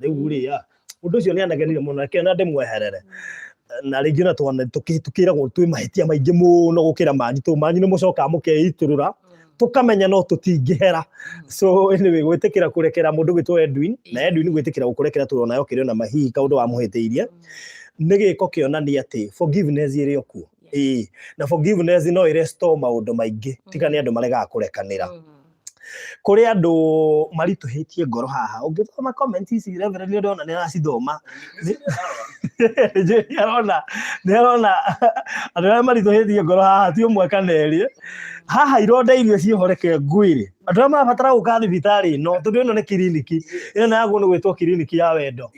rĩu rĩ ũndũ ũcio nĩ anagenire mũno reke na ndĩmweherere. Na rĩngĩ na tũkĩragwo twĩ mahĩtia maingĩ mũno gũkĩra manyi nĩ mũcokaga mũkeitũrũra tũkamenya no tũtingĩhera. So anyway gwĩtĩkĩra kũrekera mũndũ gwĩtwo Edwin na Edwin gwĩtĩkĩra gũkũrekera tũrona yokĩrĩ ona mahihi kaũndũ wamũhĩtĩirie nĩ gĩko kĩonania atĩ forgiveness ĩrĩ o kuo. Na forgiveness no ĩrestore maũndũ maingĩ tiga nĩ andũ maregaga kũrekanĩra. Kũrĩ andũ maritũhĩtie ngoro haha ũngĩthoma comment ici reverend ndona nĩ aracithoma nĩ arona andũ arĩa maritũhĩtie ngoro haha ti ũmwe kana erĩ. Haha ironda irio ciĩhoreke ngwĩrĩ andũ arĩa marabatara gũka thibitarĩ ĩno tondũ ĩno nĩ kiriniki ĩno naguo nĩ gwĩtwo kiriniki ya wendo.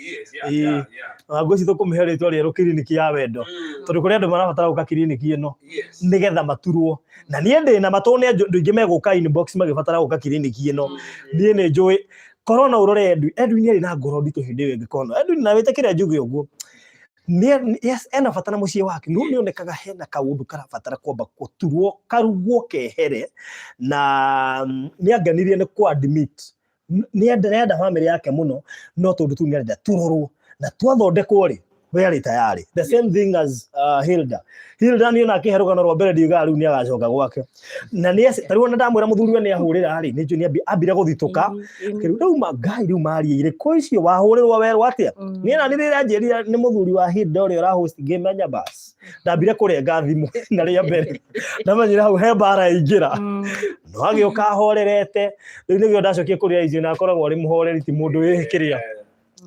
Ngwĩci tũkũmĩhe rĩtwa rĩerũ kiriniki ya wendo tondũ kũrĩ andũ marabatara gũka kiriniki ĩno nĩgetha maturwo. Na niĩ ndĩna matũ nĩ andũ aingĩ megũka inbox magĩbatara gũka kiriniki ĩno. Niĩ nĩ njũĩ korona ũrore Edwin arĩ na ngoro nditũ hĩndĩ ĩyo ĩngĩkorwo Edwin na wĩtĩkĩre njuge ũguo ena bata na mũciĩ wake no nĩ onekaga hena kaũndũ karabatara kwamba gũturwo karugwo kehere. Na nĩ anganirie nĩ kwa admit nĩ arenda family yake mũno no tondũ tu nĩ arenda turorwo na twathondekwo rĩ we arĩ tayari. The same thing as Hilda niĩ nake herũgano rwa mbere ndiugaga rĩu nĩ agacoka gwake na nĩ tarĩu ona ndamwĩra mũthuriwe nĩ ahũrĩra rĩ nĩ njũĩ ambire gũthitũka rĩu Ngai rĩu maria irĩkũ icio wahũrĩrwo werwo atĩa. Niĩ na rĩrĩa njĩrire nĩ mũthuri wa Hilda ũrĩa ũrahost ngĩmenya basi ndambire kũrenga thimũ na rĩa mbere ndamenyire hau he mbara ingĩra no agĩũka ahorerete rĩu nĩguo ndacokia kũrĩa icio na akoragwo arĩ mũhoreri ti mũndũ wĩkĩrĩa.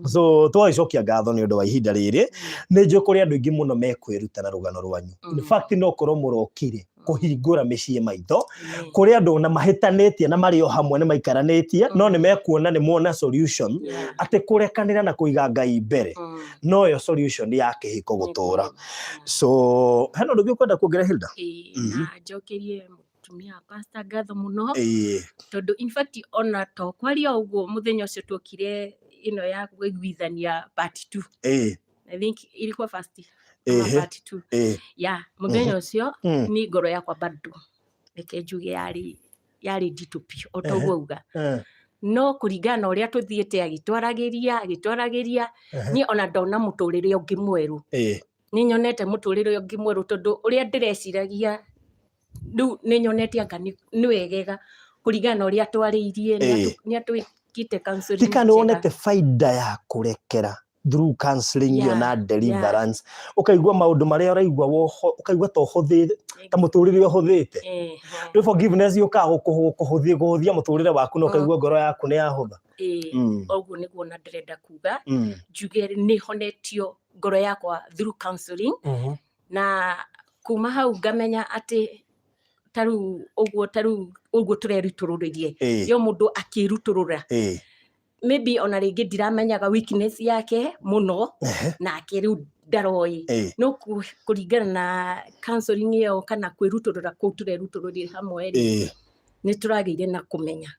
So twacokia ngatho nĩ ũndũ wa ihinda rĩrĩ nĩ njũĩ kũrĩ andũ aingĩ mũno mekwĩruta na rũgano rwanyu. In fact no korwo mũrokire kũhingũra mĩciĩ maitho kũrĩ andũ na mahĩtanĩtie na marĩ o hamwe nĩ maikaranĩtie no nĩ mekuona nĩ muona solution atĩ kũrekanĩra na kũiga Ngai mbere no yo solution ya kĩhiko gũtũra. So hena ũndũ ũkwenda kuongerera Hilda? Na njokerie mũtumia pastor ngatho mũno tondũ in fact ona to kwaria ũguo mũthenya ũcio twokire ino ya kuiguithania part 2. I think ilikuwa first part 2. Mũthenya ũcio ni ngoro yakwa bado reke njuge yarĩ nditũ biũ o ta ũguo uga no kũringana na ũrĩa tũthiĩte agĩtwaragĩria niĩ ona ndona mũtũrĩre ũngĩ mwerũ. Nĩ nyonete mũtũrĩre ũngĩ mwerũ tondũ ũrĩa ndĩreciragia rĩu nĩ nyonete anga nĩ wegega kũringana na ũrĩa twarĩirie nĩ atwĩkĩte counseling. Tika nĩ wonete faida ya kũrekera through counseling na deliverance ukaigua maũndũ marĩa ũraigua ukaigua ta ũhũthĩte ta mũtũrĩre ũhũthĩte. Rĩu forgiveness yũkaga kũhũthia mũtũrĩre waku na ukaigua ngoro yaku nĩ yahũtha. Ũguo nĩguo na ndĩrenda kuga njuge nĩ honetio ngoro yakwa through counseling na kuma hau ngamenya atĩ taru ũguo tũrerutorũrĩrie yo mũndũ akĩrutorũra maybe ona rĩngĩ ndiramenyaga weakness yake mũno nake rĩu ndaroĩ no kũringana na counseling ĩyo kana kwĩrutorũra kũu tũrerutorũria hamwe nĩ tũragĩire na kũmenya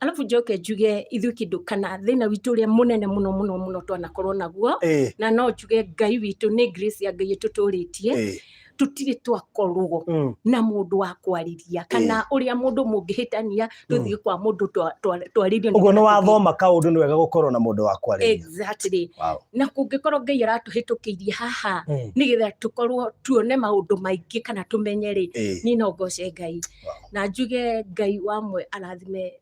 alafu njoke njuge ithuĩ kĩndũ kana thĩna witũ ũrĩa mũnene mũno twanakorwo naguo na no njuge Ngai witũ nĩ grace ya Ngai ĩtũtũrĩtie tutire twakorwo na mũndũ wa kwarĩria kana ũrĩa mũndũ mũngĩhĩtania tũthiĩ kwa mũndũ twarĩrio ũguo nĩ wathoma kaũndũ nĩ wega gũkorwo na mũndũ wa kwarĩria exactly na kũngĩkorwo Ngai aratũhĩtũkĩirie haha nĩgetha tũkorwo tuone maũndũ maingĩ kana tũmenye niĩ no ngoce Ngai na njuge Ngai wamwe arathime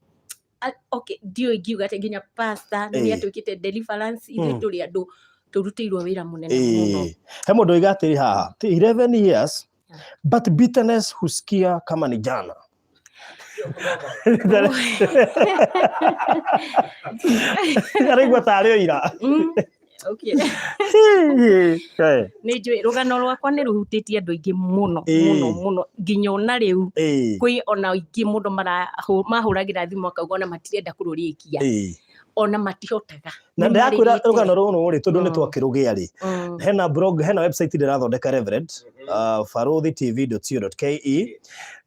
okay ndio ingiuga atĩ nginya pastor nĩ atwĩkĩte deliverance ithuĩ tũrĩ andũ tũrutĩirwo wĩra mũnene mũno he mũndũ oiga atĩrĩ haha 11 years but bitterness husikia kama ni jana araigua tarĩ o ira okay nĩ njũĩ rũgano rwakwa nĩ rũhutĩtie andũ aingĩ mũno nginya ona rĩu kwĩ ona aingĩ mũndũ mahũragĩra thimũ akauga ona matirenda kũrũrĩkia ona matihotaga na ndakwĩra rũgano rũrũ rĩ tondũ nĩ twakĩrũgĩa rĩ hena blog hena website ndĩrathondeka Reverend farothitv.co.ke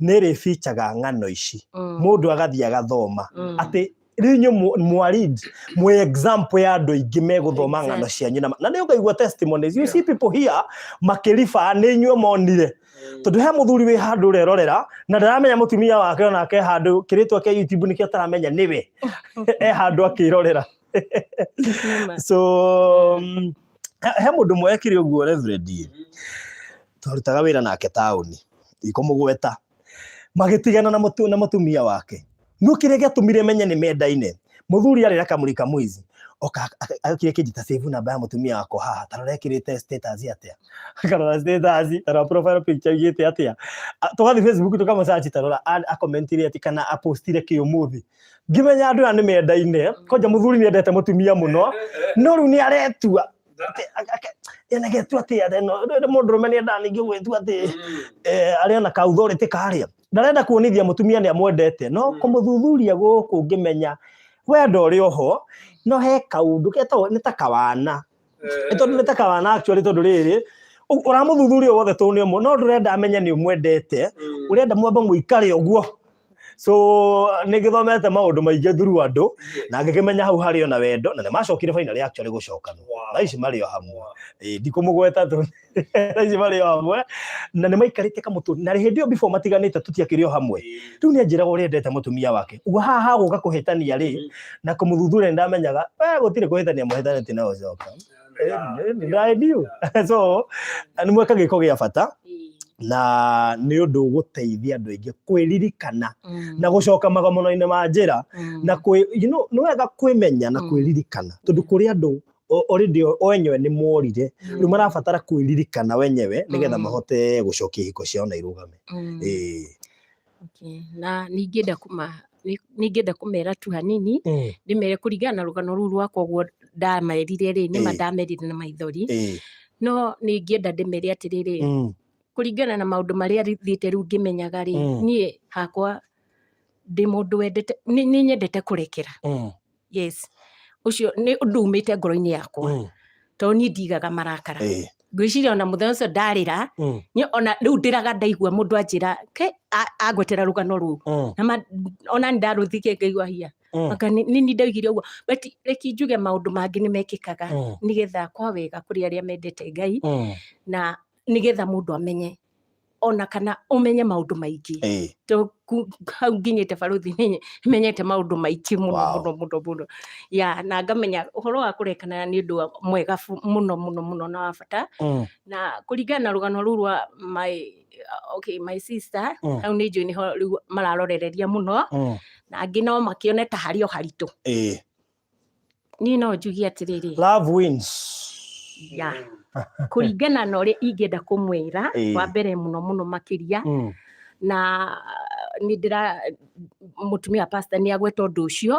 nĩ rĩ feature ng'ano ici mũndũ agathiĩ agathoma atĩ rĩnyo mwarid mwe example ya andũ aingĩ megũthoma ng'ano cianyu na nĩ ũkaigua testimonies you see people here makĩriba nĩ inyuĩ monire tondũ he mũthuri wĩ handũ ũrerorera na ndaramenya mũtumia wake onake handũ kĩrĩtwa kĩa YouTube nĩkĩo ataramenya nĩwe handũ akĩrorera so he mũndũ mwekire ũguo Reverend twarutaga wĩra nake taũni ikũmũgweta magĩtigana na mũtumia wake no kĩrĩa gĩatũmire menye nĩ mendaine mũthuri arĩ akamũrika mwizi oka akire kĩjita save namba ya mũtumia wako haha tarora ekĩrĩte status atĩa akarora status tarora profile picture igĩte atĩa tũgathi Facebook tukamũsearch tarora akomentire ati kana apostire kĩũmũthĩ ngĩmenya andũ aya nĩ mendaine koja mũthuri nĩ endete mũtumia mũno no rĩu nĩ aretua yenegetua atĩa no mũndũrũme nĩ enda ningĩ gwĩtua atĩ arĩa na ka authority karĩa ndarenda kuonithia mũtumia nĩ amwendete no kũmũthuthuria gũkũ ngĩmenya wendo ũrĩ oho no he kaũndũ ketagwo nĩ ta kawana tondũ nĩ ta kawana actually tondũ rĩrĩ ũramũthuthuria wothe tondũ nĩ ũmwe no ndũrenda amenye nĩ ũmwendete ũrenda mwambe mũikare ũguo so nĩgĩthomete maũndũ maingĩ through andũ na ngĩkĩmenya hau harĩ ona wendo na nĩmacokire finally actually gũcokanwo na ici marĩ o hamwe ndikũmũgweta tu na ici marĩ o hamwe na nĩmaikarĩte kamũtũ na hĩndĩ ĩyo before matiganĩte tũtiakĩrĩ o hamwe rĩu nĩ anjĩraga ũrĩa endete mũtumia wake uga haha gũka kũhĩtania rĩ na kũmũthuthuria ndamenyaga gũtirĩ kũhĩtania mũhĩtanĩtie na ũcoka ndio so nĩ mweka gĩko gĩa bata na nĩ ũndũ gũteithia andũ aingĩ kwĩririkana na gũcoka magomono-inĩ ma njĩra na nĩ wega kwĩmenya na kwĩririkana tondũ kũrĩ andũ already wenyewe nĩ morire rĩu marabatara kwĩririkana wenyewe nĩgetha mahote gũcokia ihiko ciao na irũgame na ningĩenda kũmera tu hanini ndĩmere kũringana na rũgano rũu rwakwa ũguo ndamerire rĩ nĩma ndamerire na maithori no ningĩenda ndĩmere atĩrĩrĩ kũringana na maũndũ marĩa thiĩte rĩu ngĩmenyaga rĩ niĩ hakwa ndĩ mũndũ wendete nĩ nyendete kũrekera yes ũcio nĩ ũndũ umĩte ngoro-inĩ yakwa tondũ niĩ ndigaga marakara ngwĩciria ona mũthenya ũcio ndarĩra ona rĩu ndĩraga ndaigua mũndũ anjĩra angwetera rũgano rũu ona ndarũthikia ngaigua hia maka nĩ ndaugire ũguo but reke njuge maũndũ mangĩ nĩ mekĩkaga nĩgetha kwa wega kũrĩ arĩa mendete Ngai na nĩgetha mũndũ amenye ona kana ũmenye maũndũ maingĩ to hau nginyĩte baruthi menyete maũndũ maingĩ mũno ya na ngamenya ũhoro wa kũrekana nĩ ũndũ mwega mũno na wa bata na kũringana na rũgano rũu rwa my sister hau nĩ njũĩ nĩho rĩu mararorereria mũno na angĩ no makĩone ta harĩ o haritũ niĩ no njugie atĩrĩrĩ love wins ya kũringana na ũrĩa ingĩenda kũmwĩra wa mbere mũno makĩria na mũtumia pastor nĩ agweta ũndũ ũcio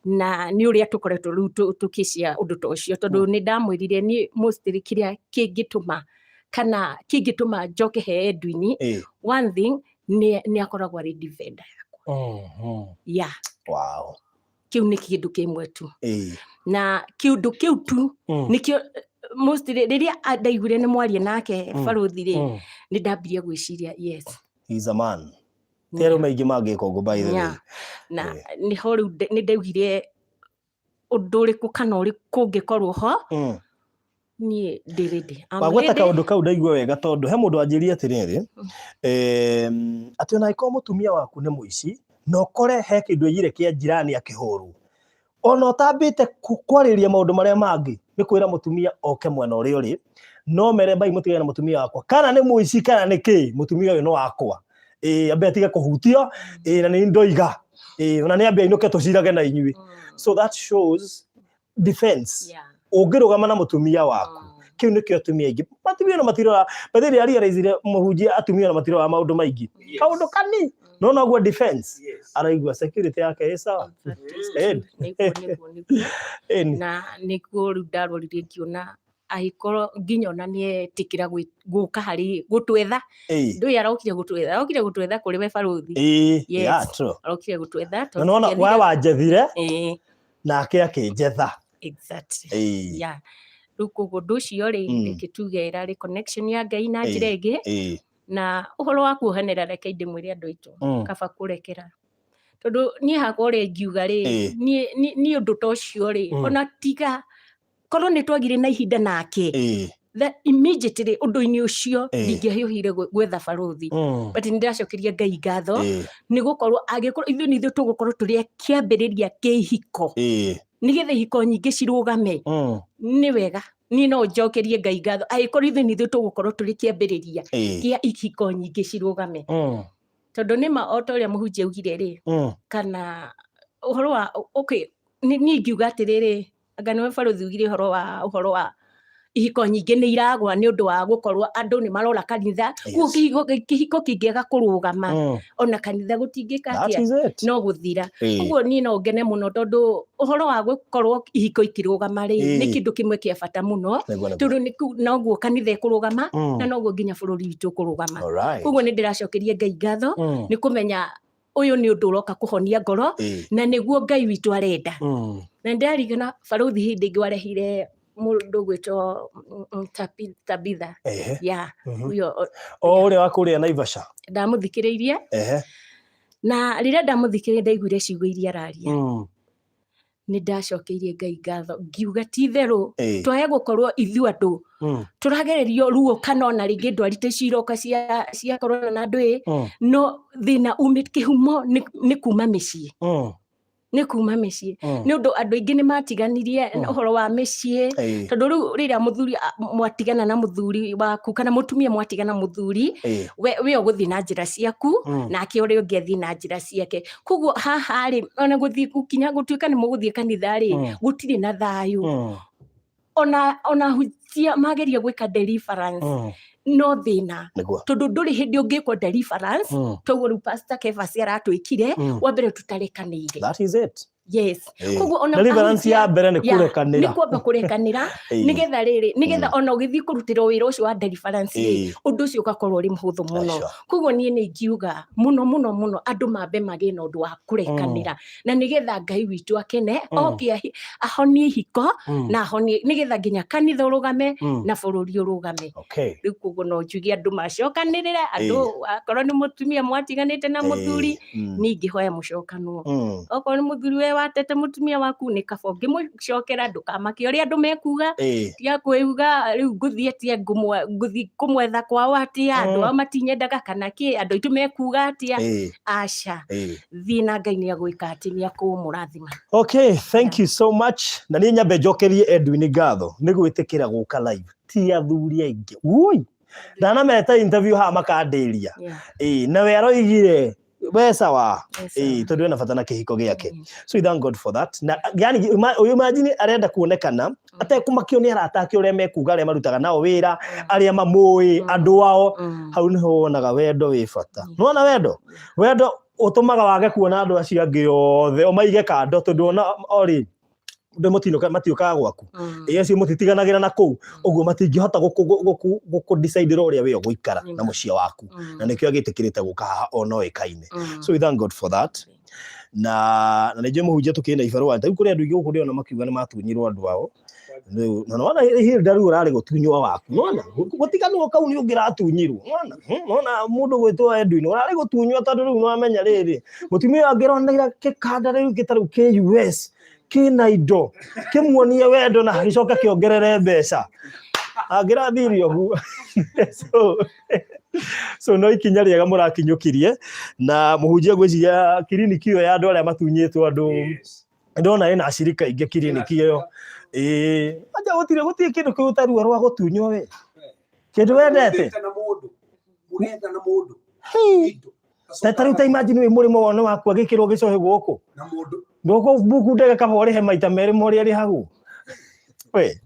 na nĩ ũrĩa tũkoretwo rĩu tũkĩcia ũndũ ta ũcio tondũ nĩ ndamwĩrire niĩ mostly kĩrĩa kĩngĩtũma kana kingĩtũma njoke he Edwin, one thing nĩ akoragwo arĩ defender yakwa. Yeah. Wow. Kiu nĩ kĩndũ kĩmwe tu. Na kĩndũ kĩu tu nĩkĩo most rĩrĩa ndaiguire nĩ mwaria nake Baruthi rĩ, nĩ ndambirie gwĩciria yes. He's a man. Tero maingĩ mangĩka ũguo by the way. Na nĩ ho rĩu nĩ ndaugire ũndũ ũrĩkũ kana ũrĩkũ kũngĩkorwo ho. Niĩ ndĩ ready. Wagweta kaũndũ kau ndaigua wega tondũ he mũndũ anjĩrire atĩrĩrĩ, atĩ ona angĩkorwo mũtumia waku nĩ mũici, na ũkore he kĩndũ aigire kĩa njirani akĩhũrwo, ona ũtambĩte kwarĩria maũndũ marĩa mangĩ, nĩ kwĩra mũtumia oke mwena ũrĩa ũrĩ, no mere bai mũtigane na mũtumia wakwa, kana nĩ mũici kana nĩ kĩ, mũtumia ũyũ nĩ wakwa. Ambe atige kũhutio, na nĩ ndoiga, ona nĩ ambe ainũke tũcirage na inyuĩ. So that shows defense. Ũngĩrũgama na mũtumia waku, kĩu nĩkĩo atumia aingĩ matumia na matirora, bethĩ rĩa realize mũhunjia atumia na matirora maũndũ maingĩ, kaũndũ kani no naguo defense araigua security yake ĩ sawa. Na nĩguo rĩu ndarorire ngĩona agĩkorwo nginya ona nĩetĩkĩra gũka harĩ gũtwetha, ndũĩ arokire gũtwetha kũrĩ we Baruthi. Yes, arokire gũtwetha. Nona we wanjethire nake akĩnjetha. Exactly. Yeah. Rĩu koguo ũndũ ũcio rĩ, reke tuge ĩrarĩ connection ya Ngai na njĩra ĩngĩ, na ũhoro wa kuohanĩra reke ndĩmwĩre andũ aitũ kaba kũrekera. Tondũ niĩ hakwa ũrĩa ingiuga rĩ, niĩ ũndũ ta ũcio rĩ, ona tiga korwo nĩ twagire na ihinda nake, that immediately ũndũ-inĩ ũcio ndingĩhiũhire gwetha Baruthi, but nĩndĩracokeria Ngai ngatho nĩ gũkorwo angĩkorwo ithuĩ tũgũkorwo tũrĩ kĩambĩrĩria kĩa ihiko, nĩgetha ihiko nyingĩ cirũgame, nĩ wega niĩ no njokerie Ngai ngatho angĩkorwo ithuĩ tũgũkorwo tũrĩ kĩambĩrĩria kĩa ihiko nyingĩ cirũgame. Tondũ nĩma o ta ũrĩa mũhunjia augire rĩ, kana ũhoro wa niĩ ngiuga atĩrĩrĩ, anga nĩwe Baruthi ugire ũhoro wa ihiko nyingĩ nĩ iragwa nĩ ũndũ wa gũkorwo andũ nĩ marora kanitha, kĩhiko kĩngĩaga kũrũgama, ona kanitha gũtingĩka atĩa, no gũthira. Ũguo niĩ no ngene mũno tondũ ũhoro wa gũkorwo ihiko ikĩrũgama rĩ, nĩ kĩndũ kĩmwe kĩa bata mũno, tondũ noguo kanitha ĩkũrũgama na noguo nginya bũrũri witũ ũkũrũgama. Ũguo nĩ ndĩracokeria Ngai ngatho nĩ kũmenya ũyũ nĩ ũndũ ũroka kũhonia ngoro, na nĩguo Ngai witũ arenda. Na nĩndarigana Baruthi hĩndĩ ĩngĩ warehire mũndũ gwĩtwo Tabitha. Ũyũ ũrĩa wa kũrĩa Naivasha. Ndamũthikĩrĩirie, na rĩrĩa ndamũthikĩrĩirie ndaiguire ciugo iria araria, nĩ ndacokeirie Ngai ngatho ngiuga ti therũ twaye gũkorwo ithuĩ andũ tũragererio ruo kana ona rĩngĩ ndwari ta ciroka cia korona na andũ no thĩna kĩhumo nĩ kuma mĩciĩ. Nĩ kuma mĩciĩ nĩ ũndũ andũ aingĩ nĩ matiganirie ũhoro wa mĩciĩ, tondũ rĩu rĩrĩa mũthuri mwatigana na mũthuri waku kana mũtumia mwatigana mũthuri, we ũgũthiĩ na njĩra ciaku nake ũrĩa ũngĩ athiĩ na njĩra ciake. Koguo haha rĩ, ona gũthiĩ gũkinya gũtuĩka nĩ mũgũthiĩ kanitha rĩ, gũtirĩ na thayũ. Ona hutia mageria gwĩka deliverance no thĩna, tondũ ndũrĩ hĩndĩ ũngĩkwo deliverance toguo rĩu Pastor Kevasi aratwĩkire wa mbere tũtarekanĩire. That is it. Yes. Koguo ona deliverance ya mbere nĩ kũrekanĩra. Nĩ kwamba kũrekanĩra nĩgetha ona ũgĩthiĩ kũrutĩra wĩra ũcio wa deliverance ũndũ ũcio ũgakorwo ũrĩ mũhũthũ mũno. Koguo niĩ nĩ ingiuga mũno andũ mambe magĩe na ũndũ wa kũrekanĩra, na nĩgetha Ngai witũ akene oke ahonie ihiko na ahonie nĩgetha nginya kanitha ũrũgame na bũrũri ũrũgame. Rĩu koguo no njuge andũ macokanĩrĩre, andũ akorwo nĩ mũtumia mwatiganĩte na mũthuri nĩ ingĩhoya mũcokanwo. Okorwo nĩ mũthuri we watete mũtumia waku nĩ kaba ũngĩmũcokera, ndũkamake ũrĩa andũ mekuga, tiga kwĩuga rĩu ngũthiĩ atĩa ngũthiĩ kũmwetha kwao atĩa, andũ ao matinyendaga kana kĩ, andũ aitũ mekuga atĩa. Aca, thiĩ na Ngai nĩ agwĩka atĩ nĩ akũmũrathima. Okay, thank you so much. Na niĩ nyambe njokerie Edwin ngatho nĩ gwĩtĩkĩra gũka live, ti athuri aingĩ. Ui, ndanameta interview haha makandĩria, na we aroigire wesa wa tondũ ena bata na kĩhiko gĩake. So we thank God for that. Na yani imagine arenda kuonekana atekũmakio nĩ arata ake ũrĩa mekuga arĩa marutaga nao wĩra, arĩa mamũĩ andũ ao, hau nĩho wonaga wendo wĩ bata. Nĩwona wendo ũtũmaga wage kuona andũ acio angĩ othe ũmaige kando, tondũ ona orĩ mutino matiokaga gwaku acio mutitiganagĩra na kũu ũguo matingĩhota gũkũ decide ũrĩa we ũgũikara na mũciĩ waku na nĩkĩo agĩtĩkĩrĩte gũka haha ona oĩkaine so we thank God for that na nĩnjũĩ mũhunjia tũkĩrĩ na ibarũa rĩu kũrĩ andũ aingĩ gũkũ ndĩrona makiuga nĩ matunyirwo andũ ao na nona Hilda rĩu ũrarĩ gũtunywo waku nona gũtiganwo kau nĩ ũngĩratunyirwo nona mũndũ gwĩtwo Edwin ũrarĩ gũtunywo tondũ rĩu nĩwamenya rĩrĩ mũtumia angĩronera kĩkanda rĩu gĩtarĩ kĩ US kĩna indo kĩmuonie wendo na gĩcoke kĩongerere mbeca angĩrathirio guo so no ikinya rĩega mũrakinyũkirie na mũhunjia gwĩciria kiriniki ĩyo ya andũ arĩa matunyĩtwo andũ ndona ĩna acirika ingĩ kiriniki ĩyo aja gũtirĩ kĩndũ kĩu ũtaruo rwa gũtunywo we kĩndũ wendete na mũndũ tarĩu ta imagine wĩ mũrĩmo wone waku agĩkĩrwo gĩcohe gũkũ ndũkũ buku ndege kaba ũrĩhe maita merĩ morĩa rĩhagwo we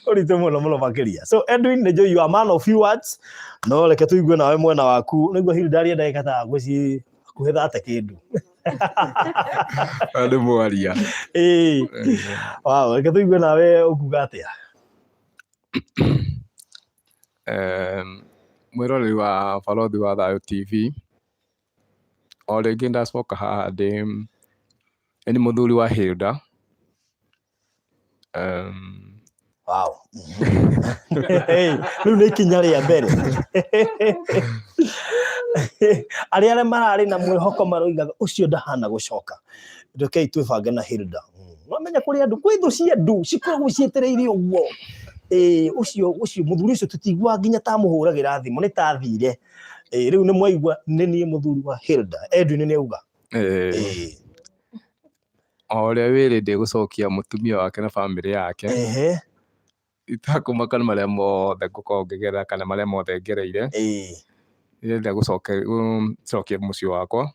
ũritũ mũno makĩria so Edwin nĩnjũĩ you are a man of few words no reke tũigue nawe mwena waku nĩguo Hilda arĩenda gĩkata gwĩci akuhethate kĩndũ andũ mwaria wow reke tũigue nawe ũkuga atĩa mwĩroreri wa Barothi wa Thayũ TV o rĩngĩ ndacoka haha ndĩ nĩ mũthuri wa Hilda wow rĩu nĩ ikinya rĩa mbere arĩa mararĩ na mwĩhoko maroigaga ũcio ndahana gũcoka rekei twĩbange na Hilda wamenya kũrĩ andũ kwĩ thũ cia andũ cikoragwo cietereire ũguo ũcio mũthuri ũcio tũtigua nginya tamũhũragĩra thimũ nĩ tathire rĩu nĩ mwaigua nĩ niĩ mũthuri wa Hilda Edwin nĩ auga o ũrĩa wĩrĩ ndĩgũcokia mũtumia wake na bamĩrĩ yake itakũmaka marĩa mothe ngũkorwo ngĩgerera kana marĩa mothe ngereire ndĩrenda gũcokia mũciĩ wakwa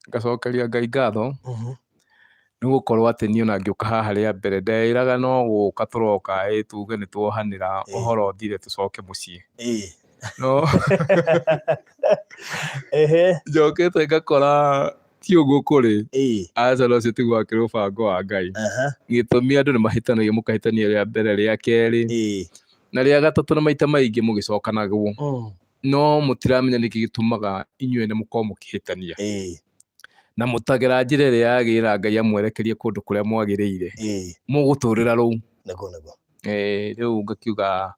ngacokeria Ngai ngatho nĩ gũkorwo atĩ niĩ ona ngĩũka haha rĩa mbere ndeĩraga no gũka tũroka tuge nĩ tuohanĩra ũhoro thire tũcoke mũciĩ no njokete ngakora ti ũguo kũrĩ aca no cio tiguo akĩrĩ mũbango wa Ngai gĩtũmi andũ nĩ mahĩtanagia mũkahĩtania rĩa mbere rĩa kerĩ na rĩa gatatũ na maita maingĩ mũgĩcokanagwo no mũtiramenya nĩkĩ gĩtũmaga inyuĩ nĩ mũkorwo mũkĩhĩtania na mũtagera njĩra ĩrĩa yagĩrĩra Ngai amwerekerie kũndũ kũrĩa mwagĩrĩire mũgũtũrĩra rũu rĩu ngakiuga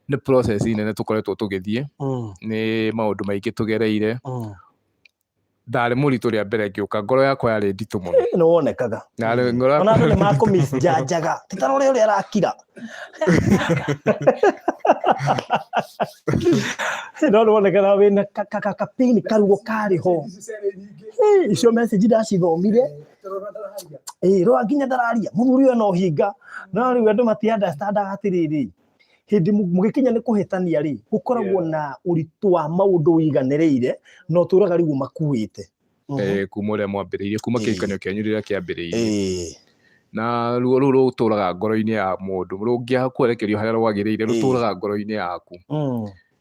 nĩ process nene tũkoretwo tũgĩthiĩ nĩ maũndũ maingĩ tũgereire ndarĩ mũritũ rĩa mbere ngĩũka ngoro yakwa yarĩ nditũ mũno nĩ wonekaga ona andũ nĩ makũmĩnjanjaga titarore ũrĩa arakira no nĩ wonekaga wĩna kapini karugo karĩ ho icio message ndacithomire rwa nginya ndararia mũthuri ũyũ no hinga no rĩu andũ mati-understandaga atĩrĩrĩ hĩndĩ mũgĩkinya nĩ kũhĩtania rĩ gũkoragwo na ũritũ wa maũndũ ũiganĩrĩire no tũraga rĩu makuĩte kuma ũrĩa mwambĩrĩirie kuma kĩhikanio kĩanyu rĩrĩa kĩambĩrĩirie na ruo rũu rũtũraga ngoro-inĩ ya mũndũ rũngĩaga kwerekerio harĩa rwagĩrĩire rũtũraga ngoro-inĩ yaku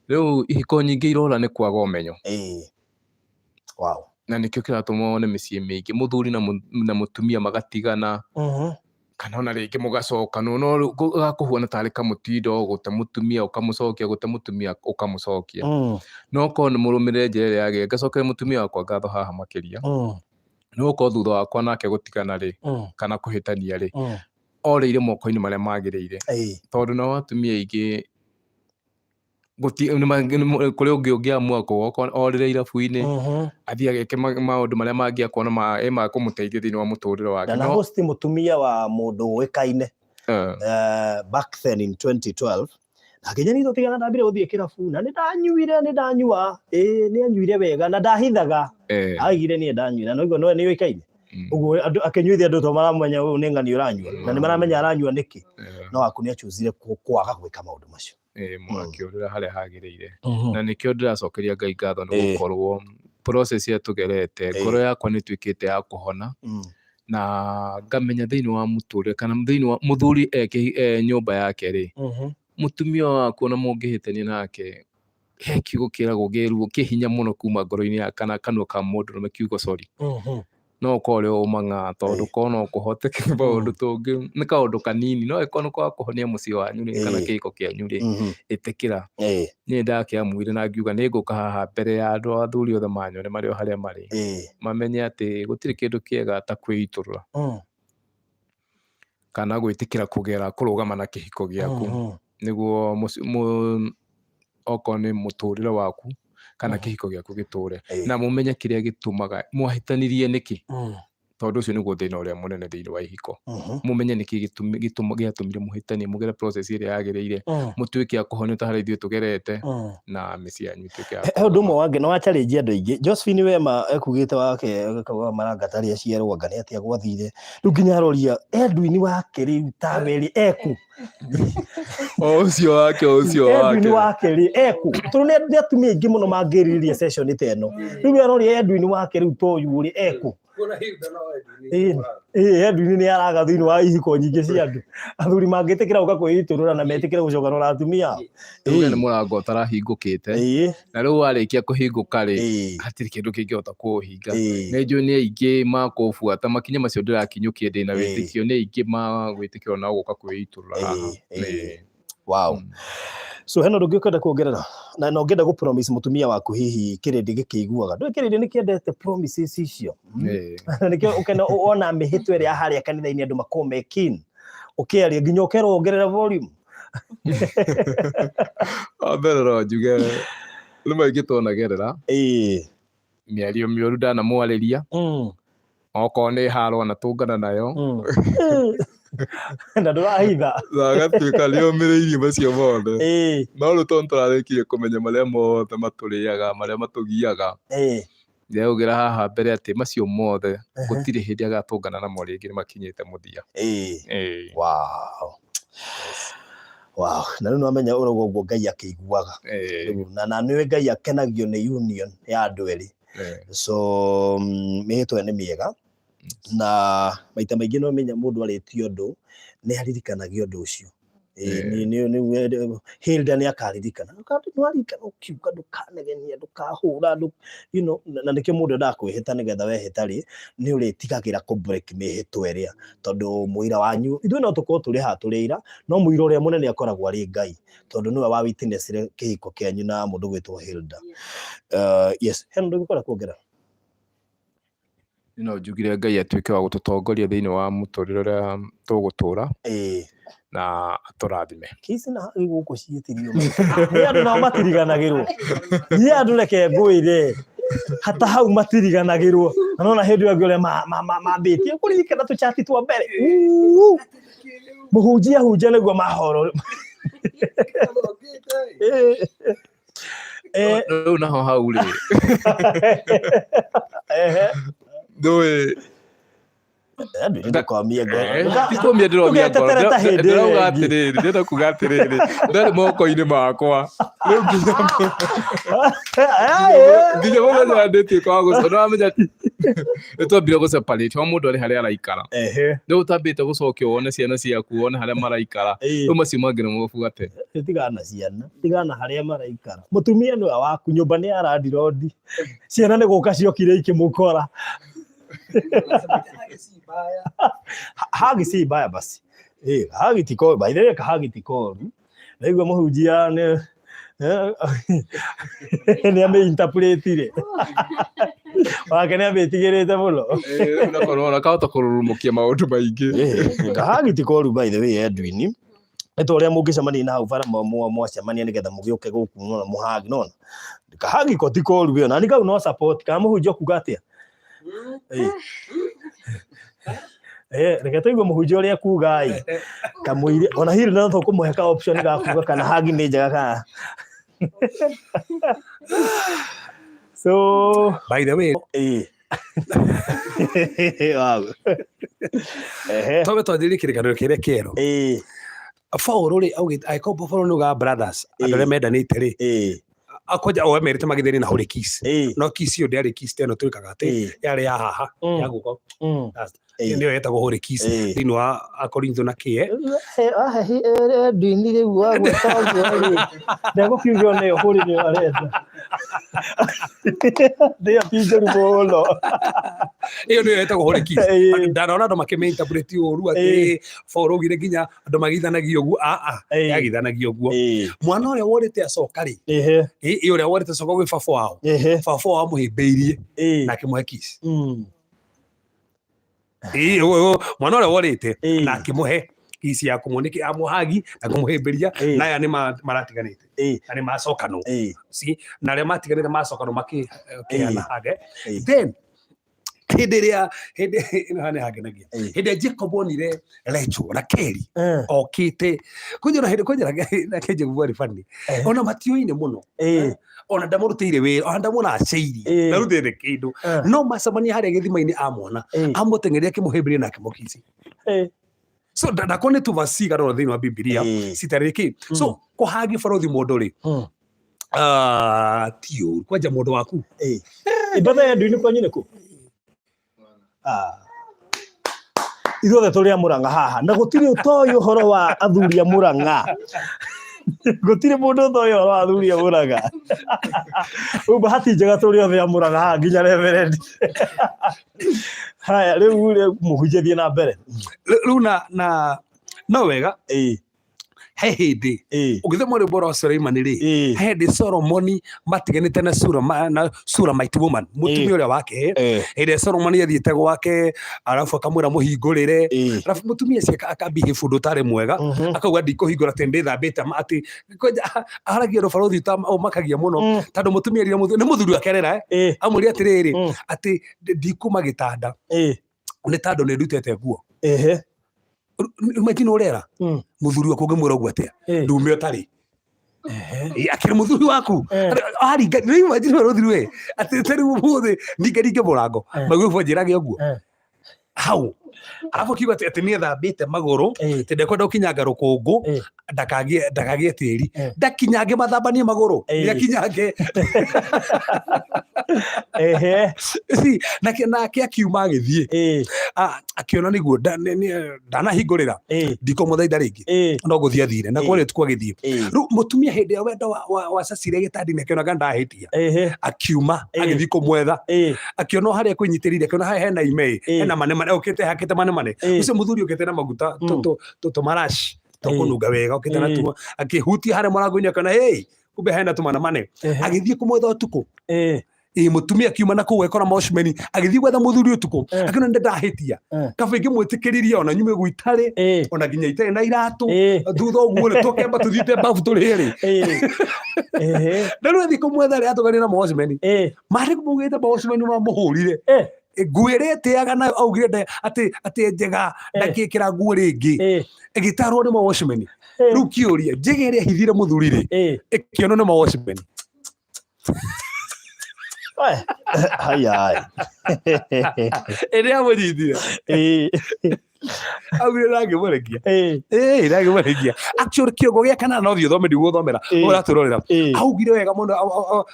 rĩu ihiko nyingĩ irora nĩ kwaga ũmenyo na nĩkĩo kĩratũma wone mĩciĩ mĩingĩ mũthuri na mũtumia magatigana kana ona rĩngĩ mũgacokanwo no gakũhuana tarĩ kamũtindo gũte mũtumia ũkamũcokia gũte mũtumia ũkamũcokia no korwo nĩ mũrũmĩrĩre njĩra ĩrĩa yagĩrĩire ngacokeria mũtumia wakwa ngatho haha makĩria nĩ gũkorwo thutha wakwa nake gũtigana rĩ kana kũhĩtania rĩ orĩire moko-inĩ marĩa magĩrĩire tondũ no atumia aingĩ kũrĩ ũngĩ ũngĩamua orĩre irabu-inĩ athiĩ ageke maũndũ marĩa mangĩ akona ma kũmũteithia thĩinĩ wa mũtũrĩre wake na host mũtumia wa mũndũ ũĩkaine back then in 2012 nake nyeni tũtigana ndambire gũthiĩ kĩrabu na nĩ ndanyua nĩ anyuire wega na ndahithaga aigire niĩ ndanyuire na no nĩ ũĩkaine ũguo akĩnyuithia andũ to maramenya ũyũ nĩ ng'ani ũranyua na nĩ maramenya aranyua nĩkĩ no aku nĩ acuzire kwaga gwĩka maũndũ macio mũgakĩũrĩra harĩa hagĩrĩire na nĩkĩo ndĩracokeria Ngai ngatho nĩ gũkorwo process ya tũgerete ngoro yakwa nĩ tuĩkĩte ya kũhona na ngamenya thĩinĩ wa mũtũrĩre kana thĩinĩ wa mũthuri nyũmba yake rĩ mũtumia waku ona mũngĩhĩtania nake he kiugo kĩragwo gĩruo kĩhinya mũno kuma ngoro-inĩ ya kana kanua ka mũndũ na kiugo sorry no kore o manga tondu kono kuhoteke maundu tungi ni kaundu kanini no ikono kwa kuhonia mucii wanyu ri kana kihiko kianyu ri itikira ni ndakiamwire na ngiuga ni nguka haha mbere ya andu athuri othe manyone mari o haria mari mamenye ati gutiri kindu kiega ta kwiiturura kana gwitikira kugera kurugama na kihiko giaku niguo okorwo ni muturire waku kana kihiko giaku giture na mumenye kiria gitumaga mwahitanirie niki tondu ucio niguo thina uria munene thiini wa ihiko mumenye niki giatumire muhitanie mugere process iria yagiriire mutuike a kuhonio ta haria ithuĩ tugerete na mĩciĩ yanyu ituike he undu umwe wangi no wa challenge andu aingi Josephine Wema ekugite wake kauga marangataria ciarwo ngani atia gwathire riu nginya aroria Edwin wake riu tabeli eku ucio wake ri eku tondu ni atumia aingi muno mangiriririe session teno riu aroria Edwin wake riu toyu ri eku Edwin ni araga thiini wa ihiko nyingi cia andu athuri mangitikira uka kwiiturura na metikire gucokanura atumia tuge ni murango utarahingukite na riu warikia kuhinguka ri hatiri kindu kingihota kuhinga ni njui ni aingi makubuata makinya macio ndirakinyukie ndina witikio ni aingi magwitikira na guka kwiiturura haha wow so heno ndungikwenda kuongerera na no ngenda gu promise mutumia waku hihi kirindi gikiguaga ndui kirindi ni kiendete promises icio nikio ukena ona mihitwe ria haria kanitha-ini andu makome keen ukiaria nginya ukerongerera volume abero njuge luma igitonagerera miario mioru ndana mwariria okorwo ni haro na tungana nayo na ndurahitha gatuika riumiriirie macio mothe no riu tondu turarikirie kumenya maria mothe maturiaga maria matugiaga ndeugira haha mbere ati macio mothe gutiri hindi agatungana namo ringi ni makinyite muthia wow na riu nwamenya urogo guo Ngai akiguaga na niwe Ngai akenagio ni union ya andu eri so mihitwe ni miega na maita maingi no menya mundu aritio ndu ni haririkanagia ndu ucio ni Hilda ni akaririkana nwarikana ukiuka ndukanegenia ndukahura you know na nikio mundu ndakwihita nigetha wehitari ni uritigagira ku break mihitwe iria tondu muira wanyu ithuĩ no tukorwo turi ha turira no muira uria munene akoragwo ari Ngai tondu niwe wa witness kihiko kianyu na mundu gwitwo Hilda yes heno ndugikora kuongerera no njugire Ngai atuike wa gututongoria thiini wa muturire uria tugutura na aturathime kisi na guku ciitirio ni andu na matiriganagirwo ni andu reke ngwire hata hau matiriganagirwo nona hindi yangu ule mambitie kuririkana tu chati twa mbere muhunjia niguo mahoro naho hau ri ndui ndikomie ndikomie ndiromia ndirauga atiriri ndenda kuga atiriri ndari moko-ini makwa nginya mundu andĩtie kwa gucona wamenya nitwambire guseparate o mundu ari haria araikara riu utambite gucokia wone ciana ciaku wone haria maraikara riu macio mangĩ nĩmũbugate tigana ciana tigana haria maraikara mutumia niwe waku nyumba ni arandirodi ciana nĩ gũka ciokire ikĩmũkora hagi si baya basi hagi tiko by the way hagi tiko niguo muhunjia ni ameinterpretire wake ni ametigirite muno na korona kahota kururumukia maundu maingi hagi tiko by the way Edwin eto ria mungicemania na hau bara mwacemania nigetha mugiuke guku no muhagi nona hagi ko tiko ruwe na nikau no support kama muhunjia kuga atia reke tuigue muhunjia uria kugai kamwire ona hiri no tukumuheka option ga kuga kana hagi ni njega kana so by the way wow tobe twathiri kirikaniro kiria kero Paul ri augite aikopo Paul nuga brothers andore mendanite ri akoja o emerite magitheri na hore kiss no kiss yo ndari kiss teno twikaga ati yari ya haha ya guko ndio yetagwo hore kiss thini wa Akorintho na kie ndini riu wa gutogwo ri ndego kiugio ne hore ni areta Ndio pinjuru muno. Iyo ndio yetagwo hore kiss. Ndarona ndo makimeinterpret uru ati for ugire ginya ndo magithanagio uguo yagithanagio uguo. Mwana uria worite acoka ri iyo uria worite acoka gwi baba wao. Baba wao muhimbiirie na kimuhe kiss. Mwana uria worite na kimuhe kiss ya kumoneke amuhagi na kumuhimbiria na aya ni maratiganite na ni macokano si na ria matiganite macokano makiana hage then hindi Jacob onire Rachel na Kelly okite kunjira na keje bwari fani ona matioine muno ona ndamurutire we ona ndamuna aceiri ndarutire kindu no macamania haria githima-ini amona amutengeria kimuhimbiria na kimukisi so ndakone tuvasiga ro thini wa Biblia sitariki so kuhagi borothi mundu ri tio kwanja mundu waku ibada ya ndini kwa nyine ku ithuothe turi a Murang'a haha na gutiri utoyo horo wa athuri a Murang'a gutiri mundu utoyo horo wa athuri a Murang'a bahati njega turi othe a Murang'a haha nginya reverend haya riu muhunjithie na mbere riu na no wega he hindi ugithoma ri bora Suleiman ri he Solomoni matiganite na sura mighty woman mutumia uria wake ire Solomoni athiete gwake arafu akamwira muhingurire arafu mutumia cia akabihe fundu tare mwega akauga ndikuhingura tende thambite ati aragia ro borothi ta makagia muno tondu mutumia ri ni muthuri akerera amuri atiriri ati ndikuma gitanda ni tondu ni ndutete nguo imagine urera muthuri wako ngemwira uguo atia ndume utari akiri muthuri waku ari imagine muthuri we ati tari muthe ningaringe murango magwe njirage uguo hau alafu kiuga ati ni thambite maguru tindekwenda ukinyanga rukungu ndakagie tiri ndakinyange mathambanie maguru ndakinyange si na akiuma agithie akiona niguo ndanahingurira ndiko muthaitha ringi no guthia thire na kwore tukwa githie ru mutumia hindi ya wendo wa cacire gitandi ne kiona ndahitia akiuma agithie kumwetha akiona haria kwinyitirire akiona hena ime hena mane ukite hakite mane ucio muthuri ukite na maguta to marashi to kununga wega ukite na tu akihutia haria mwarango-ini akiona hey kumbe hena tu mane agithie kumwetha utuku mutumia kiuma na kuwe kora moshmeni agithie gwetha muthuri utuku akiona ndahitia kaba ingimwitikiriria ona nyume gwitari ona ginya itari na iratu thutha uguo ni tukemba tuthite bafu turi ri ndaru athi kumwetha ri atugani na moshmeni mari kumugite moshmeni ma muhurire gwirete na augire ati njega ndakikira nguo ringi igitarwo ni moshmeni riu kiuria njigire hithire muthuri ri ikiono ni moshmeni Hai. Ere amujithire. Augire rangi murekia. Rangi murekia. Actually kiogo gia kana no thio thome ndigwo thomera. Uraturorera. Augire wega muno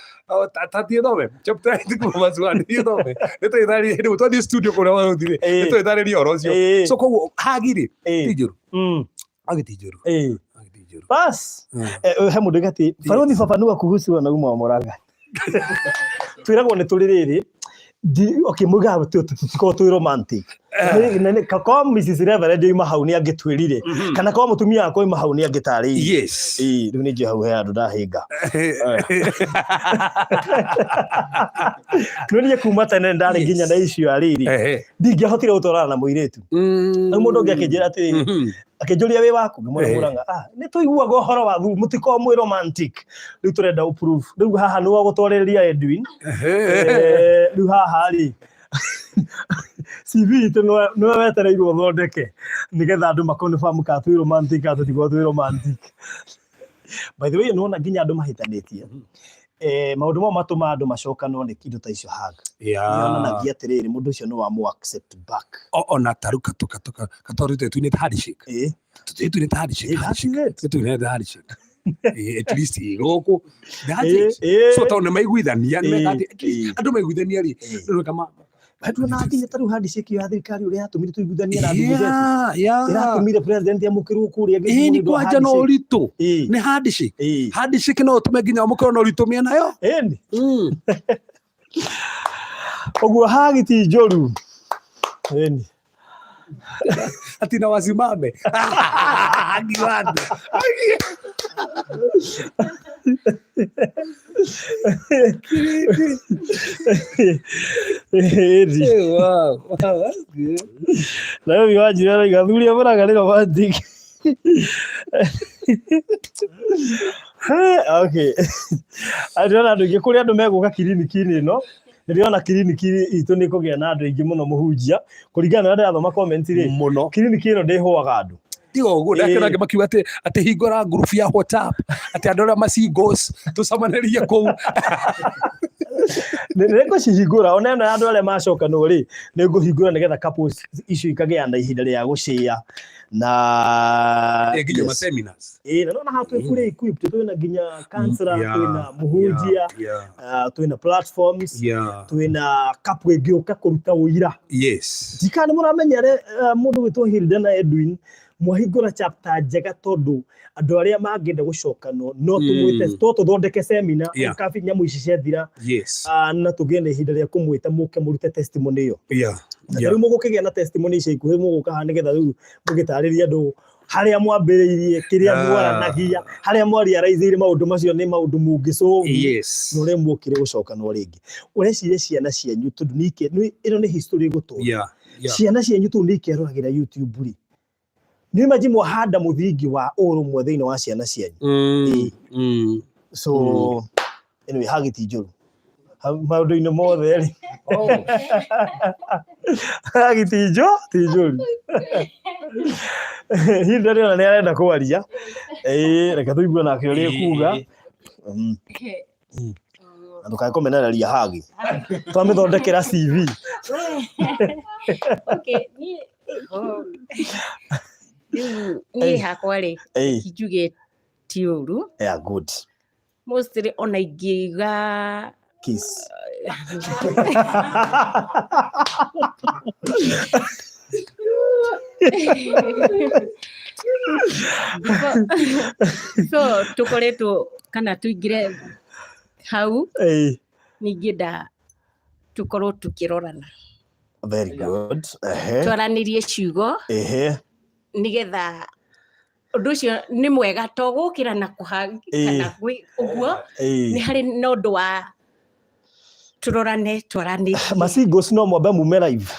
tatie thome. Chapter ndiku mazwani thio thome. Nito ithari ndi twathi studio kora wathire. Nito ithari ni oro cio. So ko hagire. Tijuru. Agitijuru. Agitijuru. Bas. He mundu gati. Borothi fafanua kuhusu na uma wa Murang'a. Twiragwo ni turi riri okay mugabe tuko tu romantic nene kako Mrs. Reverend ima hau ni agitwirire kana kwa mutumia akoi mahau ni agitari yes riu ni je hau he andu ndahinga nuri kuma tene ndari nginya na icio ariri ndingihotire gutorana na muiretu na mundu ngi akinjira ati akinjuria wi waku ngimwira Murang'a ni tuiguaga uhoro wa thu mutiko mwi romantic riu turenda uprove riu haha ni gutwareria Edwin riu haha ri CV tu no wetereirwo thondeke nigetha andu makonfirm ka twi romantic ka tutigwo twi romantic by the way no na nginya andu mahitanitie maundu mo matuma andu macokanwo ni kindu ta icio haga yonanagia atiriri mundu ucio no wa mu accept back ona taruka katorite tu ni handshake tu ni handshake tu ni handshake at least goko so ta ona maiguithania andu maiguithania ri kama Hatu na nginya taru handshake ya thirikari uria yatumire tuiguithanie na Ningwendete iratumire president amukirwo kuria ni kwanja no ritu ni handshake no tume nginya amukirwo no ritu mia nayo oguo hagiti njoru atina wasimame giwande wow, that's good. Leo viwajira ikathuria maraga romantic. Okay. Adona ndugi kuri andu meguka kiriniki-ini no. Niriona kiriniki itu ni kugia na andu aingi muno muhunjia kuringana na ndathoma comment ri muno kiriniki ino ndihwaga andu tigo uguo ndakira ngimakiuga ati hingura group ya WhatsApp ati andu aria macingos tucamanirie kuu nireko cihingura ona no andu aria macokanwo ri ninguhingura nigetha couples icio ikagia na ihinda ria gucia na nginya ma seminars na hatu kuri equipped twina nginya counselor twina muhunjia twina platforms twina couple ingioka kuruta uira dikani muramenyere mundu witwo Hilda na Edwin mwahingura chapter njega tondu andu aria mangenda gucokanwo no tumwite tuthondeke seminar kafi nyamu ici ciathira na tugene ihinda ria kumwita muke murute testimony iyo riu mugukigia na testimony ici ikuhe muguka ha nigetha riu mugitariria andu haria mwambiriirie kiria mwaranagia haria mwariaraizire maundu macio ni maundu mungicovi no ria mukire gucokanwo ringi ureciria ciana cianyu tondu nike ino ni history gutu ciana cianyu tu nikeroragira YouTube ri ni imagine mwahanda muthingi wa urumwe thiini wa ciana cianyu so anyway hagiti njuru maundu-ini mothe ri hagiti njuru Hilda rĩona nĩ arenda kwaria reke tũigue nake ũrĩa kuga ndukae kũmenereria hagi twamĩthondekera CV niĩ hakwa rĩ injuge ti ũru good mostly ona ingĩiga kiss so tukoretwo kana tuingire hau ningĩenda tukorwo tukirorana very good twaranirie ciugo nigetha undu ucio ni mwega to gukira na kuhana uguo ni hari no ndu wa turorane twarani masingos no mwambe mume live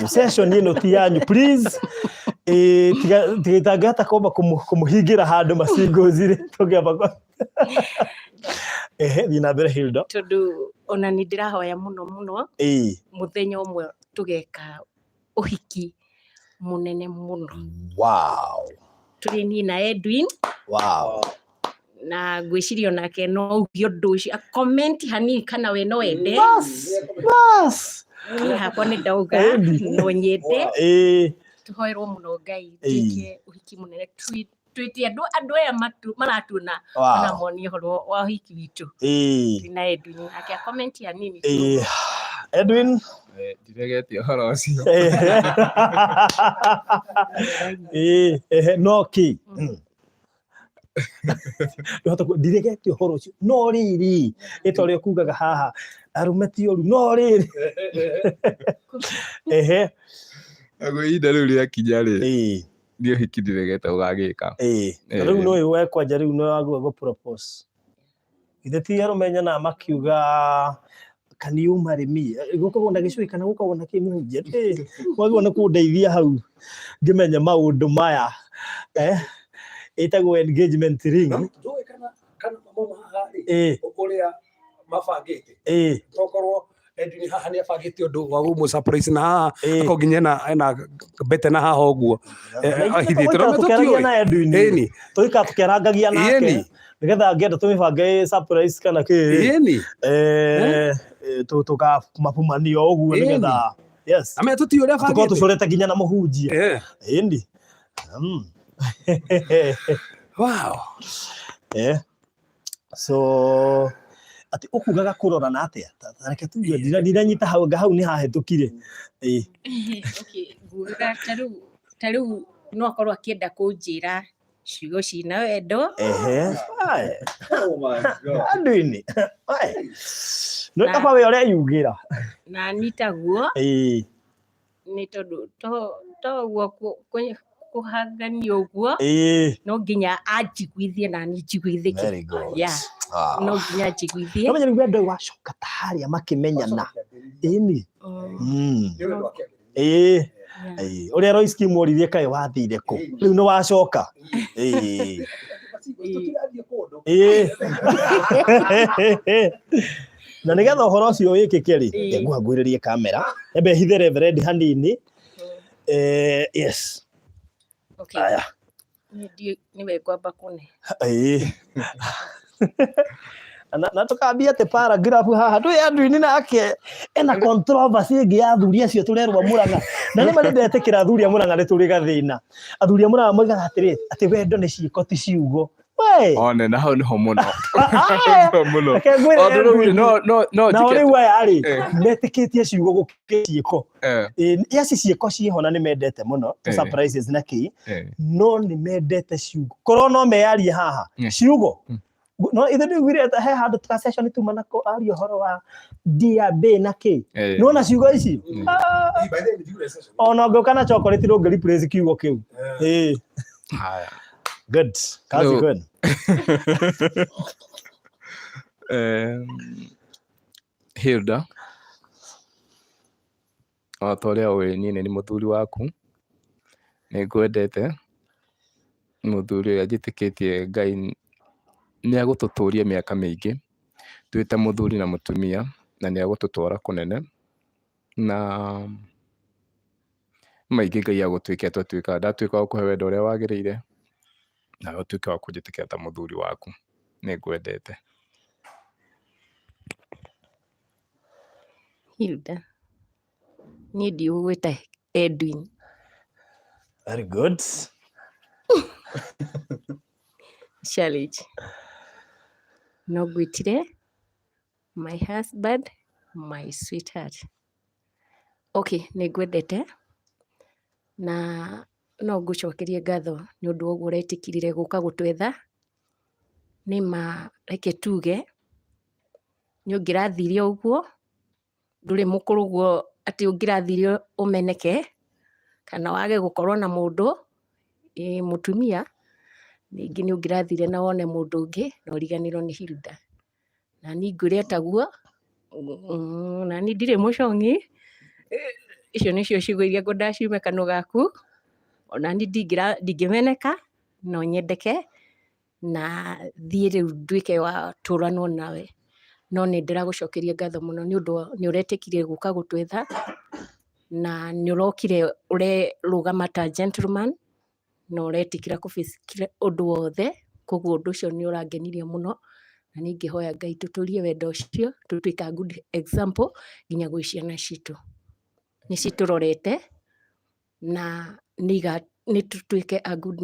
session ino ti yanyu please tigitangata komba kumuhingira handu masingos ire tugiamba thina mbere Hilda tondu ona ni ndirahoya muno muthenya umwe tugeka uhiki munene muno wow turi ni na Edwin na gwicirio nake no ugio nduci a comment hani kana we no wende bas ni hakwa ni ndauga no nyende tuhoerwo muno Ngai tike uhiki munene twiti andu aya maratuna na moni horo wa uhiki witu na Edwin nake a comment ya nini Edwin ndiregetie horo ucio no ki ndiregetie horo ucio no riri itorio kugaga haha arumeti oru no riri ago ida riu ria kinya ri ndio hiki ndiregete ugagika riu no iwe kwanja riu no agwa go propose ithe ti arumenya na makiuga can you marry me gukorwo na gicui kana gukorwo na kimuhunjia wagwo na kundeithia hau ngimenya maundu maya itagwo engagement ring kana mama hari uria mabangite tokorwo Edwin haha ni abangite undu wa gumu surprise na haha akonginya na bete na haha uguo ahithite no tukeragia na Edwin tuika tukerangagia nake nigetha ngenda tumibange surprise kana ki tuka mapumanio uguo nigetha yes ame tuti uria bangite tucorete nginya na muhunjia indi wow so ati ukugaga kurorana atia reke tu ndiranyita hau ni hahetukire okay nguga taru no akorwo akienda kunjira ciugo cina wendo andu-ini no kaba we ore yugira na nitaguo ni tondu to kuhangania uguo no nginya anjiguithie na njiguithike. Very good. Yeah. No nginya anjiguithie. No menye wendo wacoka taharia makimenyana ini uria Roy scheme oririe kai wathire ku riu no wacoka na nigetha uhoro ucio wikike ri nguhangwiririe kamera ebe hithe reverend hanini yes okay aya niwe kwamba kune na tukambia te paragraph haha tu andu-ini nake ena controversy ingi ya athuri acio turerwa Murang'a na ni marendete athuri a Murang'a ni turi gathina athuri a Murang'a moigaga atiri ati wendo ni ciiko ti ciugo one na hau niho muno muno no riu aya ri metikitie ciugo gukiciiko yaci ciiko ciho na ni mendete muno surprises na ki no ni mendete ciugo korwo no meyarie haha ciugo no ithe nĩ gwire he handũ tuka session tumana ko ario horo wa DAB na ki no na ciugo ici ona ngoka na chocolate ro ngari praise kiugo kiu haya good kazi good Hilda atoria we nini ni muthuri waku ni ngwendete muthuri uria njitikitie Ngai ni agututuria miaka mingi twite muthuri na mutumia na ni agututwara kunene na maingi Ngai agutwika twatwika ndatwika kuhe wendo uria wagirire na utwika wa kunjitikia ta muthuri waku ni ngwendete Hilda ni ndiugwita Edwin. Very good. Challenge. No gwitire my husband, my sweetheart. Okay, ni ngwendete na no ngucokerie ngatho ni undu woguo uretikirire guka gutwetha ni ma reke tuge ni ungirathirie uguo nduri mukuru guo ati ungirathirie umeneke kana wage gukorwo na mundu mutumia ningi ni ungirathire na wone mundu ungi na uriganirwo ni Hilda na ni ngureta guo na ni ndire mucongi icio nicio ciugo iria ngũndaciume kanua gaku ona ni ndingimeneka no nyendeke na thie riu ndwike wa turanwo nawe no ni ndiragucokeria ngatho muno ni undu ni uretikire guka gutwetha na ni urokire urerugama ta gentleman no uretikira kufisikira undu wothe koguo undu ucio ni urangenirie muno na ningihoya Ngai tuturie wendo ucio tutwika good example nginya gwi ciana citu ni citurorete na ni tutwike a good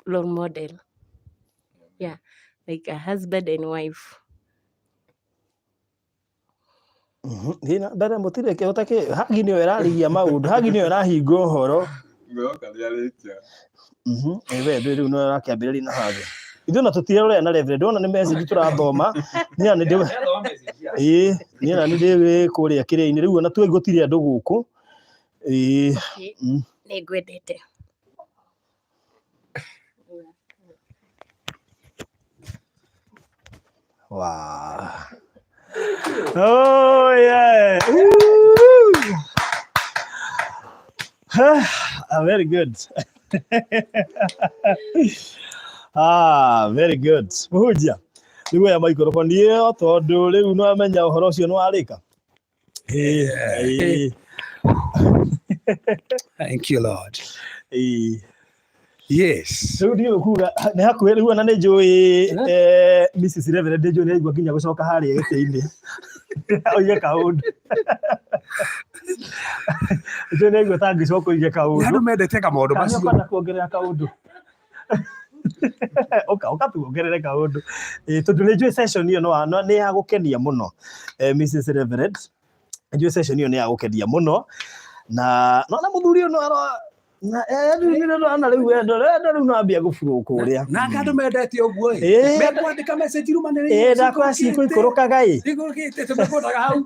role model, yeah, like a husband and wife. Hina ndare mutire ke otake hagi ni erarigia maundu hagi ni erahinga horo ngoka ndiarikia ebe ndiru no rakiambiriri na hagi ithu na tutirore na reverend ona ni message turathoma ni na ndi ni na ndi kuria kire-ini riu ona twe ngutire andu guku ni ngwendete wow. Oh yeah. Very good. Very good. Muhujia. Niwe ya microphone iyo tondu riu no amenya uhoro ucio no arika. Thank you, Lord. Yes. Riu ndio kuga ni hakuhe riu na njui Mrs. Reverend ndio ni aigua kinya gucoka haria gite-ini. Oye kaundu. Ndio ni aigua tangi coko ige kaundu. Ndio mendete ka maundu macio. Kana kuongerera kaundu. oka tuongerere kaundu tondu ni njui session iyo no ni ya gukenia muno Mrs Reverend njui session iyo ni ya gukenia muno na muthuri uno na ana riu riu no ambia guburu kuria na kandu mendete uguo mekwandika message rumanire ndakora ciiko ikurukaga igurukite tumekundaga hau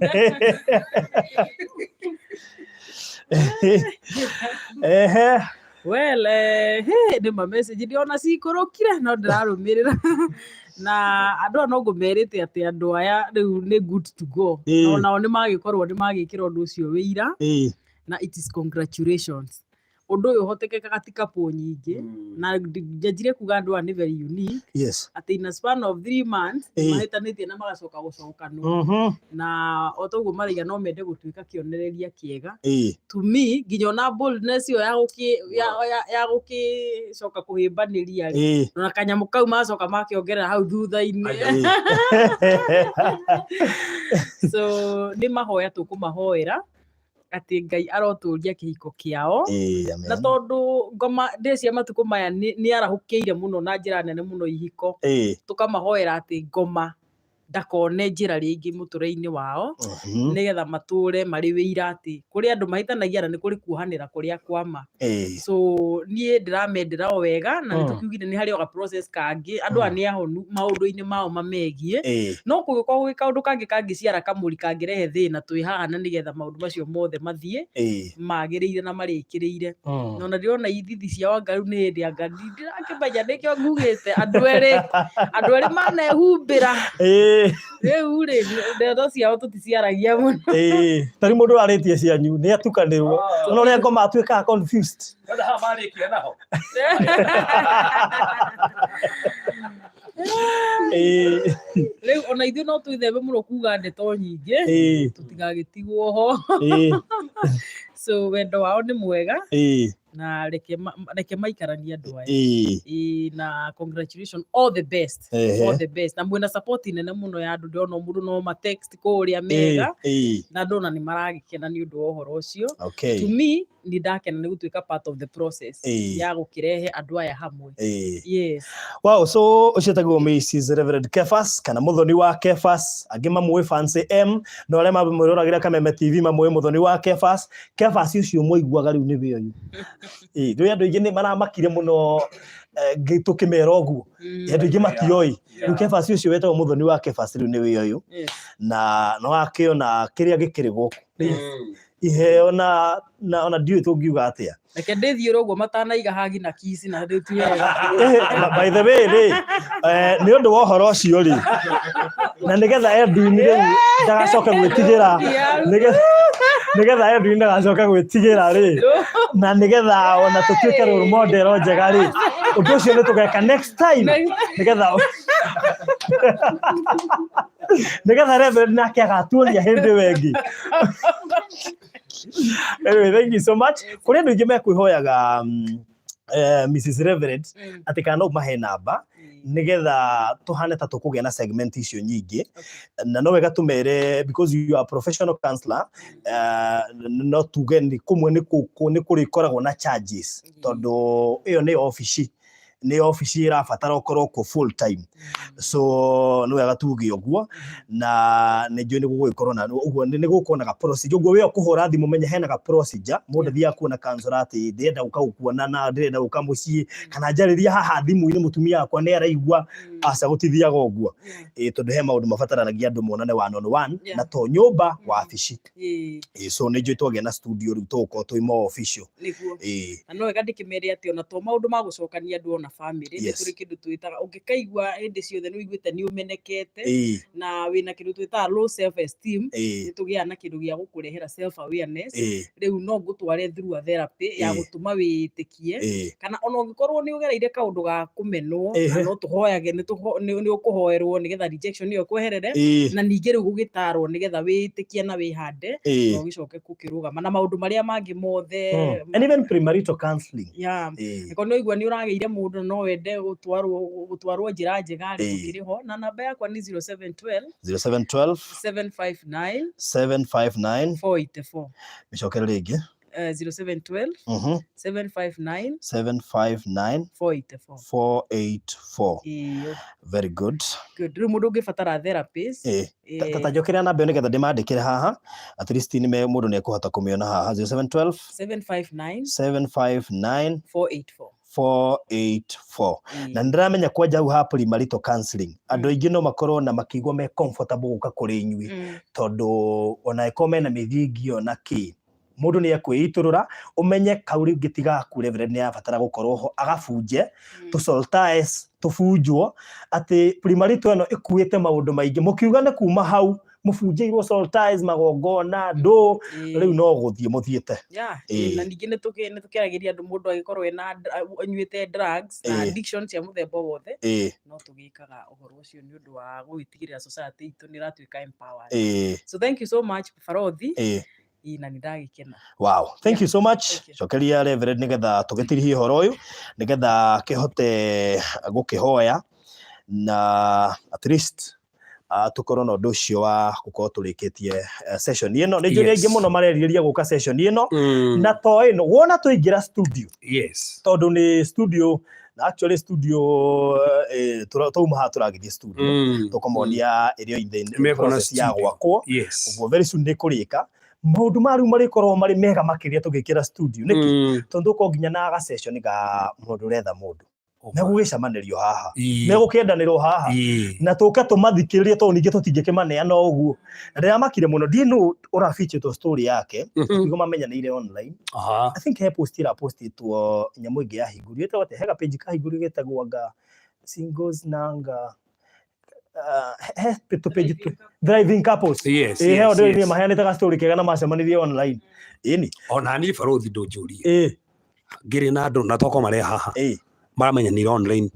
well ni ma message ndiona cikurukire no ndirarumirira na andu no ngumerite ati andu aya riu ni good to go no nao ni magikorwo ni magikira undu ucio wira na it is congratulations undu uyu hotekeka katika po nyingi na njajire kuga andu ni very unique ati in a span of 3 months mahitanitie na magacoka gucokanwo na otoguo mariga no mende gutuika kionereria kiega to me nginya na boldness yo ya gukicoka kuhimbaniria na kanyamu kau macoka makiongerera hau thutha-ini so ni mahoya tukumahoera ati Ngai aroturia kihiko kiao na tondu ngoma ndecia matuko maya ni arahukiire muno na njira nene muno ihiko tukamahoera ati ngoma ndakone njira ringi muture-ini wao nigetha mature mari wira ati kuri andu mahitanagia na ni kuri kuhanira kuria kwama so nie ndiramendera o wega na nitukiugire ni hari o process kangi andu ani ahonu maundu-ini mao mamegie no kugikorwo gwika undu kangi kangiciara kamuri kangirehe thina twi haha na nigetha maundu macio mothe mathie magiriire na marikiriire no na ndirona ithithi cia Wangaru ni hindi anga ndirakimenya nikio ngugite andu eri manehumbira riu ri ndeto ciao tuticiaragia muno tari mundu aritie cianyu ni atukanirwo no ria ngoma atuika confused kada ha marikia naho riu ona ithuĩ no twitheme muno kuga ndeto nyingĩ tutigagitigwo ho so wendo wao ni mwega na reke maikarania andu aya na congratulations all the best na mwena support nene muno ya andu ndiona mundu no ma text kuria mega na ndona ni maragikena ni undu wa uhoro ucio to me ni ndakena ni gutuika part of the process ya gukirehe andu aya hamwe yes wow so ucetagwo Mrs Reverend Kefas kana muthoni wa Kefas angi mamwe fancy M no ale mamwiragira Kameme TV mamwe muthoni wa Kefas ucio moiguaga riu ni biyo riu andu ingi ni maramakire muno tukimera uguo andu ingi matioi riu Kefas ucio wetagwo muthoni wa Kefas riu ni biyo na no akiona kiria gikiri guku iheo na ona ndiu tungiuga atia reke ndithio roguo matanaiga hagi na kisi na nditu wega by the way ni undu wa uhoro ucio ri na nigetha Edwin riu ndagacoka gwitigira nigetha Edwin ndagacoka gwitigira ri na nigetha ona tutuike role model njega ri undu ucio ni tugeka next time nigetha Reverend nake agaturia hindi wengi anyway, thank you so much. Kuri andu ingi mekwihoyaga Mrs Reverend ati kana umahe namba nigetha tuhane ta tukugia na segment icio nyingi na no wega tumere because you are a professional counselor no tuge ni kumwe ni kuri koragwo na charges tondu iyo ni office irabatara ukorwo ku full time so no wega tuge uguo na ni njui ni gugikorwo na uguo ni gukorwo na procedure uguo we kuhura thimu menye hena ga procedure mundu thia kuona counselor ati ndenda ukakuona na ndenda ukamucii kana njariria haha thimu-ini mutumia akwa ni araigua aca gutithiaga uguo tondu he maundu mabataranagia andu monane one on one na to nyumba wa office so ni njui twagia na studio riu tuko twi mo official na no wega ndikimere ati ona to maundu magucokania andu ona family ni turi kindu twitaga ungikaigua hindi ciothe ni wiguite ni umenekete na wina kindu twitaga low self esteem ni tugia na kindu gia gukurehera self awareness riu no ngutware through a therapy ya gutuma witikie kana ona ungikorwo ni ugereire kaundu ga kumenwo no tuhoyage ni ukuhoerwo nigetha rejection iyo kweherere na ningi riu gugitarwo nigetha witikie na wihande no gicoke kukirugama na maundu maria mangi mothe and even premarital counseling ko no igua ni urageire mundu no wende gutwarwo njira njega ri tukiriho na namba yakwa ni 0712 759 484 micokere ringi 0712 759 759 484. 484. Very good. Good. Rĩu mũndũ ũngĩbatara therapist. Tata njokera namba nĩgetha ndĩmandĩkĩre haha. At least mũndũ nĩekũhota kũmĩona haha. 0712 759 484. Na ndiramenya kwanja hau ha premarital counseling andũ aingĩ no makorwo na makigwa me comfortable gũka kũrĩ inyuĩ tondũ ona ĩkorwo mena mĩthingi ona kĩ mũndũ nĩ ekwĩitũrũra ũmenye kaũrĩ gĩtiga ku reverend nĩ abatara gũkorwo ho agabunje tũsoltice tũbunjwo atĩ premarital ĩno ĩkuĩte maũndũ maingĩ mũkiuga nĩ kuma hau mũbunjĩirwo soltice magongona ndũ rĩu no gũthiĩ mũthiĩte na ningĩ nĩ tũkĩaragĩria andũ mũndũ agĩkorwo anyuĩte drugs na addiction cia mũthemba wothe no tũgĩkaga ũhoro ũcio nĩ ũndũ wa gwĩtigĩrĩra society itũ nĩ ĩratuĩka empowered. So thank you so much Barothi. Na nĩndagĩkena. Wow, thank you so much. Cokeria reverend nĩgetha tũgĩtirihie ũhoro ũyũ nĩgetha kĩhote gũkĩhoya na at least tukorwo na ũndũ ũcio wa gũkorwo tũrĩkĩtie session ĩno. Nĩ njũria aingĩ mũno marerirĩria gũka session ĩno na to ĩno wona tũingĩra studio tondũ nĩ studio na actually studio tũma ha tũragĩthiĩ studio tũkomonia ĩrĩa in process ya gwakwo ũguo very soon nĩ kũrĩka maũndũ marĩu marĩkorwo marĩ mega makĩria tũgĩkĩra studio nĩkĩ tondũ ũkorwo nginya na ga session ga mũndũ ũretha mũndũ megũgĩcamanĩrio haha megũkĩendanĩrwo haha na tũka tũmathikĩrĩrie tondũ ningĩ tũtingĩkĩmaneana ũguo na ndĩramakire mũno ndiĩ nũ ũrafeature story yake nĩguo mamenyanĩire online. I think he postitwo nyamũ ĩngĩ yahingũrio ĩtagwo hega page kahingũrio gĩtagwo anga singles nanga page driving couples. Heo ndio maheanĩte ga story kega na macemanĩrie online ĩni ona niĩ Barothi ndũnjũrie ngĩrĩ na andũ na toko marĩ haha maramenyanĩire online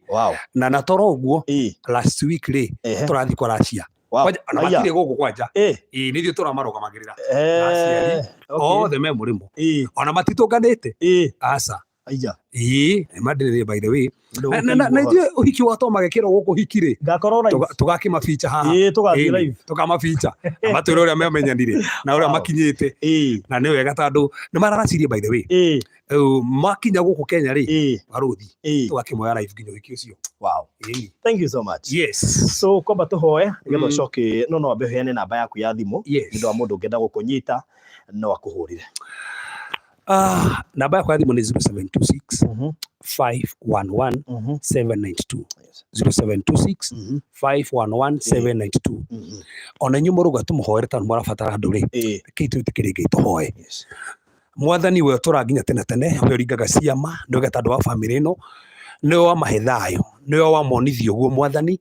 wow na toro ũguo last week rĩ tũrathiĩ kwa Russia na matirĩ gũkũ kwanja nĩthiĩ tũramarũgamagĩrĩra othe me mũrĩmo ona matitũnganĩte aca nĩmandirĩrie by the way na ithuĩ ũhiki wa Tom agekĩrwo gũkũ hiki rĩ tũgakĩmabica haha tũkamabica matwĩre ũrĩa memenyanire na ũrĩa makinyĩte na nĩ wega tondũ nĩ mararacirie by the way makinya gũkũ Kenya rĩ Barothi tũgakĩmoya live nginya ũhiki ũcio. Wow, thank you so much. So kwamba tũhoe nĩgetha ũcoke no wambe ũheane namba yaku ya thimũ nĩũndũ wa mũndũ ũngĩenda gũkũnyita no akũhũrĩre. Namba yako ya thimũ nĩ 0726 511 792 0726 511 792 ona inyuĩ mũrũga tũmũhoere tondũ mũrabatara andũ rĩ kĩi twĩtĩkĩrie tũhoe mwathani we tũranginya tene tene we ũringaga ciama nĩwe gatandũ wa bamĩrĩ ĩno nĩwe wamahe thayũ nĩwe wamonithia ũguo mwathani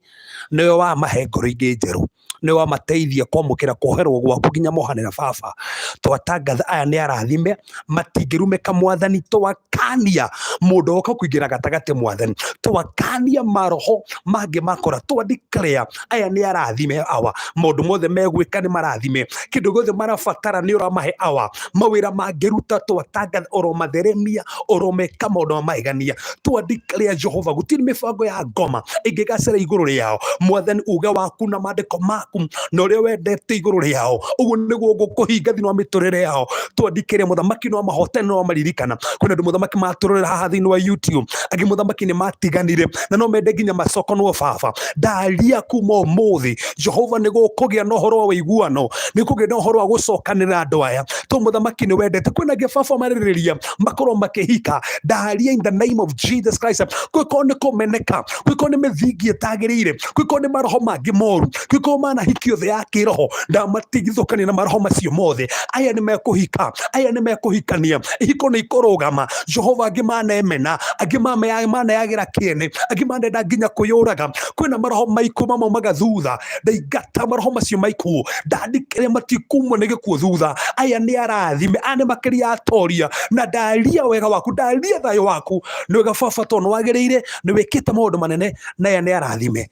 nĩwe wamahe ngoro ingĩ njerũ nĩwe wamateithia kwamũkĩra kwoherwo gwaku nginya mohanĩra baba twatangatha aya nĩ arathime matingĩrumĩka mwathani twakania mũndũ woka kũingĩra gatagatĩ mwathani twakania maroho mangĩ makora twandiclare aya nĩ arathime awa maũndũ mothe megwĩka nĩ marathime kĩndũ gĩothe marabatara nĩ ũramahe awa mawĩra mangĩruta twatangatha oromatheremia oromeka maũndũ mamahĩgania twandiclare Jehova gũtirĩ mĩbango ya ngoma ĩngĩgacĩra igũrũ rĩao mwathani uge waku na mandĩko maku na ũrĩa wendete igũrũ rĩao ũguo nĩguo gũkũhinga thĩinĩ wa mĩtũrĩre yao twandĩkĩre mũthamaki no mahotane no maririkana kwĩna andũ mũthamaki matũrĩra haha thĩinĩ wa YouTube angĩ mũthamaki nĩ matiganire na no mende nginya macokanwo baba ndaria kuma ũmũthĩ Jehova nĩguo kũgĩa na ũhoro wa ũiguano nĩ kũgĩa na ũhoro wa gũcokanĩra andũ aya to mũthamaki nĩ wendete kwĩna angĩ baba marĩrĩria makorwo makĩhika ndaria in the name of Jesus Christ kwĩkorwo nĩ kũmeneka kwĩkorwo nĩ mĩthingi ĩtagĩrĩire kwĩkorwo nĩ maroho mangĩ moru kwĩkorwo manahikio thĩ ya kĩroho ndamatigithũkania na maroho macio mothe aya nĩ mekũhika aya nĩ mekũhikania ihiko nĩ ikũrũgama Jehova angĩ manemena angĩ maneyagĩra kĩene angĩ manenda nginya kwĩyũraga kwĩna maroho maiku maumaga thutha ndaingata maroho macio maiku ndandĩkĩre matikumwo nĩ gĩkuũ thutha aya nĩ arathime aya nĩ makĩria atoria na ndaria wega waku ndaria thayũ waku nĩ wega baba tondũ nĩwagĩrĩire nĩ wĩkĩte maũndũ manene na aya nĩ arathime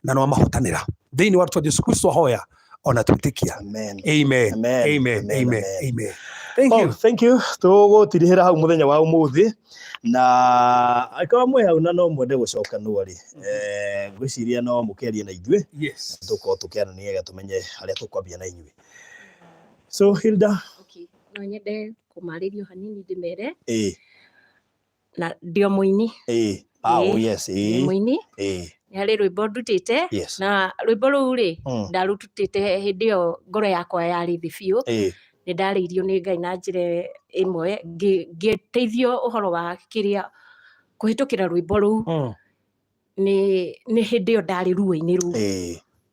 na no mahotanĩra thĩinĩ wa rĩĩtwa Jesũ Kristo ahoya ona twĩtĩkia amen. Thank you tũgũtirihĩra hau mũthenya wa ũmũthĩ na akorwo mwĩ hau na no mwende gũcokanwo rĩ ngwĩciria no mũkĩarie na ithuĩ tũkorwo tũkĩaranĩria nĩgetha tũmenye harĩa tũkwambia na inyuĩ. So Hilda no nyende kumarĩrio hanini ndĩmere na ndio mũini yes mũini nĩ harĩ rwĩmbo ndutĩte na rwĩmbo rũu rĩ ndarutĩte hĩndĩ ĩyo ngoro yakwa yarĩ thĩ biũ nĩ ndarĩirio nĩ Ngai na njĩra ĩmwe ngĩteithio ũhoro wa kĩrĩa kũhĩtũkĩra rwĩmbo rũu nĩ hĩndĩ ĩyo ndarĩ ruo-inĩ rũu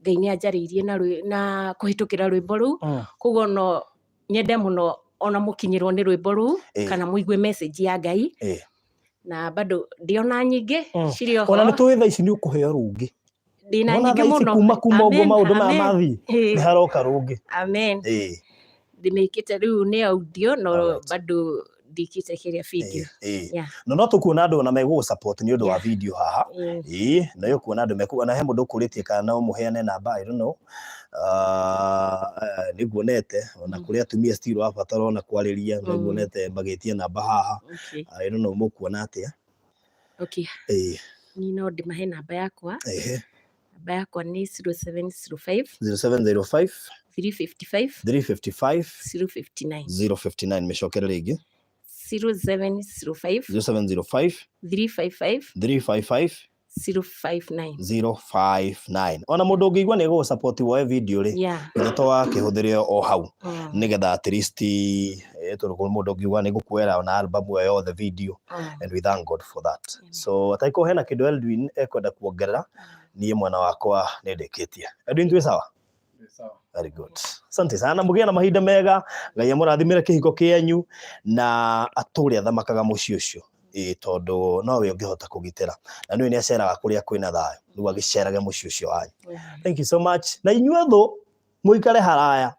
Ngai nĩ anjarĩirie na kũhĩtũkĩra rwĩmbo rũu koguo no nyende mũno ona mũkinyĩrwo nĩ rwĩmbo rũu kana mũigue message ya Ngai na bado ndiona nyingĩ cirĩ oho ona nĩ tũĩ thaa ici nĩ ũkũheo rũngĩ ndina nyingĩ mũno kuma ũguo maũndũ maya mathiĩ nĩ haroka rũngĩ amen ndĩmĩkĩte rĩu nĩ audio no bado ndikĩte kĩrĩa video no tũkuona andũ ona megũ support nĩ ũndũ wa video haha na yo kuona andũ mekuona he mũndũ ũkũrĩtie kana no mũheane namba I don't know Ningwendete ona kũrĩa atumia still wabatara ona kwarĩria Ningwendete magĩtie namba haha I don't know mũkuona atĩa ni no ndĩmahe namba yakwa namba yakwa nĩ 0705 355 059 mĩcokere rĩngĩ 0705 355 059 ona mũndũ ũngĩigua nĩ gũ support woe video rĩ nĩ to wakĩhũthĩre o hau nĩgetha at least tũrũkũ mũndũ ũngĩigua nĩ gũkuera ona album ĩyo the video and we thank God for that so ataiko hena kĩndũ Edwin ekwenda kuongerera niĩ mwana wakwa nĩ ndĩkĩtie Edwin twĩ sawa very good asante sana mũgĩe na mahinda mega Ngai amũrathimĩre kĩhiko kĩanyu na atũre athamakaga mũciĩ ũcio tondũ no we ũngĩhota kũgitĩra na nĩ aceraga kũrĩa kwĩna thayũ nĩguo agĩcerage mũciĩ ũcio wanyu thank you so much na inyuĩ thũ mũikare haraya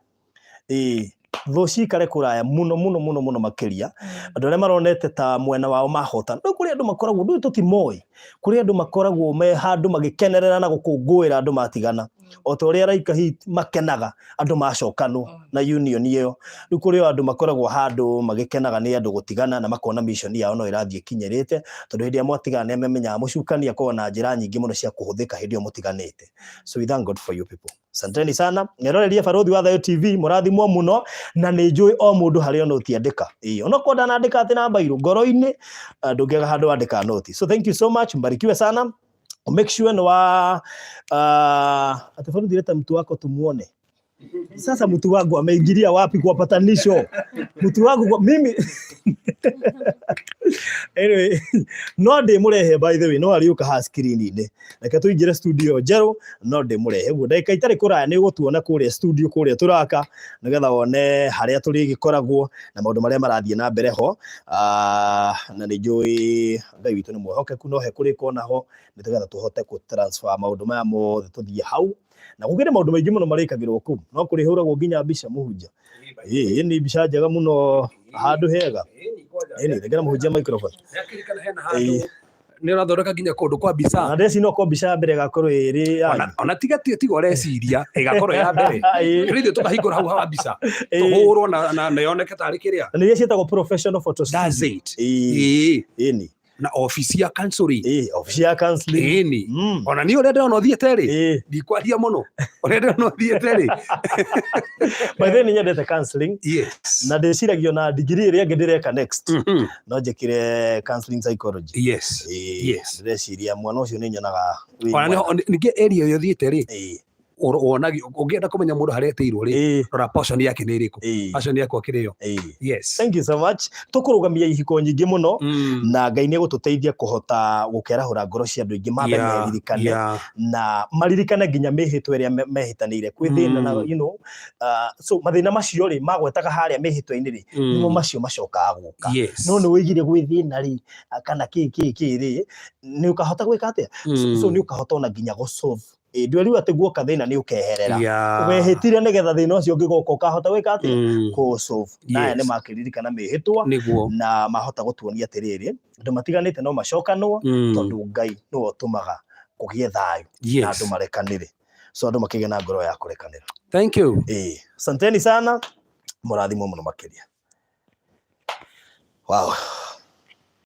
thũ cikare kũraya mũno makĩria andũ arĩa maronete ta mwena wao mahota no kũrĩ andũ makoragwo ndũĩ tũtimoĩ kũrĩ andũ makoragwo me handũ magĩkenerera na gũkũngũĩra andũ matigana o ta ũrĩa raika hit makenaga andũ macokanwo na union ĩyo rĩu kũrĩ andũ makoragwo handũ magĩkenaga nĩ andũ gũtigana na makona mission yao no ĩrathiĩ kinyĩrĩte tondũ hĩndĩ ya mwatigana nĩ memenyaga mũcukania kwa na njĩra nyingĩ mũno cia kũhũthĩka hĩndĩ ya mũtiganĩte so we thank God for you people asanteni sana ngeroreria Barothi wa Thayũ TV mũrathimwo mũno na nĩ njũĩ o mũndũ harĩa ona ũtiandĩka ona kwa ndanandĩka atĩ namba irũ ngoro-inĩ ndũngĩaga handũ andĩka noti so thank you so much mbarikiwe sana make sure no ati Barothi leta mtu wako tumuone sasa mtu wangu ameingilia wapi kwa patanisho mtu wangu kwa mimi anyway no ndĩmũrehe by the way no ariũka ha screen-inĩ reke tũingĩre studio njerũ no ndĩmũrehe guo ndagĩka itarĩ kũraya nĩ ũgũtuona kũrĩa studio kũrĩa tũraka nĩgetha wone harĩa tũrĩgĩkoragwo na maũndũ marĩa marathiĩ na mbere ho na nĩ njũĩ Ngai witũ nĩ mwĩhokeku no he kũrĩko naho nĩgetha tũhote kũ transfer maũndũ maya mothe tũthiĩ hau na gũkĩrĩ maũndũ maingĩ mũno marĩkagĩrwo kũu no kũrĩhũragwo nginya mbica mũhunja nĩ mbica njega mũno handũ hega nĩ thengera mũhunjia microphone nĩ ũrathondeka nginya kũndũ kwa mbica na ndeci no kwa mbica mbere gakorwo ĩrĩ ona tiga ũreciria ĩgakorwo ya mbere rĩu tũkahingũra hau ha mbica tũhũrwo na yoneke tarĩ kĩrĩa nĩ iria ciĩtagwo professional photos that's it na ofisi ya counseling ofisi ya counseling ona ni ũrenda ona ũthiĩte rĩ ndikwaria mũno ũrenda ona ũthiĩte rĩ by the way nyendete counseling na ndĩciragio na degree ĩrĩa ngĩ ndĩreka next no njĩkire counseling psychology yes ndĩreciria mwana ũcio nĩ nyonaga ona ningĩ area ĩyo ũthiĩte rĩ wonaga ũngĩenda kũmenya mũndũ harĩa eteirwo rĩ rora passion yake nĩ ĩrĩkũ passion yake akĩrĩyo yes thank you so much tũkũrũgamia ihiko nyingĩ mũno na Ngai nĩ gũtũteithia kũhota gũkerahũra ngoro cia andũ aingĩ mambe meririkane na maririkane nginya mĩhĩtwa ĩrĩa mehĩtanĩire kwĩ thĩna na you know so mathĩna macio rĩ magwetaga harĩa mĩhĩtwa-inĩ rĩ nĩmo macio macokaga gũka no nĩ wĩigire gwĩ thĩna rĩ kana kĩ rĩ nĩ ũkahota gwĩka atĩa so nĩ ũkahota ona nginya gũ-solve ndwĩrĩu atĩ guoka thĩna nĩ ũkeherera wehĩtire nĩgetha thĩna ũcio ũngĩgoka ũkahota gwĩka atĩ kũ-solve naya nĩ makĩririkana mĩhĩtwa na mahota gũtuonia atĩrĩrĩ andũ matiganĩte no macokanwo tondũ Ngai nĩwe ũtũmaga kũgĩe thayũ na andũ marekanĩre so andũ makĩgĩa na ngoro ya kũrekanĩra thank you asanteni sana mũrathimwo mũno makĩria wow